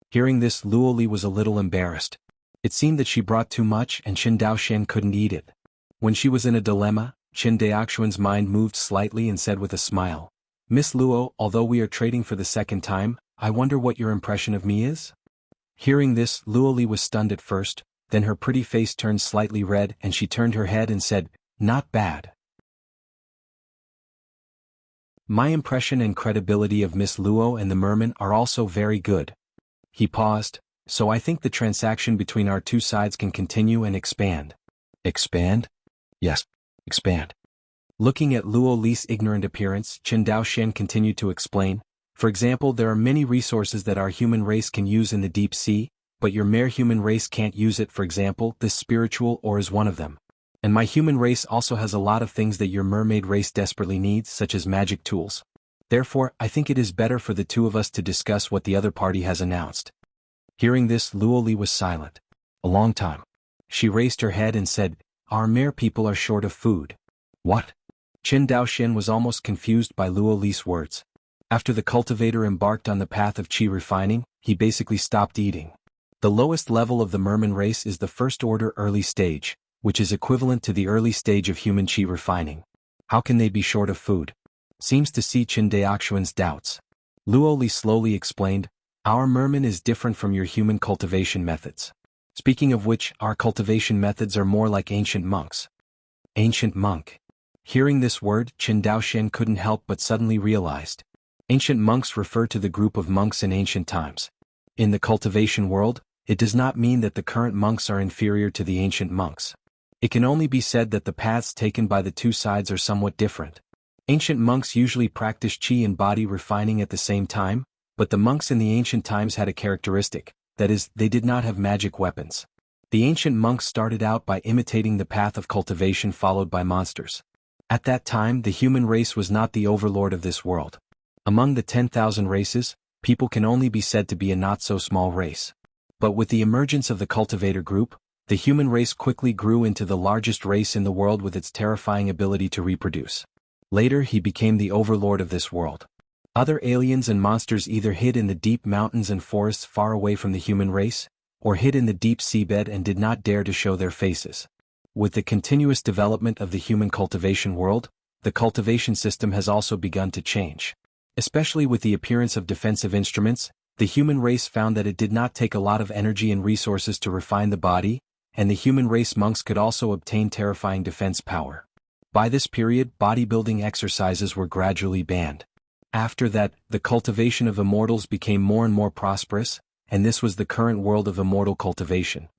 Hearing this, Luo Li was a little embarrassed. It seemed that she brought too much and Qin Daoxian couldn't eat it. When she was in a dilemma, Qin Daoxian's mind moved slightly and said with a smile, Miss Luo, although we are trading for the second time, I wonder what your impression of me is? Hearing this, Luo Li was stunned at first, then her pretty face turned slightly red and she turned her head and said, not bad. My impression and credibility of Miss Luo and the merman are also very good. He paused, so I think the transaction between our two sides can continue and expand. Expand? Yes, expand. Looking at Luo Li's ignorant appearance, Qin Daoxian continued to explain, for example, there are many resources that our human race can use in the deep sea, but your mere human race can't use it, for example, this spiritual ore is one of them. And my human race also has a lot of things that your mermaid race desperately needs, such as magic tools. Therefore, I think it is better for the two of us to discuss what the other party has announced. Hearing this, Luo Li was silent. A long time. She raised her head and said, our mere people are short of food. What? Qin Daoxian was almost confused by Luo Li's words. After the cultivator embarked on the path of qi refining, he basically stopped eating. The lowest level of the merman race is the first order early stage, which is equivalent to the early stage of human qi refining. How can they be short of food? Seems to see Qin Daoxian's doubts. Luo Li slowly explained, our merman is different from your human cultivation methods. Speaking of which, our cultivation methods are more like ancient monks. Ancient monk. Hearing this word, Qin Daoxian couldn't help but suddenly realized. Ancient monks refer to the group of monks in ancient times. In the cultivation world, it does not mean that the current monks are inferior to the ancient monks. It can only be said that the paths taken by the two sides are somewhat different. Ancient monks usually practice qi and body refining at the same time, but the monks in the ancient times had a characteristic, that is, they did not have magic weapons. The ancient monks started out by imitating the path of cultivation followed by monsters. At that time, the human race was not the overlord of this world. Among the 10,000 races, people can only be said to be a not-so-small race. But with the emergence of the cultivator group, the human race quickly grew into the largest race in the world with its terrifying ability to reproduce. Later he became the overlord of this world. Other aliens and monsters either hid in the deep mountains and forests far away from the human race, or hid in the deep seabed and did not dare to show their faces. With the continuous development of the human cultivation world, the cultivation system has also begun to change. Especially with the appearance of defensive instruments, the human race found that it did not take a lot of energy and resources to refine the body, and the human race monks could also obtain terrifying defense power. By this period, bodybuilding exercises were gradually banned. After that, the cultivation of immortals became more and more prosperous, and this was the current world of immortal cultivation.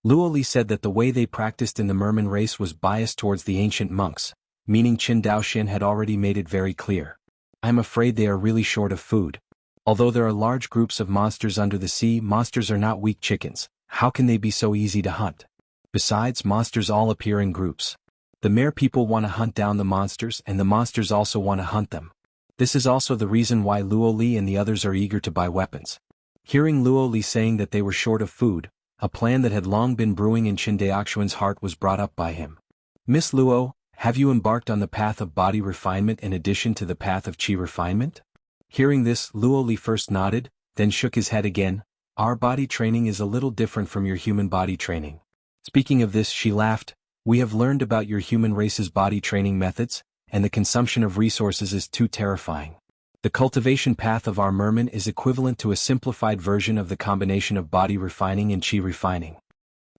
Luo Li said that the way they practiced in the merman race was biased towards the ancient monks, meaning Qin Daoxian had already made it very clear. I'm afraid they are really short of food. Although there are large groups of monsters under the sea, monsters are not weak chickens. How can they be so easy to hunt? Besides, monsters all appear in groups. The mere people want to hunt down the monsters, and the monsters also want to hunt them. This is also the reason why Luo Li and the others are eager to buy weapons. Hearing Luo Li saying that they were short of food, a plan that had long been brewing in Qin Daoxian's heart was brought up by him. Miss Luo, have you embarked on the path of body refinement in addition to the path of qi refinement? Hearing this, Luo Li first nodded, then shook his head again. Our body training is a little different from your human body training. Speaking of this, she laughed. We have learned about your human race's body training methods, and the consumption of resources is too terrifying. The cultivation path of our merman is equivalent to a simplified version of the combination of body refining and qi refining.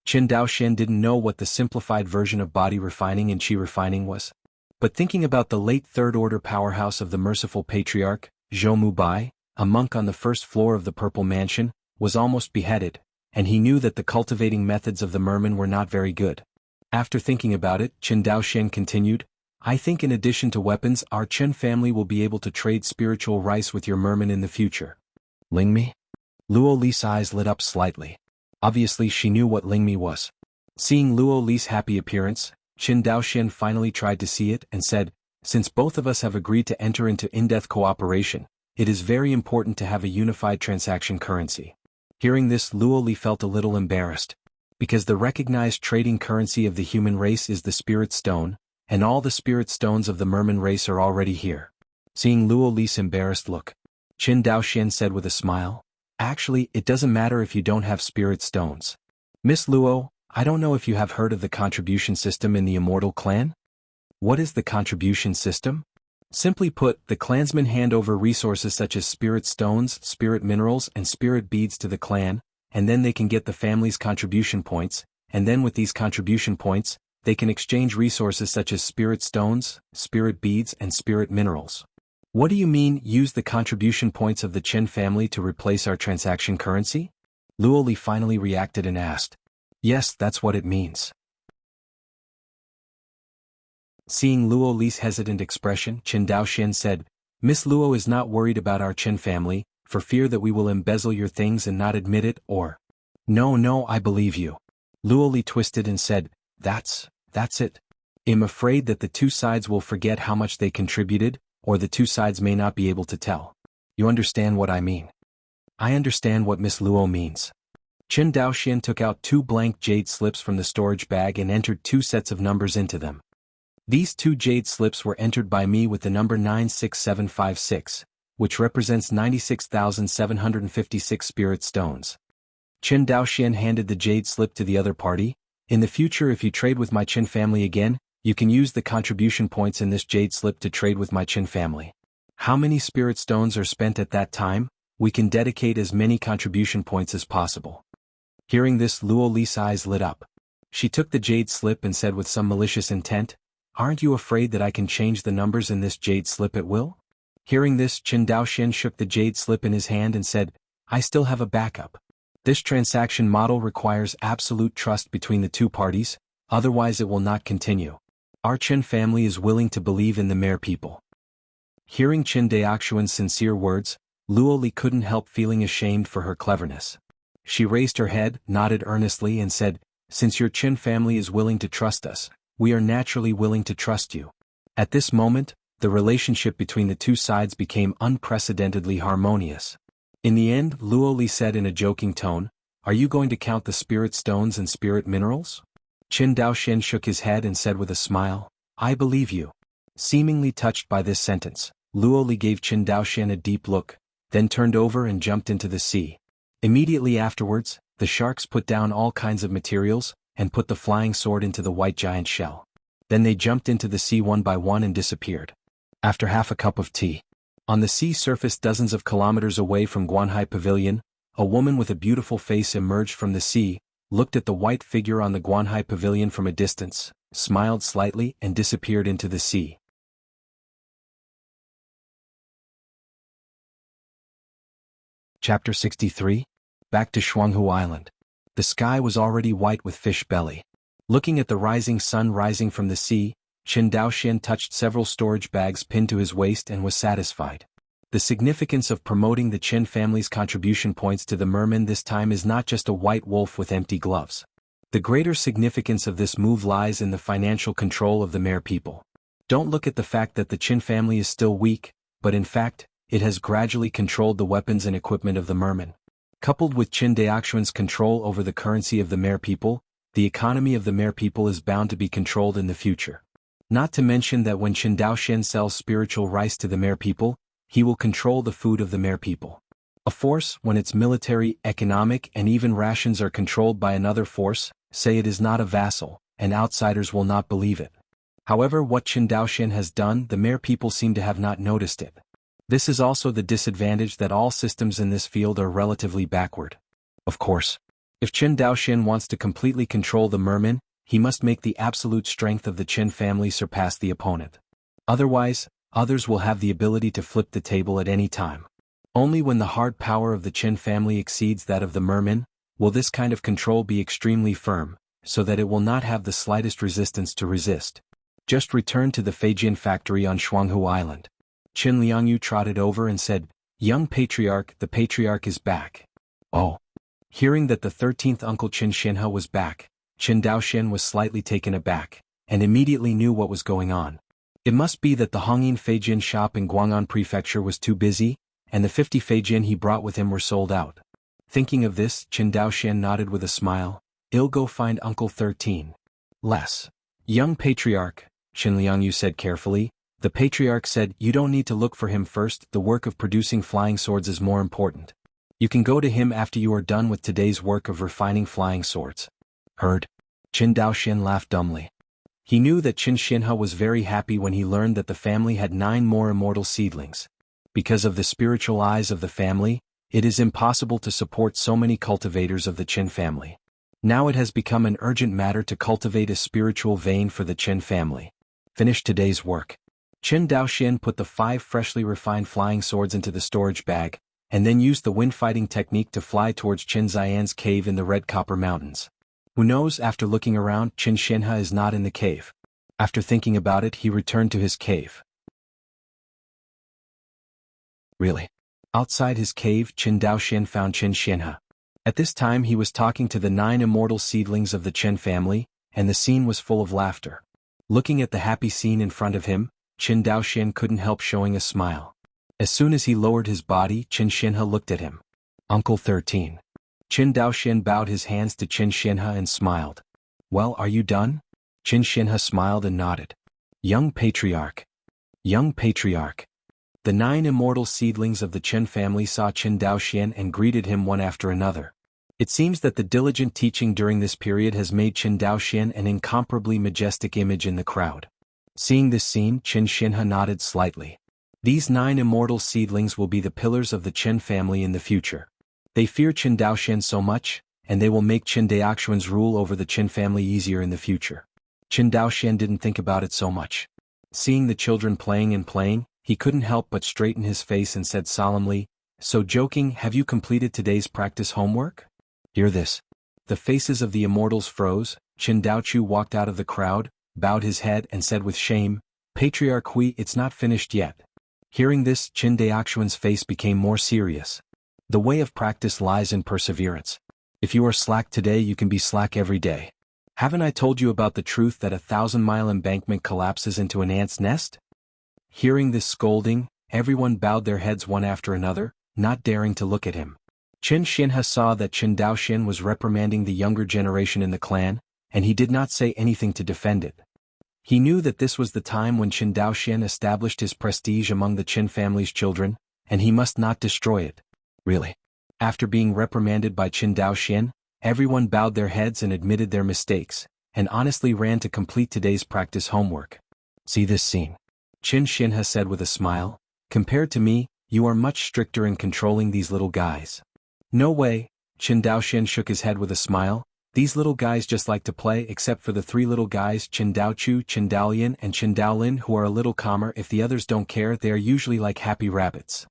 Qin Daoxian didn't know what the simplified version of body refining and qi refining was. But thinking about the late third-order powerhouse of the merciful patriarch, Zhou Mubai, a monk on the first floor of the Purple Mansion, was almost beheaded, and he knew that the cultivating methods of the merman were not very good. After thinking about it, Qin Daoxian continued, I think in addition to weapons, our Chen family will be able to trade spiritual rice with your merman in the future. Lingmi? Luo Li's eyes lit up slightly. Obviously she knew what Lingmi was. Seeing Luo Li's happy appearance, Qin Daoxian finally tried to see it and said, since both of us have agreed to enter into in-depth cooperation, it is very important to have a unified transaction currency. Hearing this, Luo Li felt a little embarrassed. Because the recognized trading currency of the human race is the spirit stone, and all the spirit stones of the merman race are already here. Seeing Luo Li's embarrassed look, Qin Daoxian said with a smile, actually, it doesn't matter if you don't have spirit stones. Miss Luo, I don't know if you have heard of the contribution system in the Immortal clan? What is the contribution system? Simply put, the clansmen hand over resources such as spirit stones, spirit minerals, and spirit beads to the clan, and then they can get the family's contribution points, and then with these contribution points, they can exchange resources such as spirit stones, spirit beads, and spirit minerals. What do you mean, use the contribution points of the Chen family to replace our transaction currency? Luo Li finally reacted and asked. Yes, that's what it means. Seeing Luo Li's hesitant expression, Qin Daoxian said, Miss Luo is not worried about our Chen family, for fear that we will embezzle your things and not admit it, or... No, I believe you. Luo Li twisted and said, That's it. I'm afraid that the two sides will forget how much they contributed, or the two sides may not be able to tell. You understand what I mean? I understand what Miss Luo means. Qin Daoxian took out 2 blank jade slips from the storage bag and entered 2 sets of numbers into them. These 2 jade slips were entered by me with the number 96756, which represents 96,756 spirit stones. Qin Daoxian handed the jade slip to the other party. In the future, if you trade with my Qin family again, you can use the contribution points in this jade slip to trade with my Qin family. How many spirit stones are spent at that time? We can dedicate as many contribution points as possible. Hearing this, Luo Li's eyes lit up. She took the jade slip and said with some malicious intent, "Aren't you afraid that I can change the numbers in this jade slip at will?" Hearing this, Qin Daoxian shook the jade slip in his hand and said, "I still have a backup. This transaction model requires absolute trust between the two parties, otherwise it will not continue. Our Qin family is willing to believe in the Mer people." Hearing Qin Daoxian's sincere words, Luo Li couldn't help feeling ashamed for her cleverness. She raised her head, nodded earnestly and said, "Since your Qin family is willing to trust us, we are naturally willing to trust you." At this moment, the relationship between the two sides became unprecedentedly harmonious. In the end, Luo Li said in a joking tone, "Are you going to count the spirit stones and spirit minerals?" Qin Daoxian shook his head and said with a smile, "I believe you." Seemingly touched by this sentence, Luo Li gave Qin Daoxian a deep look, then turned over and jumped into the sea. Immediately afterwards, the sharks put down all kinds of materials, and put the flying sword into the white giant shell. Then they jumped into the sea one by one and disappeared. After half a cup of tea. On the sea surface dozens of kilometers away from Guanhai Pavilion, a woman with a beautiful face emerged from the sea, looked at the white figure on the Guanhai Pavilion from a distance, smiled slightly and disappeared into the sea. Chapter 63. Back to Jianghu Island. The sky was already white with fish belly. Looking at the rising sun rising from the sea, Qin Daoxian touched several storage bags pinned to his waist and was satisfied. The significance of promoting the Qin family's contribution points to the merman this time is not just a white wolf with empty gloves. The greater significance of this move lies in the financial control of the Mer people. Don't look at the fact that the Qin family is still weak, but in fact, it has gradually controlled the weapons and equipment of the merman. Coupled with Qin Daoxian's control over the currency of the Mer people, the economy of the Mer people is bound to be controlled in the future. Not to mention that when Qin Daoxian sells spiritual rice to the Mer people, he will control the food of the Mer people. A force, when its military, economic and even rations are controlled by another force, say it is not a vassal, and outsiders will not believe it. However, what Qin Daoxian has done, the Mer people seem to have not noticed it. This is also the disadvantage that all systems in this field are relatively backward. Of course, if Qin Daoxian wants to completely control the merman, he must make the absolute strength of the Qin family surpass the opponent. Otherwise, others will have the ability to flip the table at any time. Only when the hard power of the Qin family exceeds that of the merman, will this kind of control be extremely firm, so that it will not have the slightest resistance to resist. Just return to the Feijian factory on Jianghu Island. Qin Liangyu trotted over and said, "Young patriarch, the patriarch is back." Oh. Hearing that the 13th uncle Qin Xinhe was back, Qin Daoxian was slightly taken aback, and immediately knew what was going on. It must be that the Hongyin Feijian shop in Guang'an Prefecture was too busy, and the 50 Feijian he brought with him were sold out. Thinking of this, Qin Daoxian nodded with a smile, "I'll go find Uncle 13. Less. Young patriarch," Qin Liangyu said carefully. The patriarch said, "You don't need to look for him first, the work of producing flying swords is more important. You can go to him after you are done with today's work of refining flying swords." Heard? Qin Daoxian laughed dumbly. He knew that Qin Xinhe was very happy when he learned that the family had 9 more immortal seedlings. Because of the spiritual eyes of the family, it is impossible to support so many cultivators of the Qin family. Now it has become an urgent matter to cultivate a spiritual vein for the Qin family. Finish today's work. Qin Daoxian put the 5 freshly refined flying swords into the storage bag, and then used the wind-fighting technique to fly towards Qin Xian's cave in the Red Copper Mountains. Who knows, after looking around, Qin Xinhe is not in the cave. After thinking about it, he returned to his cave. Really? Outside his cave, Qin Daoxian found Qin Xinhe. At this time he was talking to the 9 immortal seedlings of the Qin family, and the scene was full of laughter. Looking at the happy scene in front of him, Qin Daoxian couldn't help showing a smile. As soon as he lowered his body, Qin Xinhe looked at him. "Uncle 13. Qin Daoxian bowed his hands to Qin Xinhe and smiled. "Well, are you done?" Qin Xinhe smiled and nodded. "Young patriarch. Young patriarch." The 9 immortal seedlings of the Qin family saw Qin Daoxian and greeted him one after another. It seems that the diligent teaching during this period has made Qin Daoxian an incomparably majestic image in the crowd. Seeing this scene, Qin Xinhe nodded slightly. These 9 immortal seedlings will be the pillars of the Qin family in the future. They fear Qin Daoxian so much, and they will make Qin Daoxuan's rule over the Qin family easier in the future. Qin Daoxian didn't think about it so much. Seeing the children playing and playing, he couldn't help but straighten his face and said solemnly, "So joking, have you completed today's practice homework?" Hear this. The faces of the immortals froze. Qin Daochu walked out of the crowd, bowed his head and said with shame, "Patriarch, it's not finished yet." Hearing this, Qin Daoxuan's face became more serious. The way of practice lies in perseverance. If you are slack today, you can be slack every day. Haven't I told you about the truth that a 1,000-mile embankment collapses into an ant's nest? Hearing this scolding, everyone bowed their heads one after another, not daring to look at him. Qin Xinhe saw that Qin Daoxian was reprimanding the younger generation in the clan, and he did not say anything to defend it. He knew that this was the time when Qin Daoxian established his prestige among the Qin family's children, and he must not destroy it. Really. After being reprimanded by Qin Daoxian, everyone bowed their heads and admitted their mistakes, and honestly ran to complete today's practice homework. See this scene. Qin Xinhe said with a smile, "Compared to me, you are much stricter in controlling these little guys." "No way," Qin Daoxian shook his head with a smile. "These little guys just like to play, except for the three little guys, Qin Daochu, Qin Daolian and Qin Daolin, who are a little calmer. If the others don't care, they are usually like happy rabbits."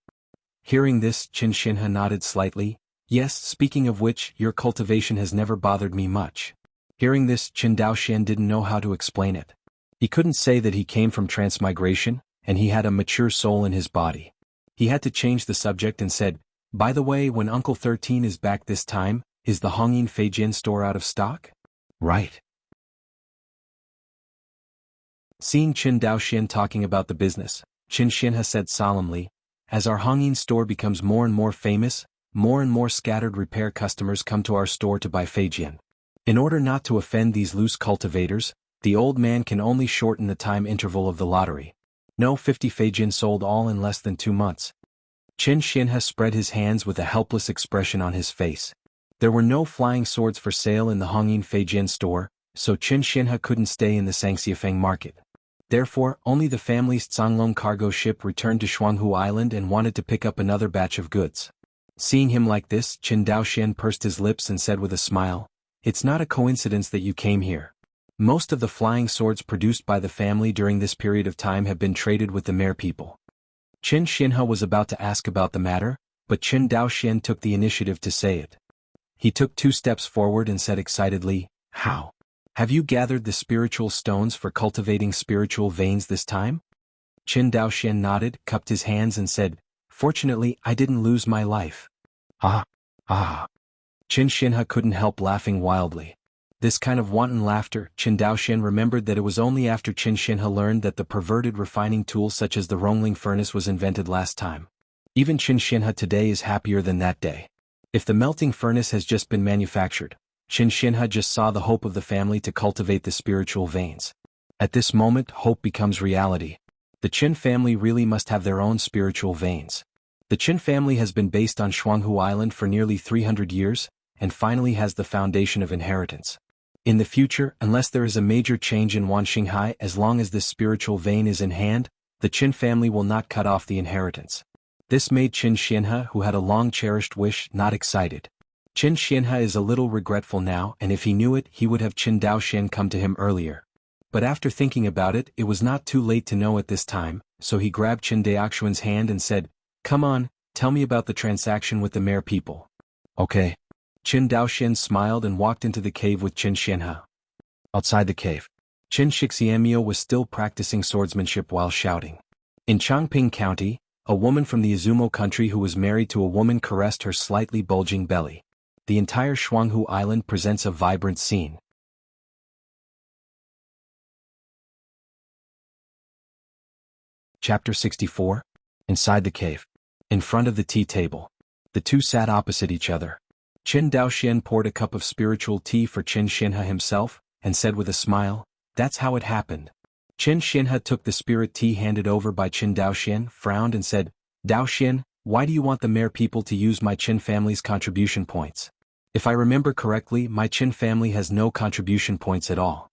Hearing this, Qin Xinhe nodded slightly. "Yes, speaking of which, your cultivation has never bothered me much." Hearing this, Qin Daoxian didn't know how to explain it. He couldn't say that he came from transmigration, and he had a mature soul in his body. He had to change the subject and said, "By the way, when Uncle 13 is back this time, is the Hongyin Feijian store out of stock?" "Right." Seeing Qin Daoxian talking about the business, Qin Xinhe said solemnly, "As our Hongyin store becomes more and more famous, more and more scattered repair customers come to our store to buy Feijian. In order not to offend these loose cultivators, the old man can only shorten the time interval of the lottery. No 50 Feijian sold all in less than 2 months." Qin Xinhe spread his hands with a helpless expression on his face. There were no flying swords for sale in the Hongyin Feijian store, so Qin Xinhe couldn't stay in the Sangxiafeng market. Therefore, only the family's Zhanglong cargo ship returned to Jianghu Island and wanted to pick up another batch of goods. Seeing him like this, Qin Daoxian pursed his lips and said with a smile, "It's not a coincidence that you came here. Most of the flying swords produced by the family during this period of time have been traded with the Mare people." Qin Xinhe was about to ask about the matter, but Qin Daoxian took the initiative to say it. He took 2 steps forward and said excitedly, "How? Have you gathered the spiritual stones for cultivating spiritual veins this time?" Qin Daoxian nodded, cupped his hands and said, "Fortunately, I didn't lose my life." "Ah, ah." Qin Xinhe couldn't help laughing wildly. This kind of wanton laughter, Qin Daoxian remembered that it was only after Qin Xinhe learned that the perverted refining tool such as the Rongling furnace was invented last time. Even Qin Xinhe today is happier than that day. If the melting furnace has just been manufactured, Qin Xinhe just saw the hope of the family to cultivate the spiritual veins. At this moment, hope becomes reality. The Qin family really must have their own spiritual veins. The Qin family has been based on Jianghu Island for nearly 300 years, and finally has the foundation of inheritance. In the future, unless there is a major change in Wanxinghai, as long as this spiritual vein is in hand, the Qin family will not cut off the inheritance. This made Qin Xinhe, who had a long-cherished wish, not excited. Qin Xinhe is a little regretful now, and if he knew it, he would have Qin Daoxian come to him earlier. But after thinking about it, it was not too late to know at this time, so he grabbed Qin Daoxuan's hand and said, "Come on, tell me about the transaction with the Mare people." "Okay." Qin Daoxian smiled and walked into the cave with Qin Xinhe. Outside the cave, Qin Shixianmiao was still practicing swordsmanship while shouting. In Chongping County, a woman from the Izumo country who was married to a woman caressed her slightly bulging belly. The entire Jianghu Island presents a vibrant scene. Chapter 64. Inside the cave. In front of the tea table. The two sat opposite each other. Qin Daoxian poured a cup of spiritual tea for Qin Xinhe himself, and said with a smile, "That's how it happened." Qin Xinhe took the spirit tea handed over by Qin Daoxian, frowned and said, "Daoxian, why do you want the Mare people to use my Qin family's contribution points? If I remember correctly, my Qin family has no contribution points at all."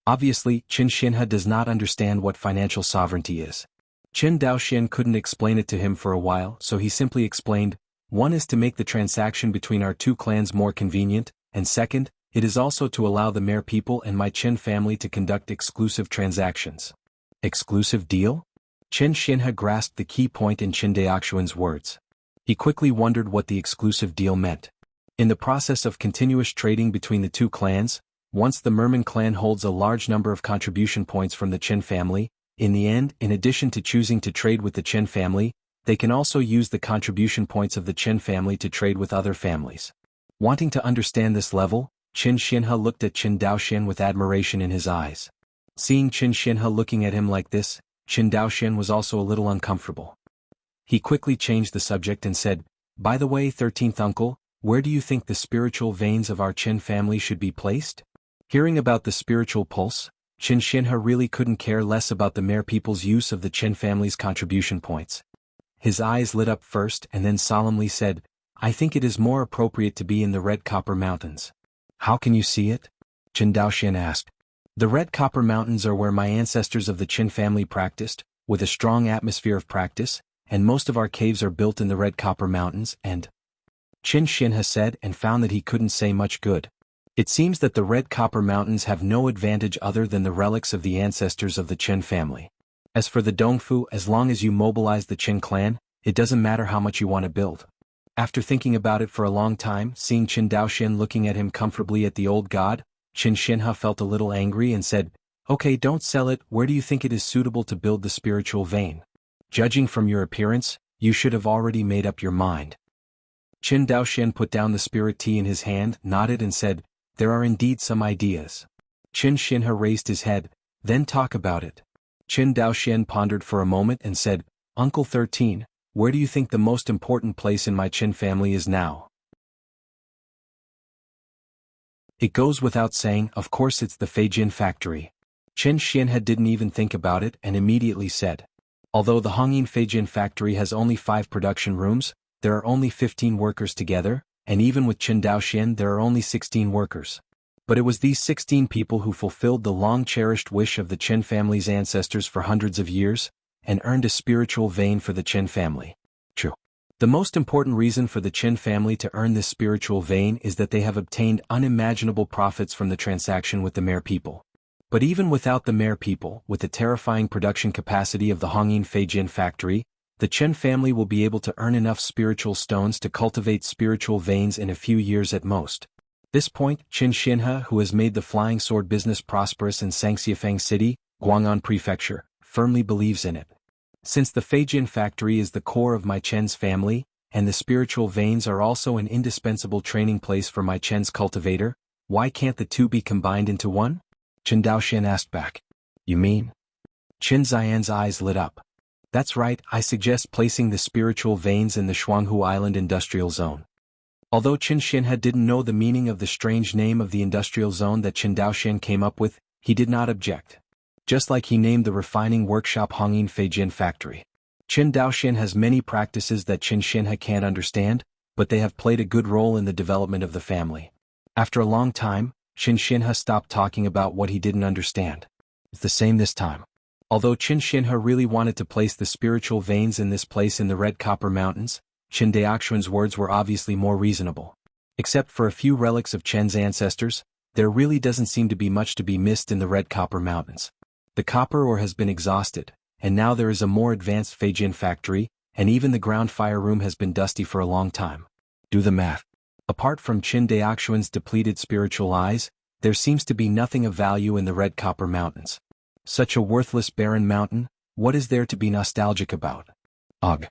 Obviously, Qin Xinhe does not understand what financial sovereignty is. Qin Daoxian couldn't explain it to him for a while, so he simply explained, One is to make the transaction between our two clans more convenient, and second, it is also to allow the Mer people and my Chen family to conduct exclusive transactions. Exclusive deal? Chen Xinhe grasped the key point in Qin Daoxuan's words. He quickly wondered what the exclusive deal meant. In the process of continuous trading between the two clans, once the Merman clan holds a large number of contribution points from the Chen family, in the end, in addition to choosing to trade with the Chen family, they can also use the contribution points of the Chen family to trade with other families. Wanting to understand this level, Qin Xinhe looked at Qin Daoxian with admiration in his eyes. Seeing Qin Xinhe looking at him like this, Qin Daoxian was also a little uncomfortable. He quickly changed the subject and said, "By the way, 13th uncle, where do you think the spiritual veins of our Chen family should be placed?" Hearing about the spiritual pulse, Qin Xinhe really couldn't care less about the Mer people's use of the Chen family's contribution points. His eyes lit up first and then solemnly said, "I think it is more appropriate to be in the Red Copper Mountains." "How can you see it?" Qin Daoxian asked. "The Red Copper Mountains are where my ancestors of the Qin family practiced, with a strong atmosphere of practice, and most of our caves are built in the Red Copper Mountains and—" Qin Xinhe said and found that he couldn't say much good. It seems that the Red Copper Mountains have no advantage other than the relics of the ancestors of the Chen family. As for the Dongfu, as long as you mobilize the Qin clan, it doesn't matter how much you want to build. After thinking about it for a long time, seeing Qin Daoxian looking at him comfortably at the old god, Qin Xinhe felt a little angry and said, "Okay, don't sell it. Where do you think it is suitable to build the spiritual vein? Judging from your appearance, you should have already made up your mind." Qin Daoxian put down the spirit tea in his hand, nodded and said, "There are indeed some ideas." Qin Xinhe raised his head, "Then talk about it." Qin Daoxian pondered for a moment and said, "Uncle 13, where do you think the most important place in my Qin family is now?" It goes without saying, of course it's the Feijin factory. Qin Xinhe didn't even think about it and immediately said. Although the Hongyin Feijin factory has only 5 production rooms, there are only 15 workers together, and even with Qin Daoxian there are only 16 workers. But it was these 16 people who fulfilled the long-cherished wish of the Qin family's ancestors for hundreds of years, and earned a spiritual vein for the Qin family. True. The most important reason for the Qin family to earn this spiritual vein is that they have obtained unimaginable profits from the transaction with the Mer people. But even without the Mer people, with the terrifying production capacity of the Hongyin Feijin factory, the Qin family will be able to earn enough spiritual stones to cultivate spiritual veins in a few years at most. This point, Qin Xinhe, who has made the flying sword business prosperous in Sangxiafeng City, Guang'an Prefecture, firmly believes in it. Since the Feijin factory is the core of my Chen's family, and the spiritual veins are also an indispensable training place for my Chen's cultivator, why can't the two be combined into one? Qin Daoxian asked back. You mean? Qin Ziyan's eyes lit up. That's right, I suggest placing the spiritual veins in the Jianghu Island industrial zone. Although Qin Xinhe didn't know the meaning of the strange name of the industrial zone that Qin Daoxian came up with, he did not object. Just like he named the refining workshop Hongyin Feijin factory. Qin Daoxian has many practices that Qin Xinhe can't understand, but they have played a good role in the development of the family. After a long time, Qin Xinhe stopped talking about what he didn't understand. It's the same this time. Although Qin Xinhe really wanted to place the spiritual veins in this place in the Red Copper Mountains, Qin Daoxuan's words were obviously more reasonable. Except for a few relics of Chen's ancestors, there really doesn't seem to be much to be missed in the Red Copper Mountains. The copper ore has been exhausted, and now there is a more advanced Feijin factory, and even the ground fire room has been dusty for a long time. Do the math. Apart from Qin Daoxuan's depleted spiritual eyes, there seems to be nothing of value in the Red Copper Mountains. Such a worthless barren mountain, what is there to be nostalgic about? Ugh.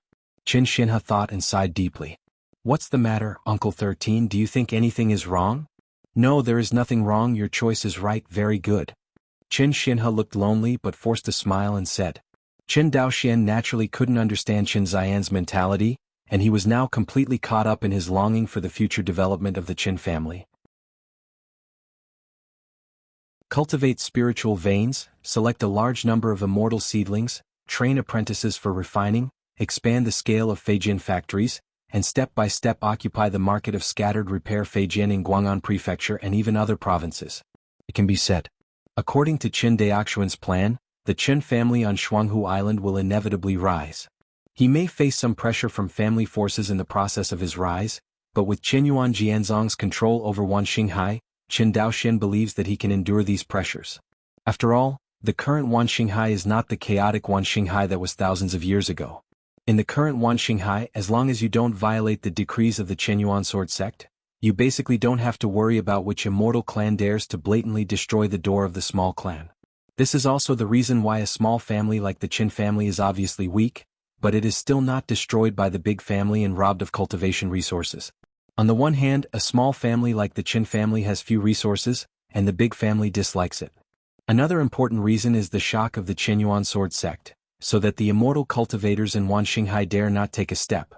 Qin Xinhe thought and sighed deeply. What's the matter, Uncle 13, do you think anything is wrong? No, there is nothing wrong, your choice is right, very good. Qin Xinhe looked lonely but forced a smile and said. Qin Daoxian naturally couldn't understand Qin Ziyan's mentality, and he was now completely caught up in his longing for the future development of the Qin family. Cultivate spiritual veins, select a large number of immortal seedlings, train apprentices for refining, expand the scale of Feijin factories, and step-by-step occupy the market of scattered repair Feijin in Guang'an Prefecture and even other provinces. It can be said. According to Qin Daoxuan's plan, the Qin family on Jianghu Island will inevitably rise. He may face some pressure from family forces in the process of his rise, but with Qin Yuan Jianzong's control over Wan Xinghai, Qin Daoxian believes that he can endure these pressures. After all, the current Wan Xinghai is not the chaotic Wan Xinghai that was thousands of years ago. In the current Wan Xinghai, as long as you don't violate the decrees of the Qin Yuan sword sect, you basically don't have to worry about which immortal clan dares to blatantly destroy the door of the small clan. This is also the reason why a small family like the Qin family is obviously weak, but it is still not destroyed by the big family and robbed of cultivation resources. On the one hand, a small family like the Qin family has few resources, and the big family dislikes it. Another important reason is the shock of the Qin Yuan sword sect, so that the immortal cultivators in Wan Xinghai dare not take a step.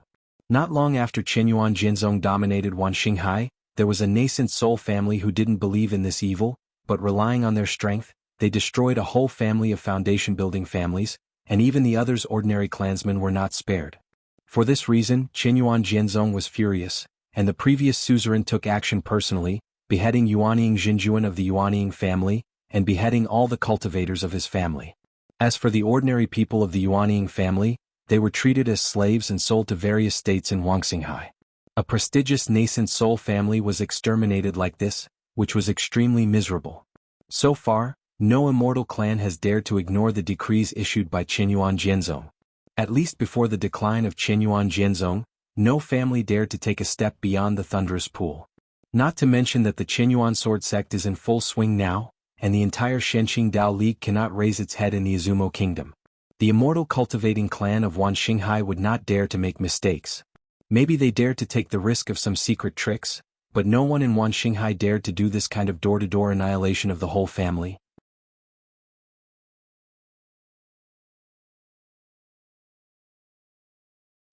Not long after Qin Yuan Jianzong dominated Wan Xinghai, there was a nascent soul family who didn't believe in this evil, but relying on their strength, they destroyed a whole family of foundation-building families, and even the others' ordinary clansmen were not spared. For this reason, Qin Yuan Jianzong was furious, and the previous suzerain took action personally, beheading Yuanying Xinjuan of the Yuanying family, and beheading all the cultivators of his family. As for the ordinary people of the Yuanying family, they were treated as slaves and sold to various states in Wangxinghai. A prestigious nascent soul family was exterminated like this, which was extremely miserable. So far, no immortal clan has dared to ignore the decrees issued by Qin Yuan Jianzong. At least before the decline of Qin Yuan Jianzong, no family dared to take a step beyond the thunderous pool. Not to mention that the Qin Yuan sword sect is in full swing now, and the entire Shenqing Dao League cannot raise its head in the Izumo kingdom. The immortal cultivating clan of Wan Xinghai would not dare to make mistakes. Maybe they dared to take the risk of some secret tricks, but no one in Wan Xinghai dared to do this kind of door-to-door annihilation of the whole family.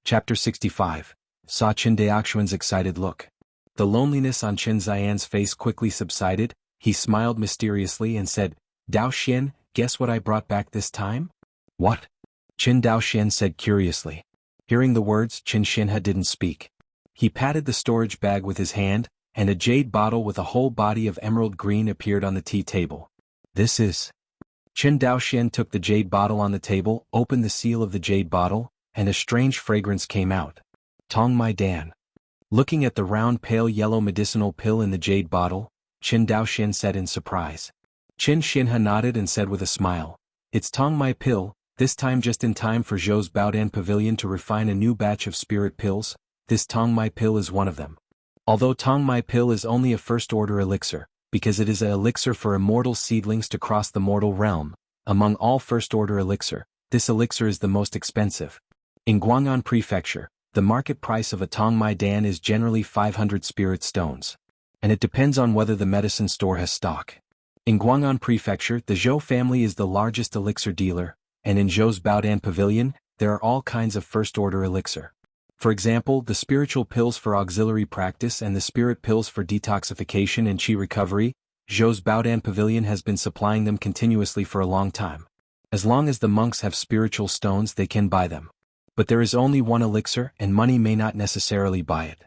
Chapter 65. Saw Qin Daoxuan's excited look. The loneliness on Qin Ziyan's face quickly subsided. He smiled mysteriously and said, "Daoxian, guess what I brought back this time?" "What?" Qin Daoxian said curiously. Hearing the words, Qin Xinhe didn't speak. He patted the storage bag with his hand, and a jade bottle with a whole body of emerald green appeared on the tea table. "This is..." Qin Daoxian took the jade bottle on the table, opened the seal of the jade bottle, and a strange fragrance came out. Tong Mai Dan. Looking at the round pale yellow medicinal pill in the jade bottle, Qin Daoxian said in surprise. Qin Xinhe nodded and said with a smile, "It's Tong Mai pill, this time just in time for Zhou's Baodan Pavilion to refine a new batch of spirit pills. This Tong Mai pill is one of them. Although Tong Mai pill is only a first-order elixir, because it is an elixir for immortal seedlings to cross the mortal realm, among all first-order elixir, this elixir is the most expensive. In Guang'an Prefecture, the market price of a Tong Mai Dan is generally 500 spirit stones. And it depends on whether the medicine store has stock. In Guang'an Prefecture, the Zhou family is the largest elixir dealer, and in Zhou's Baodan Pavilion, there are all kinds of first-order elixir. For example, the spiritual pills for auxiliary practice and the spirit pills for detoxification and qi recovery. Zhou's Baodan Pavilion has been supplying them continuously for a long time. As long as the monks have spiritual stones, they can buy them. But there is only one elixir, and money may not necessarily buy it.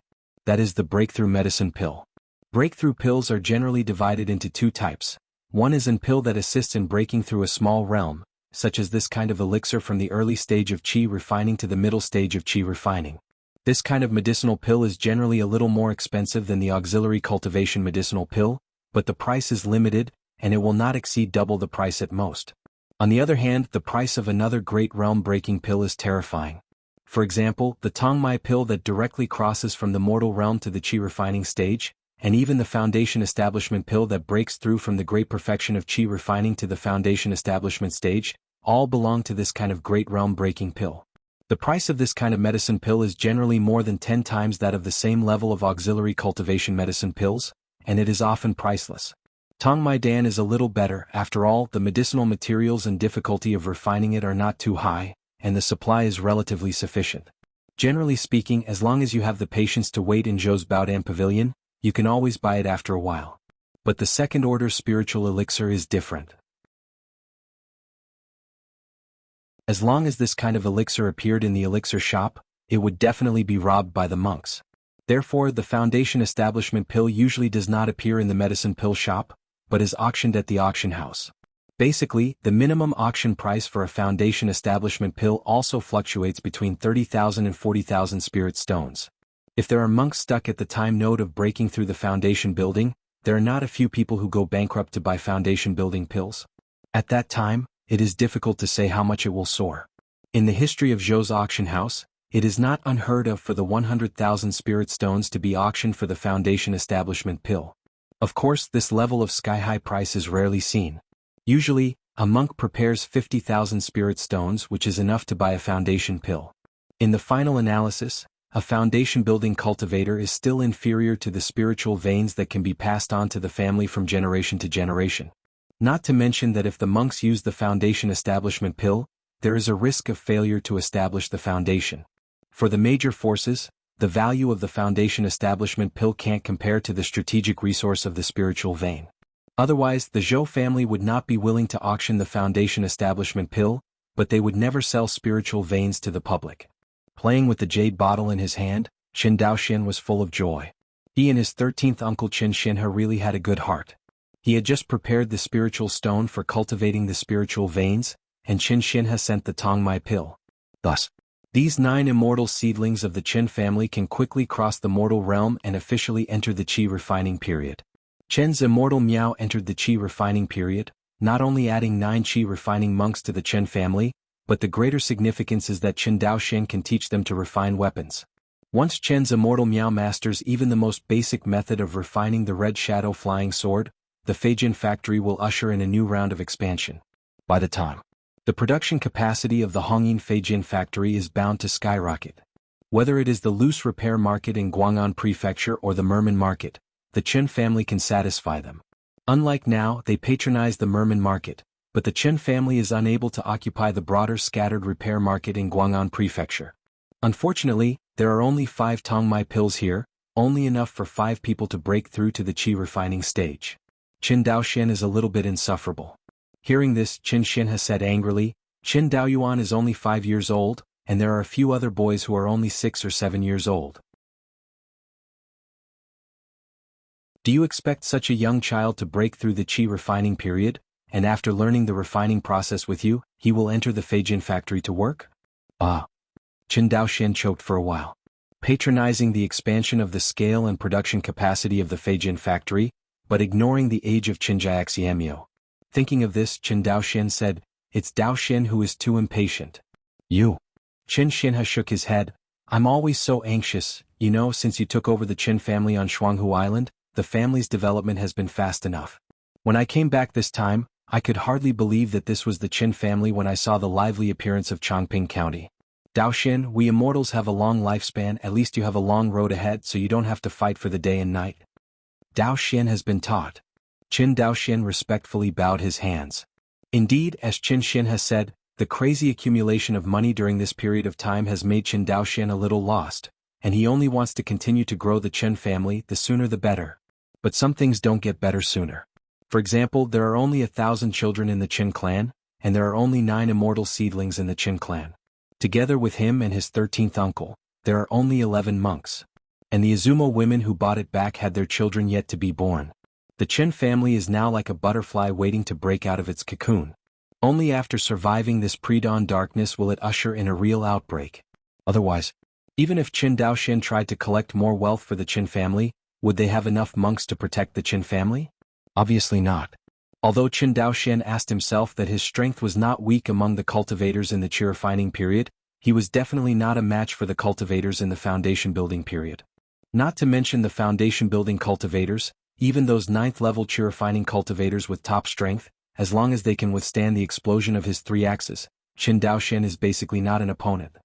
That is the breakthrough medicine pill. Breakthrough pills are generally divided into two types. One is an pill that assists in breaking through a small realm, such as this kind of elixir from the early stage of qi refining to the middle stage of qi refining. This kind of medicinal pill is generally a little more expensive than the auxiliary cultivation medicinal pill, but the price is limited, and it will not exceed double the price at most. On the other hand, the price of another great realm-breaking pill is terrifying. For example, the Tong Mai pill that directly crosses from the mortal realm to the qi refining stage, and even the foundation establishment pill that breaks through from the great perfection of qi refining to the foundation establishment stage, all belong to this kind of great realm-breaking pill. The price of this kind of medicine pill is generally more than 10 times that of the same level of auxiliary cultivation medicine pills, and it is often priceless. Tong Mai Dan is a little better. After all, the medicinal materials and difficulty of refining it are not too high, and the supply is relatively sufficient. Generally speaking, as long as you have the patience to wait in Zhou's Baodan Pavilion, you can always buy it after a while. But the second-order spiritual elixir is different. As long as this kind of elixir appeared in the elixir shop, it would definitely be robbed by the monks. Therefore, the foundation establishment pill usually does not appear in the medicine pill shop, but is auctioned at the auction house. Basically, the minimum auction price for a foundation establishment pill also fluctuates between 30,000 and 40,000 spirit stones. If there are monks stuck at the time node of breaking through the foundation building, there are not a few people who go bankrupt to buy foundation building pills. At that time, it is difficult to say how much it will soar. In the history of Zhou's auction house, it is not unheard of for the 100,000 spirit stones to be auctioned for the foundation establishment pill. Of course, this level of sky-high price is rarely seen. Usually, a monk prepares 50,000 spirit stones, which is enough to buy a foundation pill. In the final analysis, a foundation-building cultivator is still inferior to the spiritual veins that can be passed on to the family from generation to generation. Not to mention that if the monks use the foundation establishment pill, there is a risk of failure to establish the foundation. For the major forces, the value of the foundation establishment pill can't compare to the strategic resource of the spiritual vein. Otherwise, the Zhou family would not be willing to auction the foundation establishment pill, but they would never sell spiritual veins to the public. Playing with the jade bottle in his hand, Qin Daoxian was full of joy. He and his 13th uncle Qin Xinhe really had a good heart. He had just prepared the spiritual stone for cultivating the spiritual veins, and Qin Xinhe sent the Tongmai pill. Thus, these 9 immortal seedlings of the Qin family can quickly cross the mortal realm and officially enter the qi refining period. Qin's immortal Miao entered the qi refining period, not only adding 9 qi refining monks to the Qin family, but the greater significance is that Qin Daoxian can teach them to refine weapons. Once Qin's immortal Miao masters even the most basic method of refining the red shadow flying sword, the Feijin factory will usher in a new round of expansion. By the time, the production capacity of the Hongyin Feijin factory is bound to skyrocket. Whether it is the loose repair market in Guang'an Prefecture or the Merman market, the Qin family can satisfy them. Unlike now, they patronize the Merman market, but the Qin family is unable to occupy the broader scattered repair market in Guang'an Prefecture. Unfortunately, there are only 5 Tongmai pills here, only enough for 5 people to break through to the qi refining stage. Qin Daoxian is a little bit insufferable. Hearing this, Qin Xinhe said angrily, Qin Daoyuan is only 5 years old, and there are a few other boys who are only 6 or 7 years old. Do you expect such a young child to break through the qi refining period, and after learning the refining process with you, he will enter the Feijin factory to work? Qin Daoxian choked for a while. Patronizing the expansion of the scale and production capacity of the Feijin factory, but ignoring the age of Qin Jiaxiamio. Thinking of this, Qin Daoxian said, It's Daoxian who is too impatient. You. Qin Xinhe shook his head. I'm always so anxious, since you took over the Qin family on Jianghu Island, the family's development has been fast enough. When I came back this time, I could hardly believe that this was the Qin family when I saw the lively appearance of Chongping County. Daoxian, we immortals have a long lifespan, at least you have a long road ahead so you don't have to fight for the day and night. Daoxian has been taught. Qin Daoxian respectfully bowed his hands. Indeed, as Qin Xin has said, the crazy accumulation of money during this period of time has made Qin Daoxian a little lost, and he only wants to continue to grow the Qin family, the sooner the better. But some things don't get better sooner. For example, there are only 1,000 children in the Qin clan, and there are only 9 immortal seedlings in the Qin clan. Together with him and his 13th uncle, there are only 11 monks. And the Izumo women who bought it back had their children yet to be born. The Qin family is now like a butterfly waiting to break out of its cocoon. Only after surviving this pre-dawn darkness will it usher in a real outbreak. Otherwise, even if Qin Daoxian tried to collect more wealth for the Qin family, would they have enough monks to protect the Qin family? Obviously not. Although Qin Daoxian asked himself that his strength was not weak among the cultivators in the qi refining period, he was definitely not a match for the cultivators in the foundation building period. Not to mention the foundation building cultivators, even those 9th level qi refining cultivators with top strength, as long as they can withstand the explosion of his 3 axes, Qin Daoxian is basically not an opponent.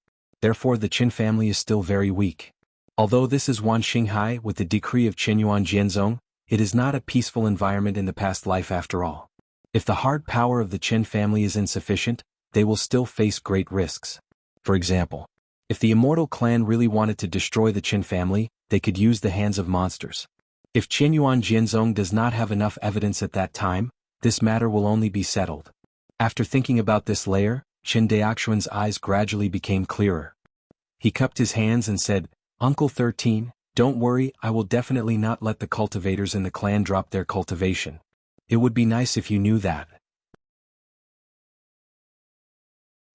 Therefore the Qin family is still very weak. Although this is Wan Xinghai with the decree of Qinyuan Jianzong, it is not a peaceful environment in the past life after all. If the hard power of the Qin family is insufficient, they will still face great risks. For example, if the immortal clan really wanted to destroy the Qin family, they could use the hands of monsters. If Qinyuan Jianzong does not have enough evidence at that time, this matter will only be settled. After thinking about this layer, Qin Daoxian's eyes gradually became clearer. He cupped his hands and said, Uncle 13, don't worry, I will definitely not let the cultivators in the clan drop their cultivation. It would be nice if you knew that.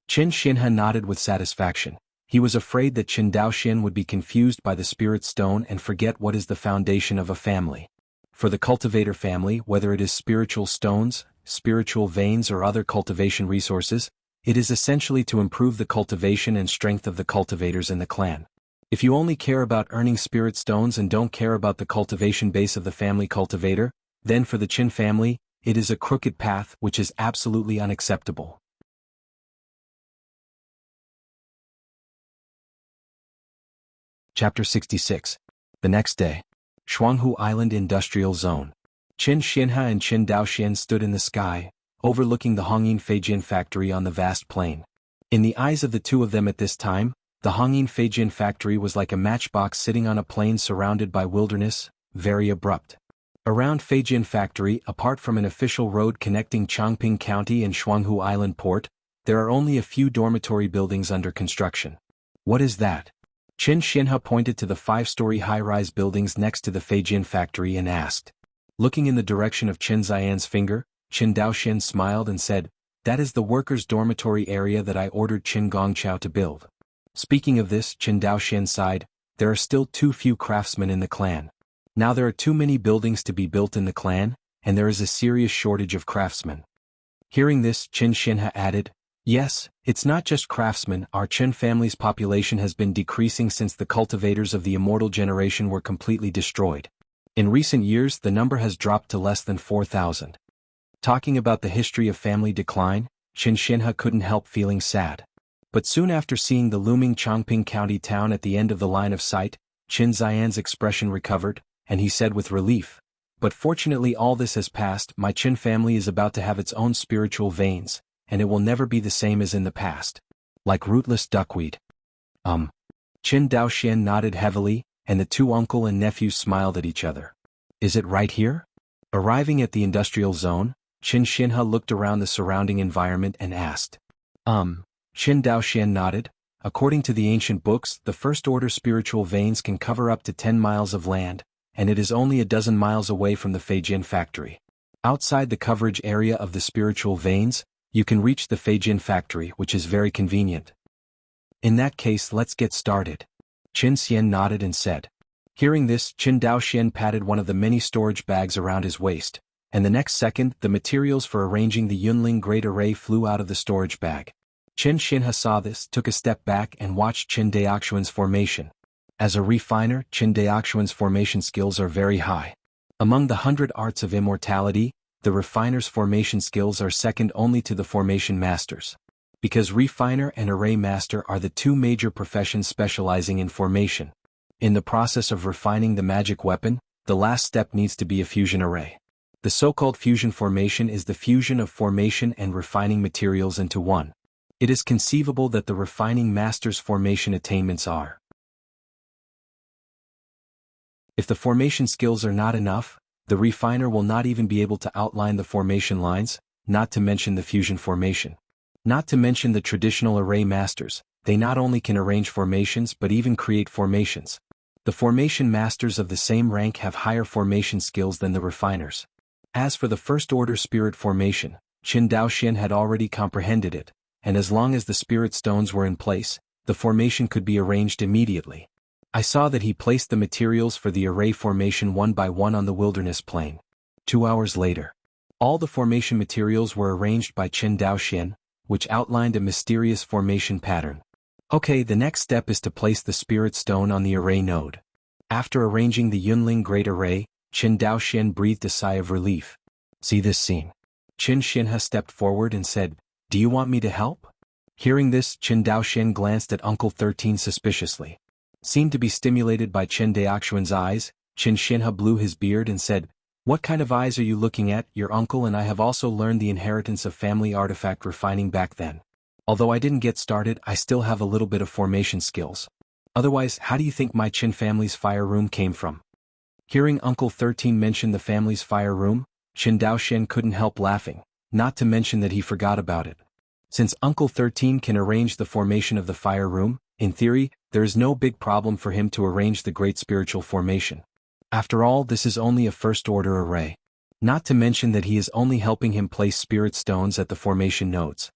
Qin Xinhe nodded with satisfaction. He was afraid that Qin Daoxian would be confused by the spirit stone and forget what is the foundation of a family. For the cultivator family, whether it is spiritual stones, spiritual veins or other cultivation resources, it is essentially to improve the cultivation and strength of the cultivators in the clan. If you only care about earning spirit stones and don't care about the cultivation base of the family cultivator, then for the Qin family, it is a crooked path which is absolutely unacceptable. Chapter 66. The next day. Jianghu Island Industrial Zone. Qin Xinhe and Qin Daoxian stood in the sky, overlooking the Hongyin Feijian factory on the vast plain. In the eyes of the two of them at this time, the Hongyin Feijian factory was like a matchbox sitting on a plain surrounded by wilderness, very abrupt. Around Feijian factory, apart from an official road connecting Chongqing County and Jianghu Island Port, there are only a few dormitory buildings under construction. What is that? Qin Xinhe pointed to the 5-story high-rise buildings next to the Feijian factory and asked. Looking in the direction of Qin Xian's finger, Qin Daoxian smiled and said, "That is the workers' dormitory area that I ordered Qin Gongqiao to build." Speaking of this, Qin Daoxian sighed, "There are still too few craftsmen in the clan. Now there are too many buildings to be built in the clan, and there is a serious shortage of craftsmen." Hearing this, Qin Xinhe added, "Yes, it's not just craftsmen. Our Qin family's population has been decreasing since the cultivators of the immortal generation were completely destroyed. In recent years the number has dropped to less than 4,000. Talking about the history of family decline, Qin Xinhe couldn't help feeling sad. But soon after seeing the looming Chongqing County town at the end of the line of sight, Qin Xian's expression recovered, and he said with relief, "But fortunately all this has passed. My Qin family is about to have its own spiritual veins, and it will never be the same as in the past. Like rootless duckweed." Qin Daoxian nodded heavily, and the two uncle and nephew smiled at each other. "Is it right here?" Arriving at the industrial zone, Qin Xinhe looked around the surrounding environment and asked. Qin Daoxian nodded. According to the ancient books, the first-order spiritual veins can cover up to 10 miles of land, and it is only a dozen miles away from the Feijian factory. Outside the coverage area of the spiritual veins, you can reach the Feijian factory, which is very convenient. "In that case, let's get started." Qin Xian nodded and said. Hearing this, Qin Daoxian patted one of the many storage bags around his waist, and the next second the materials for arranging the Yunling Great Array flew out of the storage bag. Qin Xinhe saw this, took a step back and watched Qin Daoxian's formation. As a refiner, Qin Daoxian's formation skills are very high. Among the 100 arts of immortality, the refiner's formation skills are second only to the formation master's. Because refiner and array master are the two major professions specializing in formation. In the process of refining the magic weapon, the last step needs to be a fusion array. The so-called fusion formation is the fusion of formation and refining materials into one. It is conceivable that the refining master's formation attainments are. If the formation skills are not enough, the refiner will not even be able to outline the formation lines, not to mention the fusion formation. Not to mention the traditional array masters, they not only can arrange formations but even create formations. The formation masters of the same rank have higher formation skills than the refiners. As for the first-order spirit formation, Qin Daoxian had already comprehended it, and as long as the spirit stones were in place, the formation could be arranged immediately. I saw that he placed the materials for the array formation one by one on the wilderness plain. 2 hours later, all the formation materials were arranged by Qin Daoxian, which outlined a mysterious formation pattern. Okay, the next step is to place the spirit stone on the array node. After arranging the Yunling Great Array, Qin Daoxian breathed a sigh of relief. See this scene. Qin Xinhe stepped forward and said, "Do you want me to help?" Hearing this, Qin Daoxian glanced at Uncle 13 suspiciously. Seemed to be stimulated by Qin Daoxian's eyes, Qin Xinhe blew his beard and said, "What kind of eyes are you looking at? Your uncle and I have also learned the inheritance of family artifact refining back then. Although I didn't get started, I still have a little bit of formation skills. Otherwise, how do you think my Qin family's fire room came from?" Hearing Uncle 13 mention the family's fire room, Qin Daoxian couldn't help laughing, not to mention that he forgot about it. Since Uncle 13 can arrange the formation of the fire room, in theory, there is no big problem for him to arrange the great spiritual formation. After all, this is only a first-order array. Not to mention that he is only helping him place spirit stones at the formation nodes.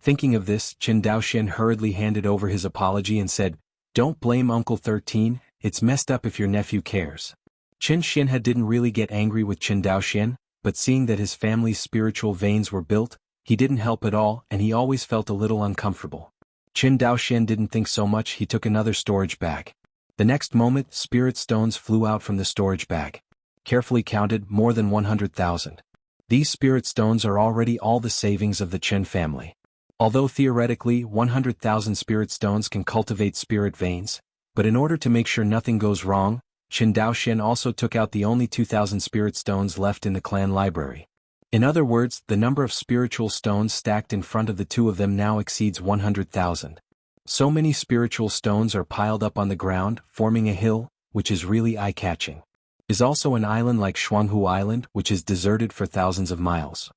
Thinking of this, Qin Daoxian hurriedly handed over his apology and said, "Don't blame Uncle 13, it's messed up if your nephew cares." Qin Xinhe didn't really get angry with Qin Daoxian, but seeing that his family's spiritual veins were built, he didn't help at all and he always felt a little uncomfortable. Qin Daoxian didn't think so much. He took another storage bag. The next moment, spirit stones flew out from the storage bag. Carefully counted, more than 100,000. These spirit stones are already all the savings of the Qin family. Although theoretically 100,000 spirit stones can cultivate spirit veins, but in order to make sure nothing goes wrong, Qin Daoxian also took out the only 2,000 spirit stones left in the clan library. In other words, the number of spiritual stones stacked in front of the two of them now exceeds 100,000. So many spiritual stones are piled up on the ground, forming a hill, which is really eye-catching. Is also an island like Jianghu Island, which is deserted for thousands of miles.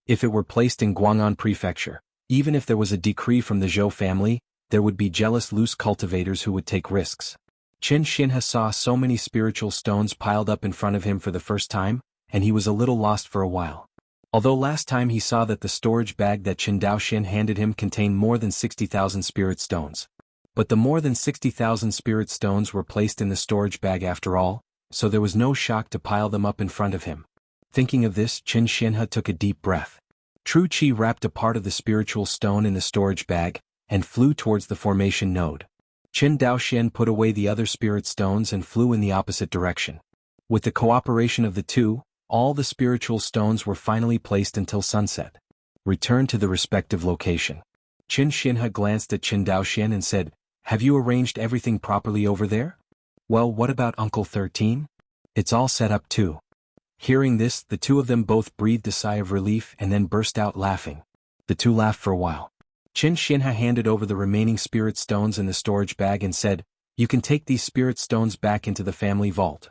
If it were placed in Guang'an Prefecture, even if there was a decree from the Zhou family, there would be jealous loose cultivators who would take risks. Qin Xinhe saw so many spiritual stones piled up in front of him for the first time, and he was a little lost for a while. Although last time he saw that the storage bag that Qin Daoxian handed him contained more than 60,000 spirit stones. But the more than 60,000 spirit stones were placed in the storage bag after all, so there was no shock to pile them up in front of him. Thinking of this, Qin Xinhe took a deep breath. True Qi wrapped a part of the spiritual stone in the storage bag, and flew towards the formation node. Qin Daoxian put away the other spirit stones and flew in the opposite direction. With the cooperation of the two, all the spiritual stones were finally placed until sunset. Returned to the respective location. Qin Xinhe glanced at Qin Daoxian and said, "Have you arranged everything properly over there?" "Well, what about Uncle 13? It's all set up too." Hearing this, the two of them both breathed a sigh of relief and then burst out laughing. The two laughed for a while. Qin Xinhe handed over the remaining spirit stones in the storage bag and said, "You can take these spirit stones back into the family vault."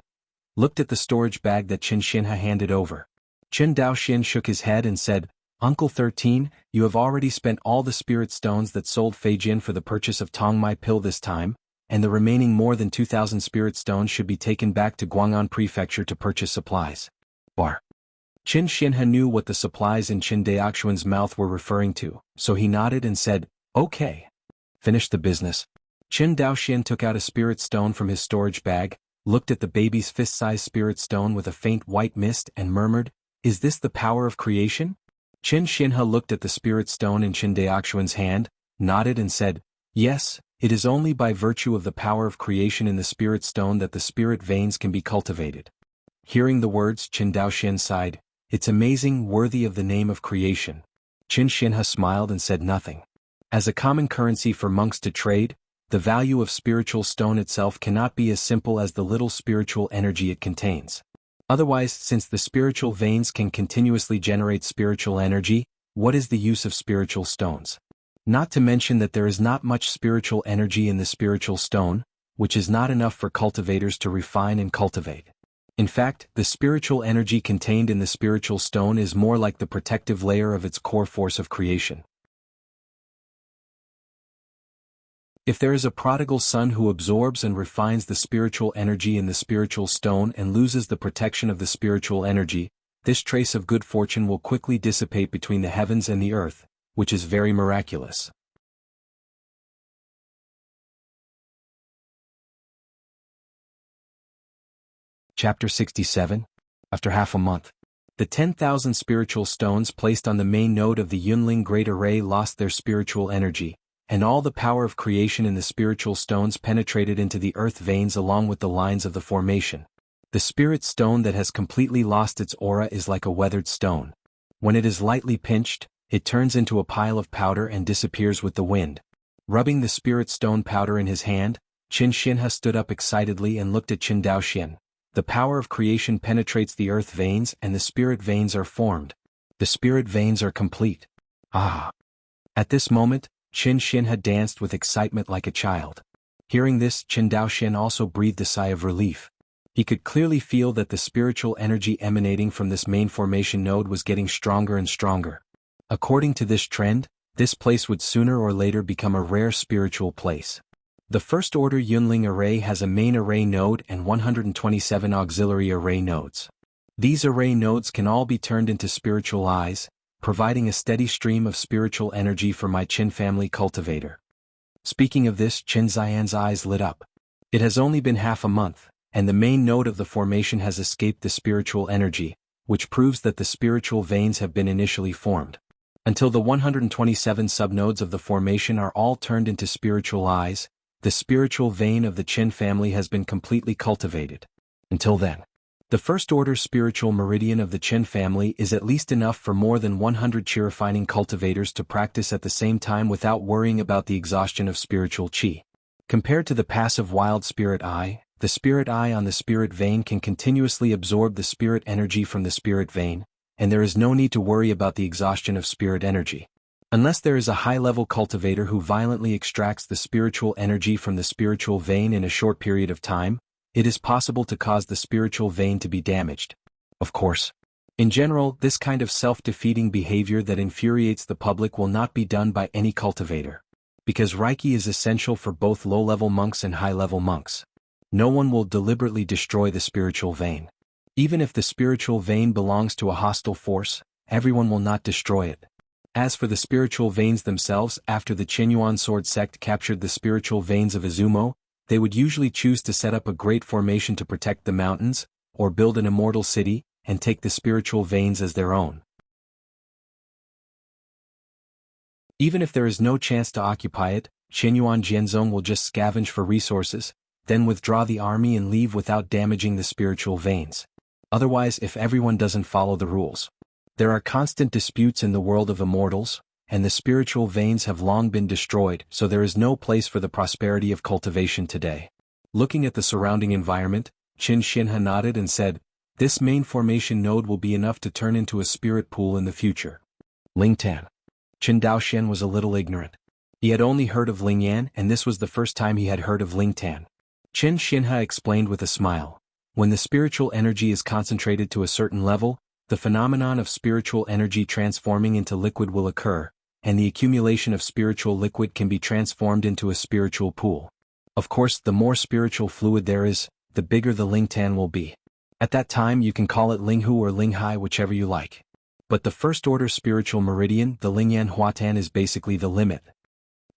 Looked at the storage bag that Qin Xinhe handed over. Qin Daoxian shook his head and said, "Uncle 13, you have already spent all the spirit stones that sold Feijin for the purchase of Tongmai pill this time, and the remaining more than 2,000 spirit stones should be taken back to Guang'an Prefecture to purchase supplies." Bar. Qin Xinhe knew what the supplies in Qin Daoxian's mouth were referring to, so he nodded and said, "Okay. Finish the business." Qin Daoxian took out a spirit stone from his storage bag, looked at the baby's fist-sized spirit stone with a faint white mist and murmured, "Is this the power of creation?" Qin Xinhe looked at the spirit stone in Qin Daoxian's hand, nodded and said, "Yes, it is only by virtue of the power of creation in the spirit stone that the spirit veins can be cultivated." Hearing the words, Qin Daoxian sighed, "It's amazing, worthy of the name of creation." Qin Xinhe smiled and said nothing. As a common currency for monks to trade, the value of spiritual stone itself cannot be as simple as the little spiritual energy it contains. Otherwise, since the spiritual veins can continuously generate spiritual energy, what is the use of spiritual stones? Not to mention that there is not much spiritual energy in the spiritual stone, which is not enough for cultivators to refine and cultivate. In fact, the spiritual energy contained in the spiritual stone is more like the protective layer of its core force of creation. If there is a prodigal son who absorbs and refines the spiritual energy in the spiritual stone and loses the protection of the spiritual energy, this trace of good fortune will quickly dissipate between the heavens and the earth, which is very miraculous. Chapter 67. After half a month. The 10,000 spiritual stones placed on the main node of the Yunling Great Array lost their spiritual energy, and all the power of creation in the spiritual stones penetrated into the earth veins along with the lines of the formation. The spirit stone that has completely lost its aura is like a weathered stone. When it is lightly pinched, it turns into a pile of powder and disappears with the wind. Rubbing the spirit stone powder in his hand, Qin Xinhe stood up excitedly and looked at Qin Daoxian. The power of creation penetrates the earth veins and the spirit veins are formed. The spirit veins are complete. Ah! At this moment, Qin Xinhe danced with excitement like a child. Hearing this, Qin Daoxian also breathed a sigh of relief. He could clearly feel that the spiritual energy emanating from this main formation node was getting stronger and stronger. According to this trend, this place would sooner or later become a rare spiritual place. The first order Yunling array has a main array node and 127 auxiliary array nodes. These array nodes can all be turned into spiritual eyes, providing a steady stream of spiritual energy for my Qin family cultivator. Speaking of this, Qin Xian's eyes lit up. It has only been half a month, and the main node of the formation has escaped the spiritual energy, which proves that the spiritual veins have been initially formed. Until the 127 subnodes of the formation are all turned into spiritual eyes, the spiritual vein of the Qin family has been completely cultivated. Until then, the first order spiritual meridian of the Qin family is at least enough for more than 100 qi-refining cultivators to practice at the same time without worrying about the exhaustion of spiritual qi. Compared to the passive wild spirit eye, the spirit eye on the spirit vein can continuously absorb the spirit energy from the spirit vein, and there is no need to worry about the exhaustion of spirit energy. Unless there is a high-level cultivator who violently extracts the spiritual energy from the spiritual vein in a short period of time, it is possible to cause the spiritual vein to be damaged. Of course, in general, this kind of self-defeating behavior that infuriates the public will not be done by any cultivator. Because Reiki is essential for both low-level monks and high-level monks. No one will deliberately destroy the spiritual vein. Even if the spiritual vein belongs to a hostile force, everyone will not destroy it. As for the spiritual veins themselves, after the Qinyuan sword sect captured the spiritual veins of Izumo, they would usually choose to set up a great formation to protect the mountains, or build an immortal city, and take the spiritual veins as their own. Even if there is no chance to occupy it, Qinyuan Jianzong will just scavenge for resources, then withdraw the army and leave without damaging the spiritual veins. Otherwise, if everyone doesn't follow the rules. There are constant disputes in the world of immortals, and the spiritual veins have long been destroyed, so there is no place for the prosperity of cultivation today. Looking at the surrounding environment, Qin Xinhe nodded and said, "This main formation node will be enough to turn into a spirit pool in the future." Ling Tan. Qin Daoxian was a little ignorant. He had only heard of Ling Yan, and this was the first time he had heard of Ling Tan. Qin Xinhe explained with a smile, "When the spiritual energy is concentrated to a certain level, the phenomenon of spiritual energy transforming into liquid will occur, and the accumulation of spiritual liquid can be transformed into a spiritual pool. Of course, the more spiritual fluid there is, the bigger the Ling Tan will be. At that time you can call it Ling Hu or Ling Hai, whichever you like. But the first order spiritual meridian, the Ling Yan Huatan, is basically the limit.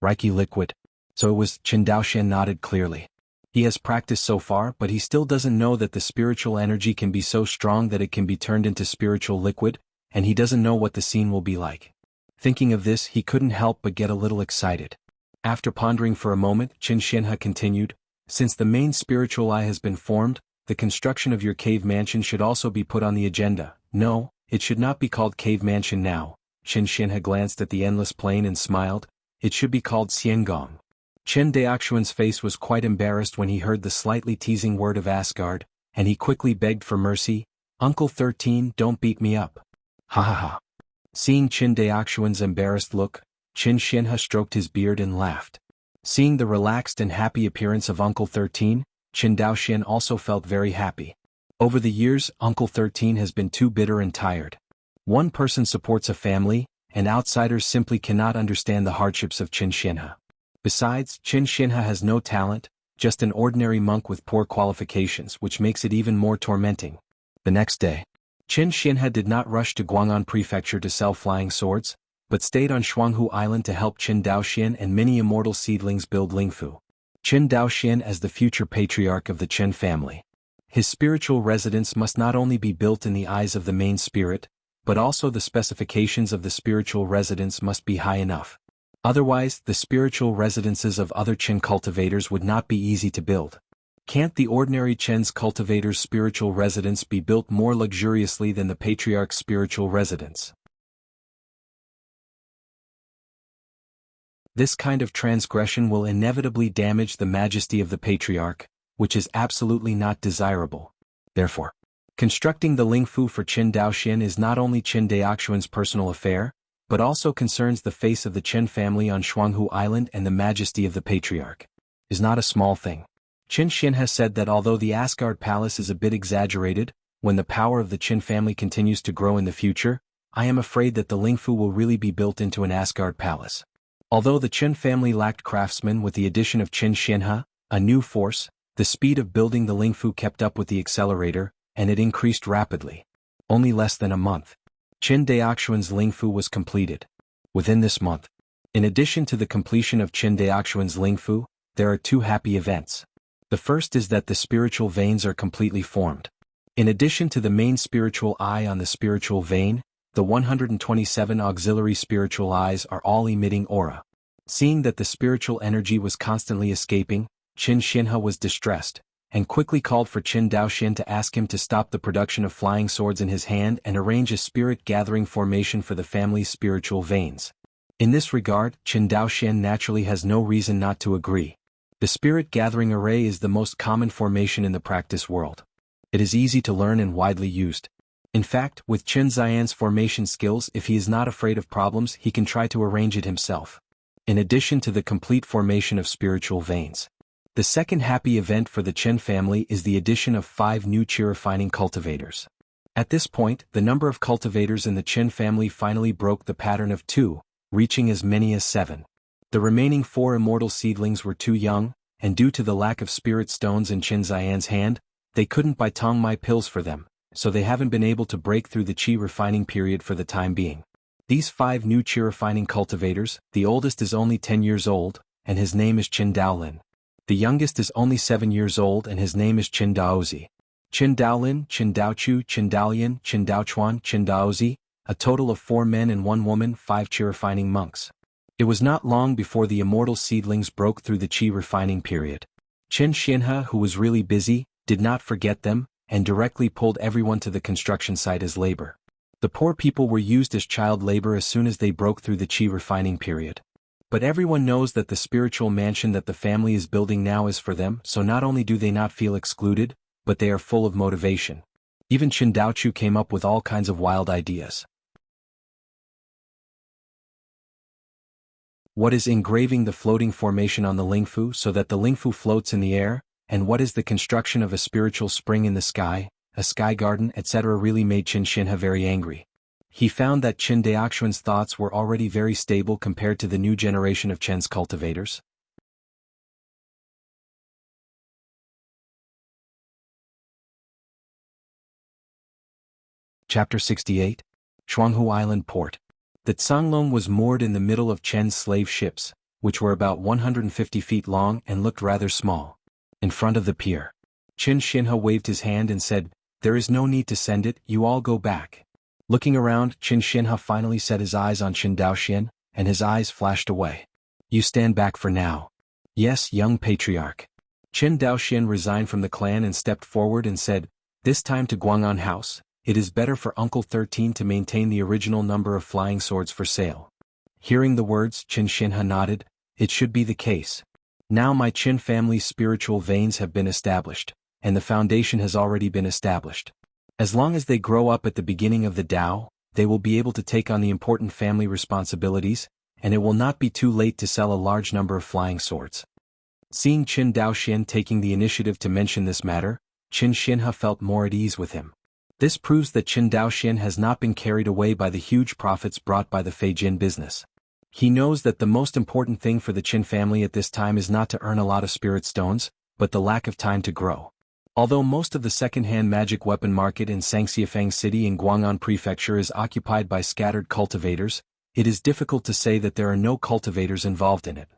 Reiki liquid. So it was. Qin Daoxian nodded clearly. He has practiced so far, but he still doesn't know that the spiritual energy can be so strong that it can be turned into spiritual liquid, and he doesn't know what the scene will be like. Thinking of this, he couldn't help but get a little excited. After pondering for a moment, Qin Xinhe continued, "Since the main spiritual eye has been formed, the construction of your cave mansion should also be put on the agenda. No, it should not be called cave mansion now." Qin Xinhe glanced at the endless plain and smiled. "It should be called Xiangong." Qin Daoxuan's face was quite embarrassed when he heard the slightly teasing word of Asgard, and he quickly begged for mercy. "Uncle 13, don't beat me up." Ha ha ha. Seeing Qin Daoxuan's embarrassed look, Qin Xinhe stroked his beard and laughed. Seeing the relaxed and happy appearance of Uncle 13, Qin Daoxian also felt very happy. Over the years, Uncle 13 has been too bitter and tired. One person supports a family, and outsiders simply cannot understand the hardships of Qin Xinhe. Besides, Qin Xinhe has no talent, just an ordinary monk with poor qualifications, which makes it even more tormenting. The next day, Qin Xinhe did not rush to Guang'an Prefecture to sell flying swords, but stayed on Jianghu Island to help Qin Daoxian and many immortal seedlings build Lingfu. Qin Daoxian as the future patriarch of the Qin family. His spiritual residence must not only be built in the eyes of the main spirit, but also the specifications of the spiritual residence must be high enough. Otherwise, the spiritual residences of other Qin cultivators would not be easy to build. Can't the ordinary Qin's cultivator's spiritual residence be built more luxuriously than the patriarch's spiritual residence? This kind of transgression will inevitably damage the majesty of the patriarch, which is absolutely not desirable. Therefore, constructing the Lingfu for Qin Daoxian is not only Qin Daoxuan's personal affair, but also concerns the face of the Qin family on Jianghu Island, and the majesty of the patriarch is not a small thing. Qin Xinhe said that although the Asgard Palace is a bit exaggerated, when the power of the Qin family continues to grow in the future, I am afraid that the Lingfu will really be built into an Asgard Palace. Although the Qin family lacked craftsmen, with the addition of Qin Xinhe, a new force, the speed of building the Lingfu kept up with the accelerator, and it increased rapidly. Only less than a month. Qin Daoxuan's Lingfu was completed. Within this month, in addition to the completion of Qin Daoxuan's Lingfu, there are two happy events. The first is that the spiritual veins are completely formed. In addition to the main spiritual eye on the spiritual vein, the 127 auxiliary spiritual eyes are all emitting aura. Seeing that the spiritual energy was constantly escaping, Qin Xinhe was distressed, and quickly called for Qin Daoxian to ask him to stop the production of flying swords in his hand and arrange a spirit-gathering formation for the family's spiritual veins. In this regard, Qin Daoxian naturally has no reason not to agree. The spirit-gathering array is the most common formation in the practice world. It is easy to learn and widely used. In fact, with Qin Xian's formation skills, if he is not afraid of problems, he can try to arrange it himself. In addition to the complete formation of spiritual veins. The second happy event for the Qin family is the addition of 5 new chi-refining cultivators. At this point, the number of cultivators in the Qin family finally broke the pattern of 2, reaching as many as 7. The remaining 4 immortal seedlings were too young, and due to the lack of spirit stones in Qin Xian's hand, they couldn't buy Tongmai pills for them, so they haven't been able to break through the qi refining period for the time being. These 5 new qi refining cultivators, the oldest is only 10 years old, and his name is Qin Daolin. The youngest is only 7 years old and his name is Qin Daozi. Qin Daolin, Qin Daochu, Qin Daolian, Qin Daochuan, Qin Daozi, a total of 4 men and 1 woman, 5 qi refining monks. It was not long before the immortal seedlings broke through the qi refining period. Qin Xinhe, who was really busy, did not forget them, and directly pulled everyone to the construction site as labor. The poor people were used as child labor as soon as they broke through the qi refining period. But everyone knows that the spiritual mansion that the family is building now is for them, so not only do they not feel excluded, but they are full of motivation. Even Qin Daochu came up with all kinds of wild ideas. What is engraving the floating formation on the Lingfu so that the Lingfu floats in the air, and what is the construction of a spiritual spring in the sky, a sky garden, etc. really made Qin Xinhe very angry. He found that Qin Daoxuan's thoughts were already very stable compared to the new generation of Qin's cultivators. Chapter 68. Jianghu Island Port. The Tsanglong was moored in the middle of Qin's slave ships, which were about 150 feet long and looked rather small. In front of the pier, Qin Xinhe waved his hand and said, "There is no need to send it, you all go back." Looking around, Qin Xinhe finally set his eyes on Qin Daoxian, and his eyes flashed away. "You stand back for now." "Yes, young patriarch." Qin Daoxian resigned from the clan and stepped forward and said, "This time to Guang'an House, it is better for Uncle 13 to maintain the original number of flying swords for sale." Hearing the words, Qin Xinhe nodded. "It should be the case. Now my Qin family's spiritual veins have been established, and the foundation has already been established. As long as they grow up at the beginning of the Tao, they will be able to take on the important family responsibilities, and it will not be too late to sell a large number of flying swords." Seeing Qin Daoxian taking the initiative to mention this matter, Qin Xinhe felt more at ease with him. This proves that Qin Daoxian has not been carried away by the huge profits brought by the Feijin business. He knows that the most important thing for the Qin family at this time is not to earn a lot of spirit stones, but the lack of time to grow. Although most of the second-hand magic weapon market in Sangxiafeng City in Guang'an Prefecture is occupied by scattered cultivators, it is difficult to say that there are no cultivators involved in it.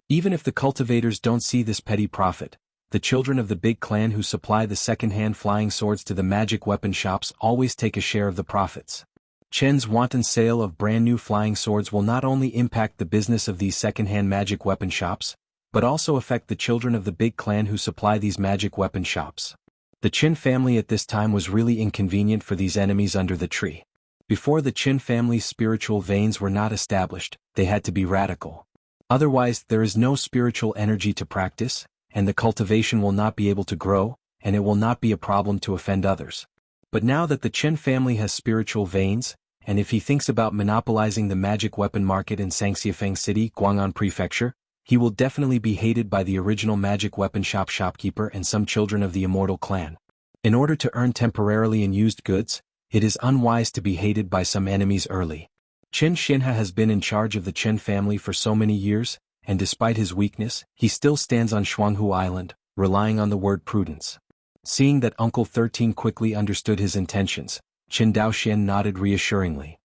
Even if the cultivators don't see this petty profit, the children of the big clan who supply the second-hand flying swords to the magic weapon shops always take a share of the profits. Qin's wanton sale of brand-new flying swords will not only impact the business of these second-hand magic weapon shops, but also affect the children of the big clan who supply these magic weapon shops. The Qin family at this time was really inconvenient for these enemies under the tree. Before the Qin family's spiritual veins were not established, they had to be radical. Otherwise, there is no spiritual energy to practice, and the cultivation will not be able to grow, and it will not be a problem to offend others. But now that the Qin family has spiritual veins, and if he thinks about monopolizing the magic weapon market in Sangxiafeng City, Guang'an Prefecture, he will definitely be hated by the original magic weapon shop shopkeeper and some children of the immortal clan. In order to earn temporarily in used goods, it is unwise to be hated by some enemies early. Qin Xinhe has been in charge of the Qin family for so many years, and despite his weakness, he still stands on Jianghu Island, relying on the word prudence. Seeing that Uncle 13 quickly understood his intentions, Qin Daoxian nodded reassuringly.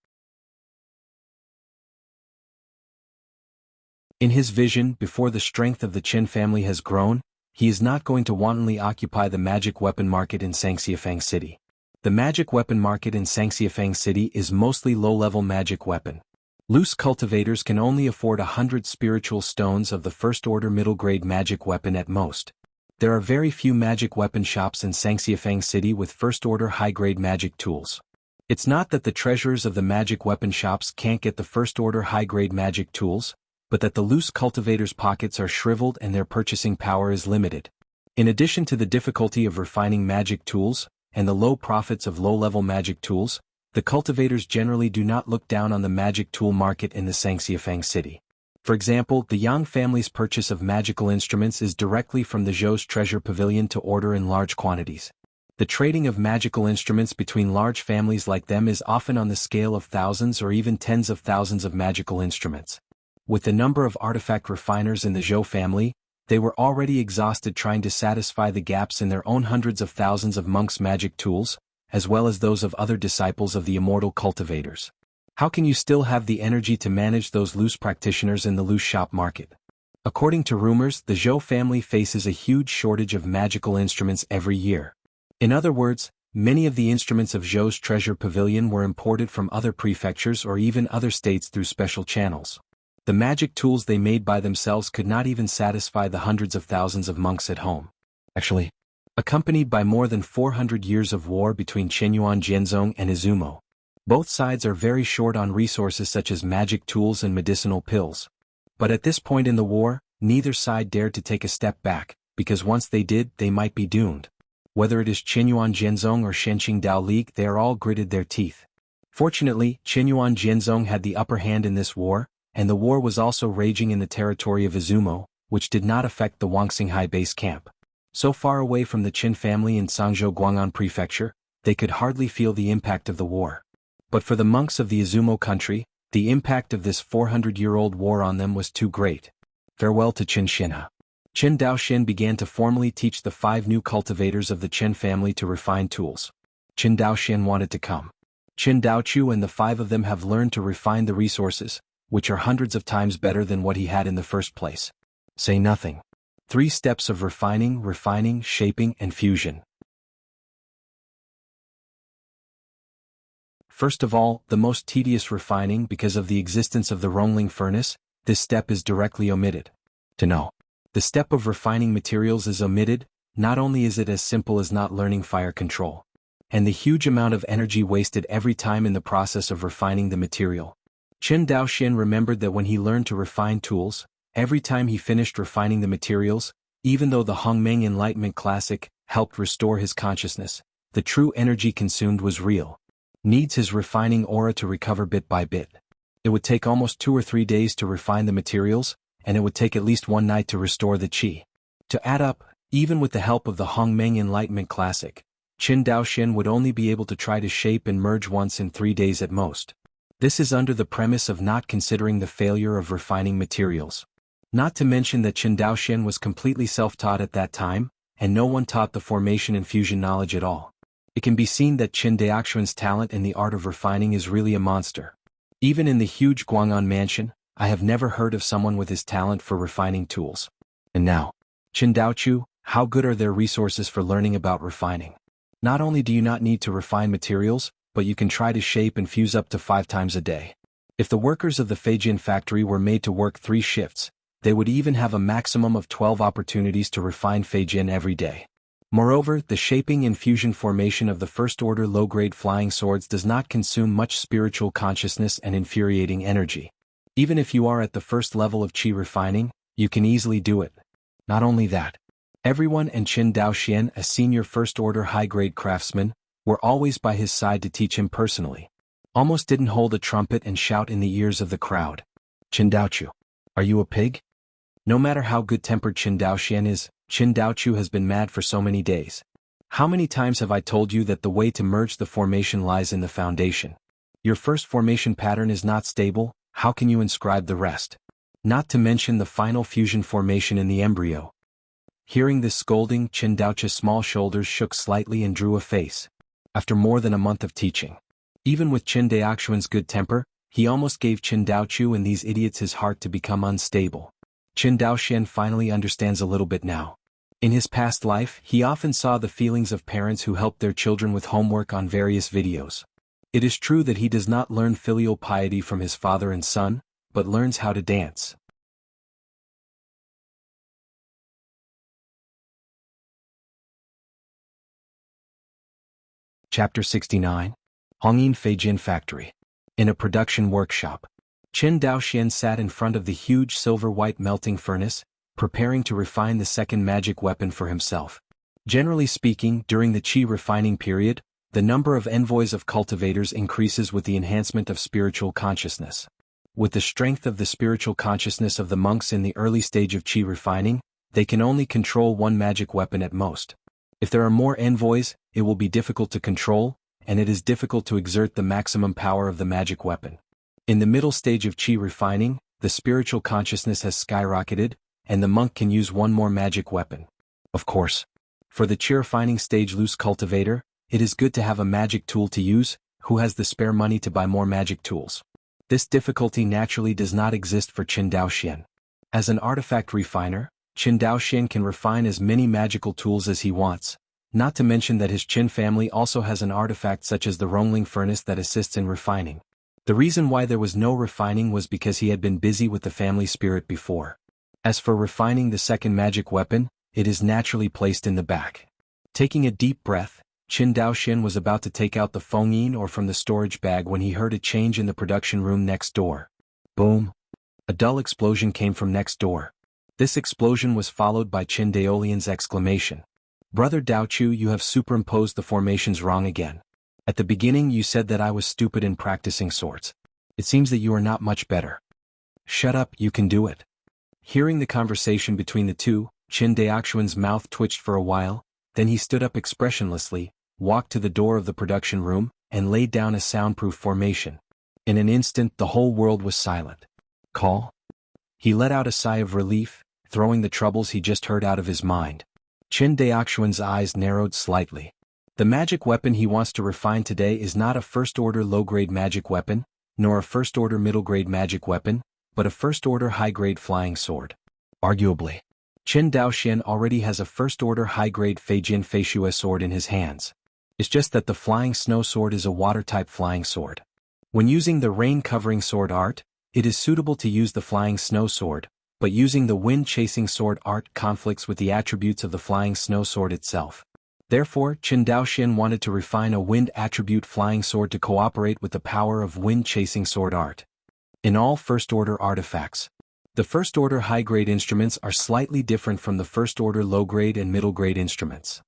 In his vision, before the strength of the Qin family has grown, he is not going to wantonly occupy the magic weapon market in Sangxiafang City. The magic weapon market in Sangxiafang City is mostly low-level magic weapon. Loose cultivators can only afford 100 spiritual stones of the first-order middle-grade magic weapon at most. There are very few magic weapon shops in Sangxiafang City with first-order high-grade magic tools. It's not that the treasurers of the magic weapon shops can't get the first-order high-grade magic tools, but that the loose cultivators' pockets are shriveled and their purchasing power is limited. In addition to the difficulty of refining magic tools, and the low profits of low-level magic tools, the cultivators generally do not look down on the magic tool market in the Sangxiafang City. For example, the Yang family's purchase of magical instruments is directly from the Zhou's treasure pavilion to order in large quantities. The trading of magical instruments between large families like them is often on the scale of thousands or even tens of thousands of magical instruments. With the number of artifact refiners in the Zhou family, they were already exhausted trying to satisfy the gaps in their own hundreds of thousands of monks' magic tools, as well as those of other disciples of the immortal cultivators. How can you still have the energy to manage those loose practitioners in the loose shop market? According to rumors, the Zhou family faces a huge shortage of magical instruments every year. In other words, many of the instruments of Zhou's treasure pavilion were imported from other prefectures or even other states through special channels. The magic tools they made by themselves could not even satisfy the hundreds of thousands of monks at home. Actually, accompanied by more than 400 years of war between Qinyuan Jianzong and Izumo, both sides are very short on resources such as magic tools and medicinal pills. But at this point in the war, neither side dared to take a step back, because once they did, they might be doomed. Whether it is Qinyuan Jianzong or Shenqing Dao League, they are all gritted their teeth. Fortunately, Qinyuan Jianzong had the upper hand in this war, and the war was also raging in the territory of Izumo, which did not affect the Wangxinghai base camp. So far away from the Qin family in Sangzhou Guang'an Prefecture, they could hardly feel the impact of the war. But for the monks of the Izumo country, the impact of this 400-year-old war on them was too great. Farewell to Qin Xinhe. Qin Daoxian began to formally teach the 5 new cultivators of the Qin family to refine tools. Qin Daoxian wanted to come. Qin Daochu and the 5 of them have learned to refine the resources, which are hundreds of times better than what he had in the first place. Say nothing. 3 steps of refining, shaping, and fusion. First of all, the most tedious refining because of the existence of the Rongling furnace, this step is directly omitted. To know. The step of refining materials is omitted, not only is it as simple as not learning fire control, and the huge amount of energy wasted every time in the process of refining the material. Qin Daoxian remembered that when he learned to refine tools, every time he finished refining the materials, even though the Hongmeng Enlightenment Classic helped restore his consciousness, the true energy consumed was real. Needs his refining aura to recover bit by bit. It would take almost 2 or 3 days to refine the materials, and it would take at least 1 night to restore the qi. To add up, even with the help of the Hongmeng Enlightenment Classic, Qin Daoxian would only be able to try to shape and merge once in 3 days at most. This is under the premise of not considering the failure of refining materials. Not to mention that Qin Daoxian was completely self-taught at that time, and no one taught the formation and fusion knowledge at all. It can be seen that Qin Daoxian's talent in the art of refining is really a monster. Even in the huge Guang'an mansion, I have never heard of someone with his talent for refining tools. And now, Qin Daochu, how good are their resources for learning about refining? Not only do you not need to refine materials, but you can try to shape and fuse up to 5 times a day. If the workers of the Feijin factory were made to work 3 shifts, they would even have a maximum of 12 opportunities to refine Feijin every day. Moreover, the shaping and fusion formation of the first-order low-grade flying swords does not consume much spiritual consciousness and infuriating energy. Even if you are at the first level of qi refining, you can easily do it. Not only that, everyone and Qin Daoxian, a senior first-order high-grade craftsman, were always by his side to teach him personally. Almost didn't hold a trumpet and shout in the ears of the crowd. Qin Daochu, are you a pig? No matter how good-tempered Qin Daoxian is, Qin Daochu has been mad for so many days. How many times have I told you that the way to merge the formation lies in the foundation? Your first formation pattern is not stable, how can you inscribe the rest? Not to mention the final fusion formation in the embryo. Hearing this scolding, Qin Daochu's small shoulders shook slightly and drew a face. after more than a month of teaching. Even with Qin Daoxuan's good temper, he almost gave Qin Daochu and these idiots his heart to become unstable. Qin Daoxian finally understands a little bit now. In his past life, he often saw the feelings of parents who helped their children with homework on various videos. It is true that he does not learn filial piety from his father and son, but learns how to dance. Chapter 69. Hongyin Feijin Factory. In a production workshop, Qin Daoxian sat in front of the huge silver-white melting furnace, preparing to refine the second magic weapon for himself. Generally speaking, during the qi refining period, the number of envoys of cultivators increases with the enhancement of spiritual consciousness. With the strength of the spiritual consciousness of the monks in the early stage of qi refining, they can only control one magic weapon at most. If there are more envoys, it will be difficult to control, and it is difficult to exert the maximum power of the magic weapon. In the middle stage of qi refining, the spiritual consciousness has skyrocketed, and the monk can use one more magic weapon. Of course, for the qi refining stage loose cultivator, it is good to have a magic tool to use, who has the spare money to buy more magic tools. This difficulty naturally does not exist for Qin Daoxian. As an artifact refiner, Qin Daoxian can refine as many magical tools as he wants, not to mention that his Qin family also has an artifact such as the Rongling furnace that assists in refining. The reason why there was no refining was because he had been busy with the family spirit before. As for refining the second magic weapon, it is naturally placed in the back. Taking a deep breath, Qin Daoxian was about to take out the fengyin or from the storage bag when he heard a change in the production room next door. Boom! A dull explosion came from next door. This explosion was followed by Qin Daolian's exclamation. "Brother Daochu, you have superimposed the formations wrong again. At the beginning you said that I was stupid in practicing swords. It seems that you are not much better." "Shut up, you can do it." Hearing the conversation between the two, Qin Daoxuan's mouth twitched for a while, then he stood up expressionlessly, walked to the door of the production room, and laid down a soundproof formation. In an instant the whole world was silent. "Call?" He let out a sigh of relief, throwing the troubles he just heard out of his mind. Qin Daoxuan's eyes narrowed slightly. The magic weapon he wants to refine today is not a first-order low-grade magic weapon, nor a first-order middle-grade magic weapon, but a first-order high-grade flying sword. Arguably, Qin Daoxian already has a first-order high-grade Feijin Feishue sword in his hands. It's just that the flying snow sword is a water-type flying sword. When using the rain-covering sword art, it is suitable to use the flying snow sword, but using the wind-chasing sword art conflicts with the attributes of the flying snow sword itself. Therefore, Qin Daoxian wanted to refine a wind attribute flying sword to cooperate with the power of wind-chasing sword art. In all first-order artifacts, the first-order high-grade instruments are slightly different from the first-order low-grade and middle-grade instruments.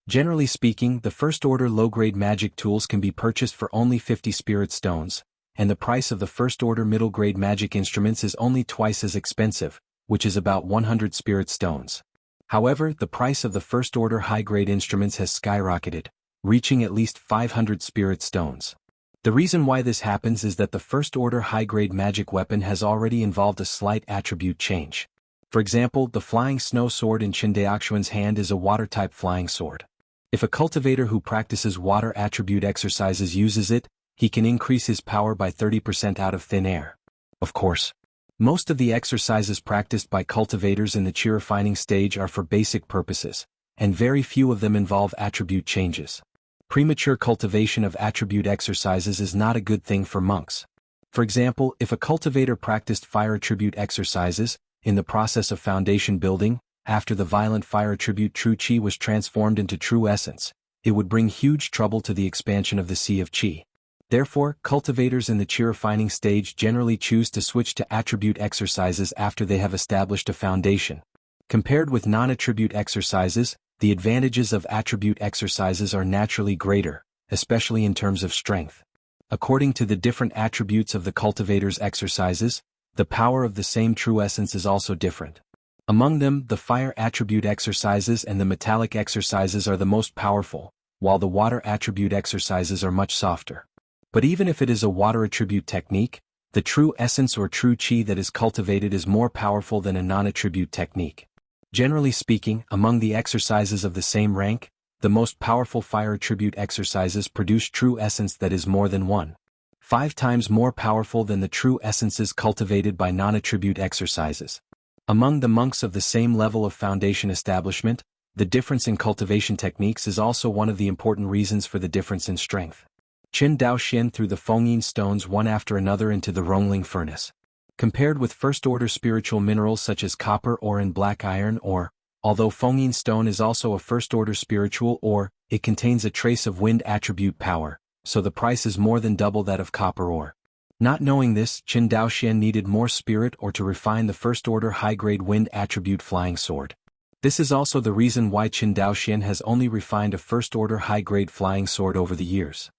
Generally speaking, the first-order low-grade magic tools can be purchased for only 50 spirit stones, and the price of the first-order middle-grade magic instruments is only twice as expensive, which is about 100 spirit stones. However, the price of the first-order high-grade instruments has skyrocketed, reaching at least 500 spirit stones. The reason why this happens is that the first-order high-grade magic weapon has already involved a slight attribute change. For example, the flying snow sword in Qin Daoxuan's hand is a water-type flying sword. If a cultivator who practices water attribute exercises uses it, he can increase his power by 30% out of thin air. Of course, most of the exercises practiced by cultivators in the qi refining stage are for basic purposes, and very few of them involve attribute changes. Premature cultivation of attribute exercises is not a good thing for monks. For example, if a cultivator practiced fire attribute exercises, in the process of foundation building, after the violent fire attribute true qi was transformed into true essence, it would bring huge trouble to the expansion of the sea of qi. Therefore, cultivators in the qi refining stage generally choose to switch to attribute exercises after they have established a foundation. Compared with non-attribute exercises, the advantages of attribute exercises are naturally greater, especially in terms of strength. According to the different attributes of the cultivator's exercises, the power of the same true essence is also different. Among them, the fire attribute exercises and the metallic exercises are the most powerful, while the water attribute exercises are much softer. But even if it is a water attribute technique, the true essence or true qi that is cultivated is more powerful than a non-attribute technique. Generally speaking, among the exercises of the same rank, the most powerful fire attribute exercises produce true essence that is more than 5 times more powerful than the true essences cultivated by non-attribute exercises. Among the monks of the same level of foundation establishment, the difference in cultivation techniques is also one of the important reasons for the difference in strength. Qin Daoxian threw the Fengyin stones one after another into the Rongling furnace. Compared with first-order spiritual minerals such as copper ore and black iron ore, although Fengyin stone is also a first-order spiritual ore, it contains a trace of wind attribute power, so the price is more than double that of copper ore. Not knowing this, Qin Daoxian needed more spirit ore to refine the first-order high-grade wind attribute flying sword. This is also the reason why Qin Daoxian has only refined a first-order high-grade flying sword over the years.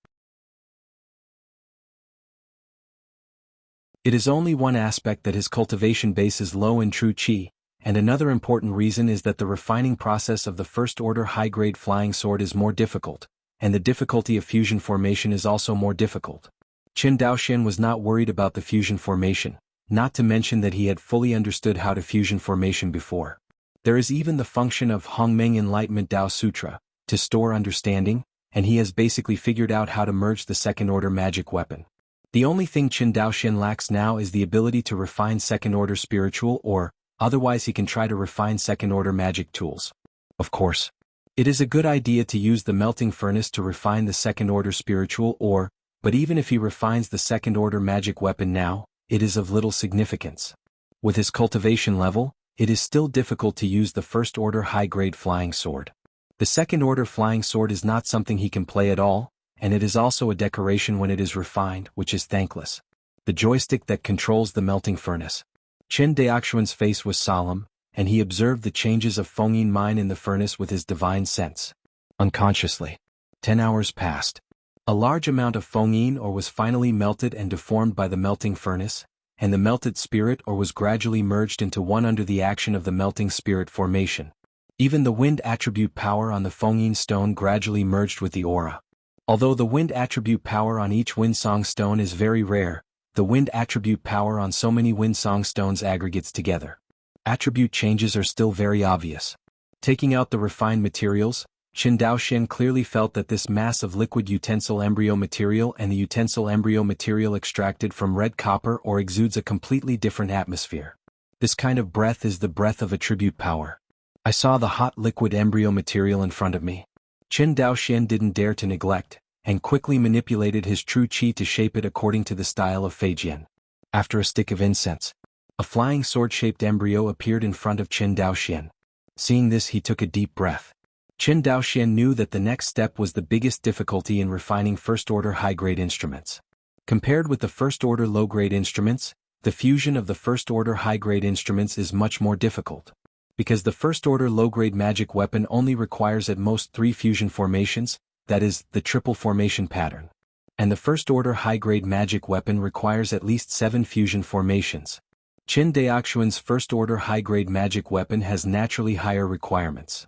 It is only one aspect that his cultivation base is low in true qi, and another important reason is that the refining process of the first-order high-grade flying sword is more difficult, and the difficulty of fusion formation is also more difficult. Qin Daoxian was not worried about the fusion formation, not to mention that he had fully understood how to fusion formation before. There is even the function of Hongmeng Enlightenment Dao Sutra, to store understanding, and he has basically figured out how to merge the second-order magic weapon. The only thing Qin Daoxian lacks now is the ability to refine second-order spiritual ore, otherwise he can try to refine second-order magic tools. Of course, it is a good idea to use the melting furnace to refine the second-order spiritual ore, but even if he refines the second-order magic weapon now, it is of little significance. With his cultivation level, it is still difficult to use the first-order high-grade flying sword. The second-order flying sword is not something he can play at all, and it is also a decoration when it is refined, which is thankless. The joystick that controls the melting furnace. Qin Daoxian's face was solemn, and he observed the changes of Fengyin mine in the furnace with his divine sense. Unconsciously. 10 hours passed. A large amount of Fengyin ore was finally melted and deformed by the melting furnace, and the melted spirit ore was gradually merged into one under the action of the melting spirit formation. Even the wind attribute power on the Fengyin stone gradually merged with the aura. Although the wind attribute power on each windsong stone is very rare, the wind attribute power on so many windsong stones aggregates together. Attribute changes are still very obvious. Taking out the refined materials, Qin Daoxian clearly felt that this mass of liquid utensil embryo material and the utensil embryo material extracted from red copper ore exudes a completely different atmosphere. This kind of breath is the breath of attribute power. I saw the hot liquid embryo material in front of me. Qin Daoxian didn't dare to neglect, and quickly manipulated his true qi to shape it according to the style of Feijian. After a stick of incense, a flying sword-shaped embryo appeared in front of Qin Daoxian. Seeing this, he took a deep breath. Qin Daoxian knew that the next step was the biggest difficulty in refining first-order high-grade instruments. Compared with the first-order low-grade instruments, the fusion of the first-order high-grade instruments is much more difficult. Because the first-order low-grade magic weapon only requires at most 3 fusion formations, that is, the triple formation pattern. And the first-order high-grade magic weapon requires at least 7 fusion formations. Qin Daoxian's first-order high-grade magic weapon has naturally higher requirements.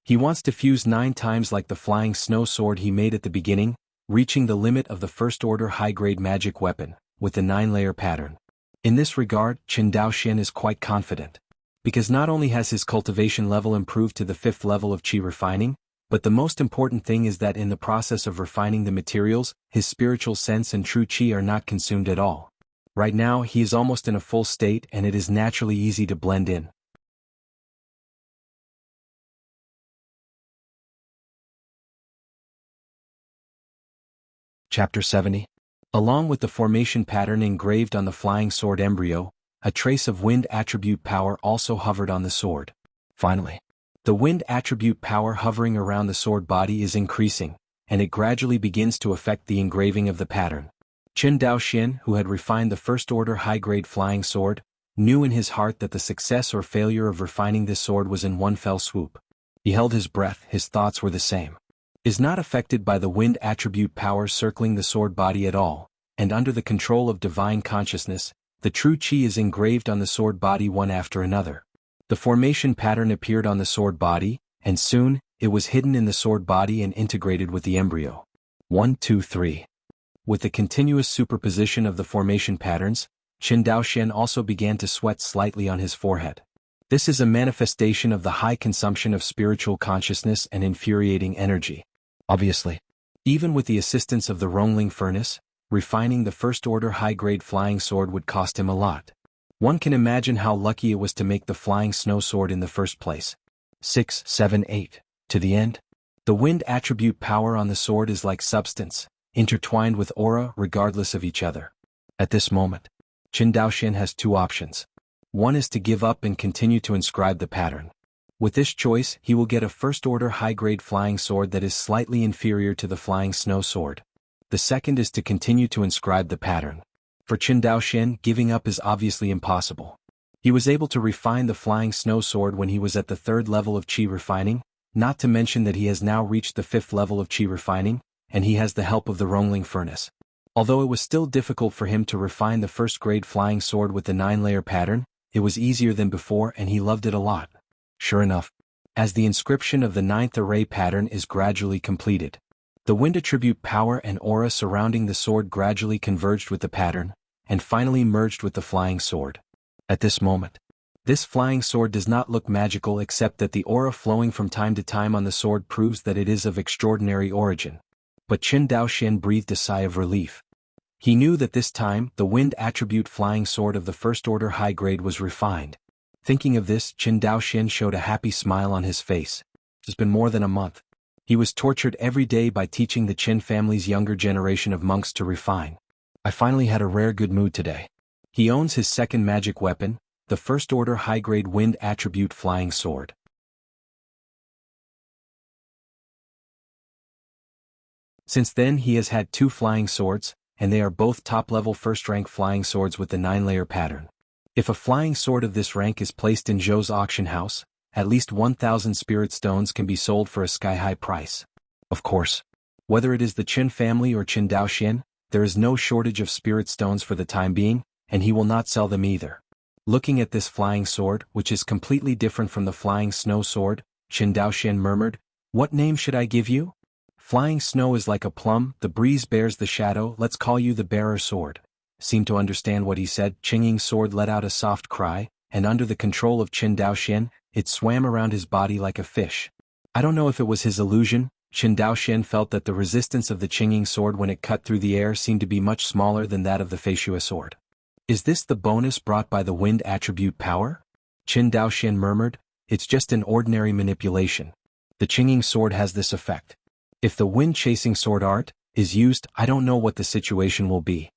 He wants to fuse 9 times like the flying snow sword he made at the beginning, reaching the limit of the first-order high-grade magic weapon, with the 9-layer pattern. In this regard, Qin Daoxian is quite confident. Because not only has his cultivation level improved to the 5th level of qi refining, but the most important thing is that in the process of refining the materials, his spiritual sense and true qi are not consumed at all. Right now he is almost in a full state and it is naturally easy to blend in. Chapter 70. Along with the formation pattern engraved on the flying sword embryo, a trace of wind attribute power also hovered on the sword. Finally, the wind attribute power hovering around the sword body is increasing, and it gradually begins to affect the engraving of the pattern. Qin Daoxian, who had refined the first-order high-grade flying sword, knew in his heart that the success or failure of refining this sword was in one fell swoop. He held his breath, his thoughts were the same. Is not affected by the wind attribute power circling the sword body at all, and under the control of divine consciousness, the true qi is engraved on the sword body one after another. The formation pattern appeared on the sword body, and soon, it was hidden in the sword body and integrated with the embryo. 1, 2, 3. With the continuous superposition of the formation patterns, Qin Daoxian also began to sweat slightly on his forehead. This is a manifestation of the high consumption of spiritual consciousness and infuriating energy. Obviously. Even with the assistance of the Rongling furnace, refining the first-order high-grade flying sword would cost him a lot. One can imagine how lucky it was to make the flying snow sword in the first place. 6, 7, 8. To the end. The wind attribute power on the sword is like substance, intertwined with aura regardless of each other. At this moment, Qin Daoxian has two options. One is to give up and continue to inscribe the pattern. With this choice, he will get a first-order high-grade flying sword that is slightly inferior to the flying snow sword. The second is to continue to inscribe the pattern. For Qin Daoxian, giving up is obviously impossible. He was able to refine the flying snow sword when he was at the 3rd level of qi refining, not to mention that he has now reached the 5th level of qi refining, and he has the help of the Rongling furnace. Although it was still difficult for him to refine the first-grade flying sword with the 9-layer pattern, it was easier than before and he loved it a lot. Sure enough, as the inscription of the 9th array pattern is gradually completed, the wind attribute power and aura surrounding the sword gradually converged with the pattern, and finally merged with the flying sword. At this moment, this flying sword does not look magical except that the aura flowing from time to time on the sword proves that it is of extraordinary origin. But Qin Daoxian breathed a sigh of relief. He knew that this time, the wind attribute flying sword of the first-order high grade was refined. Thinking of this, Qin Daoxian showed a happy smile on his face. It has been more than a month. He was tortured every day by teaching the Qin family's younger generation of monks to refine. I finally had a rare good mood today. He owns his second magic weapon, the first-order high-grade wind attribute flying sword. Since then he has had 2 flying swords, and they are both top-level first-rank flying swords with the 9-layer pattern. If a flying sword of this rank is placed in Zhou's auction house, at least 1,000 spirit stones can be sold for a sky-high price. Of course, whether it is the Qin family or Qin Daoxian, there is no shortage of spirit stones for the time being, and he will not sell them either. Looking at this flying sword, which is completely different from the flying snow sword, Qin Daoxian murmured, "What name should I give you? Flying snow is like a plum, the breeze bears the shadow, let's call you the bearer sword." Seemed to understand what he said, Qingying's sword let out a soft cry, and under the control of Qin Daoxian, it swam around his body like a fish. I don't know if it was his illusion, Qin Daoxian felt that the resistance of the Qingying sword when it cut through the air seemed to be much smaller than that of the Feishua sword. Is this the bonus brought by the wind attribute power? Qin Daoxian murmured, it's just an ordinary manipulation. The Qingying sword has this effect. If the wind-chasing sword art is used, I don't know what the situation will be.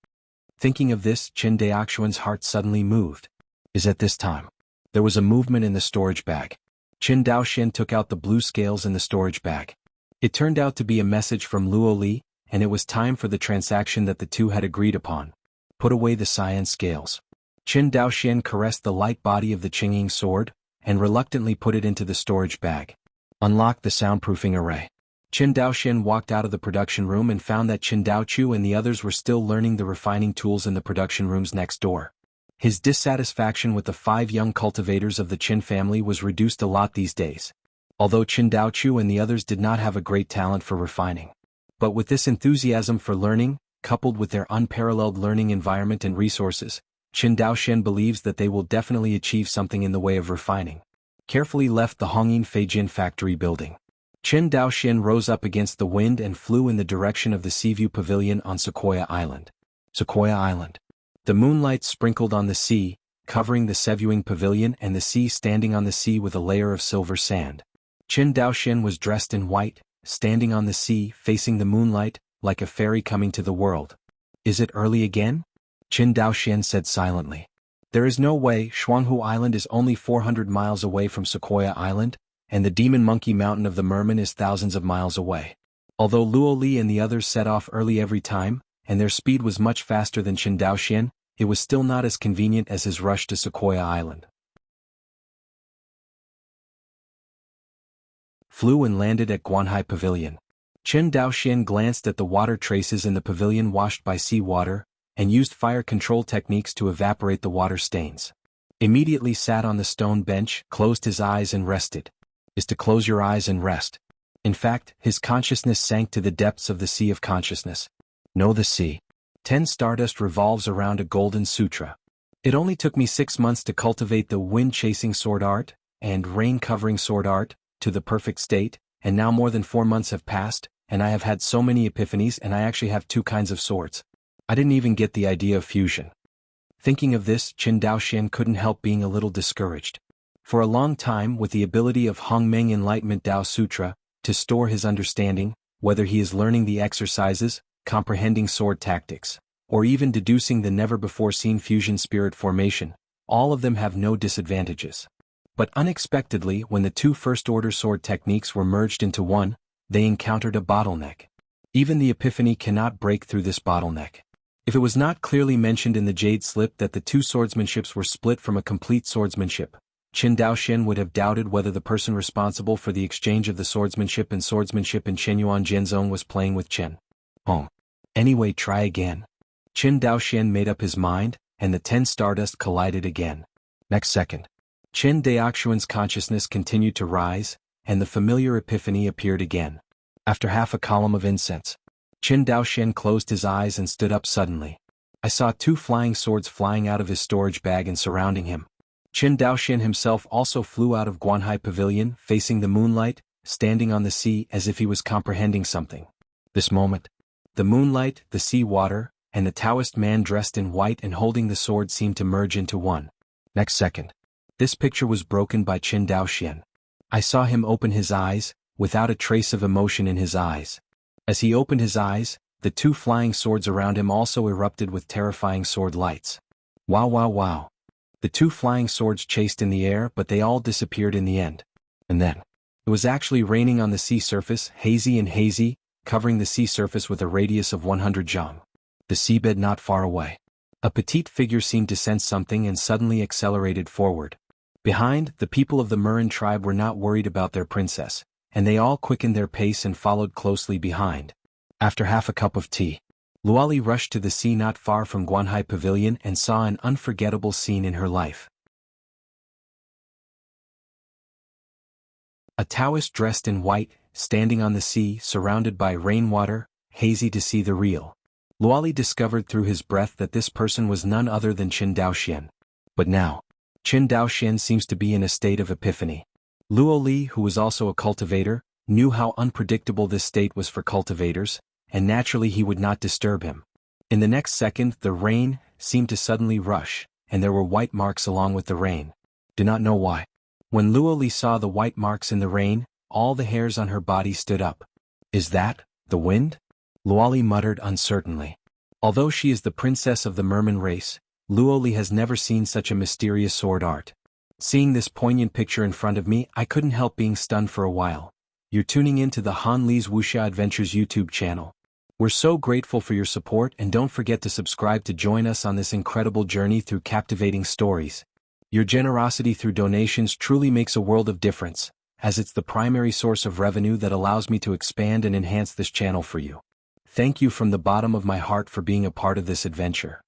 Thinking of this, Qin Daoxian's heart suddenly moved. Is at this time. There was a movement in the storage bag. Qin Daoxian took out the blue scales in the storage bag. It turned out to be a message from Luo Li, and it was time for the transaction that the two had agreed upon. Put away the cyan scales. Qin Daoxian caressed the light body of the Qingying sword, and reluctantly put it into the storage bag. Unlock the soundproofing array. Qin Daoxian walked out of the production room and found that Qin Daochu and the others were still learning the refining tools in the production rooms next door. His dissatisfaction with the 5 young cultivators of the Qin family was reduced a lot these days. Although Qin Daochu and the others did not have a great talent for refining. But with this enthusiasm for learning, coupled with their unparalleled learning environment and resources, Qin Daoxian believes that they will definitely achieve something in the way of refining. Carefully left the Hongyin Feijin factory building. Qin Daoxian rose up against the wind and flew in the direction of the Seaview Pavilion on Sequoia Island. Sequoia Island. The moonlight sprinkled on the sea, covering the Seviewing Pavilion and the sea standing on the sea with a layer of silver sand. Qin Daoxian was dressed in white, standing on the sea, facing the moonlight, like a fairy coming to the world. Is it early again? Qin Daoxian said silently. There is no way. Jianghu Island is only 400 miles away from Sequoia Island, and the Demon Monkey Mountain of the Merman is thousands of miles away. Although Luo Li and the others set off early every time, and their speed was much faster than Qin Daoxian, it was still not as convenient as his rush to Sequoia Island. Flew and landed at Guanhai Pavilion. Qin Daoxian glanced at the water traces in the pavilion washed by seawater, and used fire control techniques to evaporate the water stains. Immediately sat on the stone bench, closed his eyes and rested. Is to close your eyes and rest. In fact, his consciousness sank to the depths of the sea of consciousness. Know the sea. 10 Stardust revolves around a golden sutra. It only took me 6 months to cultivate the wind-chasing sword art and rain-covering sword art to the perfect state, and now more than 4 months have passed, and I have had so many epiphanies, and I actually have 2 kinds of swords. I didn't even get the idea of fusion. Thinking of this, Qin Daoxian couldn't help being a little discouraged. For a long time, with the ability of Hongmeng Enlightenment Tao Sutra to store his understanding, whether he is learning the exercises, comprehending sword tactics, or even deducing the never-before-seen fusion spirit formation, all of them have no disadvantages. But unexpectedly, when the 2 first-order sword techniques were merged into one, they encountered a bottleneck. Even the epiphany cannot break through this bottleneck. If it was not clearly mentioned in the Jade Slip that the 2 swordsmanships were split from a complete swordsmanship, Qin Daoxian would have doubted whether the person responsible for the exchange of the swordsmanship in Chenyuan Jianzong was playing with Qin. Anyway, try again. Qin Daoxian made up his mind, and the 10 stardust collided again. Next second, Qin Daoxian's consciousness continued to rise, and the familiar epiphany appeared again. After half a column of incense, Qin Daoxian closed his eyes and stood up suddenly. I saw 2 flying swords flying out of his storage bag and surrounding him. Qin Daoxian himself also flew out of Guanhai Pavilion, facing the moonlight, standing on the sea as if he was comprehending something. This moment, the moonlight, the sea water, and the Taoist man dressed in white and holding the sword seemed to merge into one. Next second, this picture was broken by Qin Daoxian. I saw him open his eyes, without a trace of emotion in his eyes. As he opened his eyes, the 2 flying swords around him also erupted with terrifying sword lights. Wow, wow, wow. The 2 flying swords chased in the air, but they all disappeared in the end. And then, it was actually raining on the sea surface, hazy and hazy, covering the sea surface with a radius of 100 zhang. The seabed not far away. A petite figure seemed to sense something and suddenly accelerated forward. Behind, the people of the Murin tribe were not worried about their princess, and they all quickened their pace and followed closely behind. After half a cup of tea, Luoli rushed to the sea not far from Guanhai Pavilion and saw an unforgettable scene in her life. A Taoist dressed in white, standing on the sea, surrounded by rainwater, hazy to see the real. Luoli discovered through his breath that this person was none other than Qin Daoxian. But now, Qin Daoxian seems to be in a state of epiphany. Luo Li, who was also a cultivator, knew how unpredictable this state was for cultivators, and naturally he would not disturb him. In the next second, the rain seemed to suddenly rush, and there were white marks along with the rain. Do not know why. When Luo Li saw the white marks in the rain, all the hairs on her body stood up. Is that the wind? Luoli muttered uncertainly. Although she is the princess of the merman race, Luo Li has never seen such a mysterious sword art. Seeing this poignant picture in front of me, I couldn't help being stunned for a while. You're tuning in to the Han Li's Wuxia Adventures YouTube channel. We're so grateful for your support, and don't forget to subscribe to join us on this incredible journey through captivating stories. Your generosity through donations truly makes a world of difference, as it's the primary source of revenue that allows me to expand and enhance this channel for you. Thank you from the bottom of my heart for being a part of this adventure.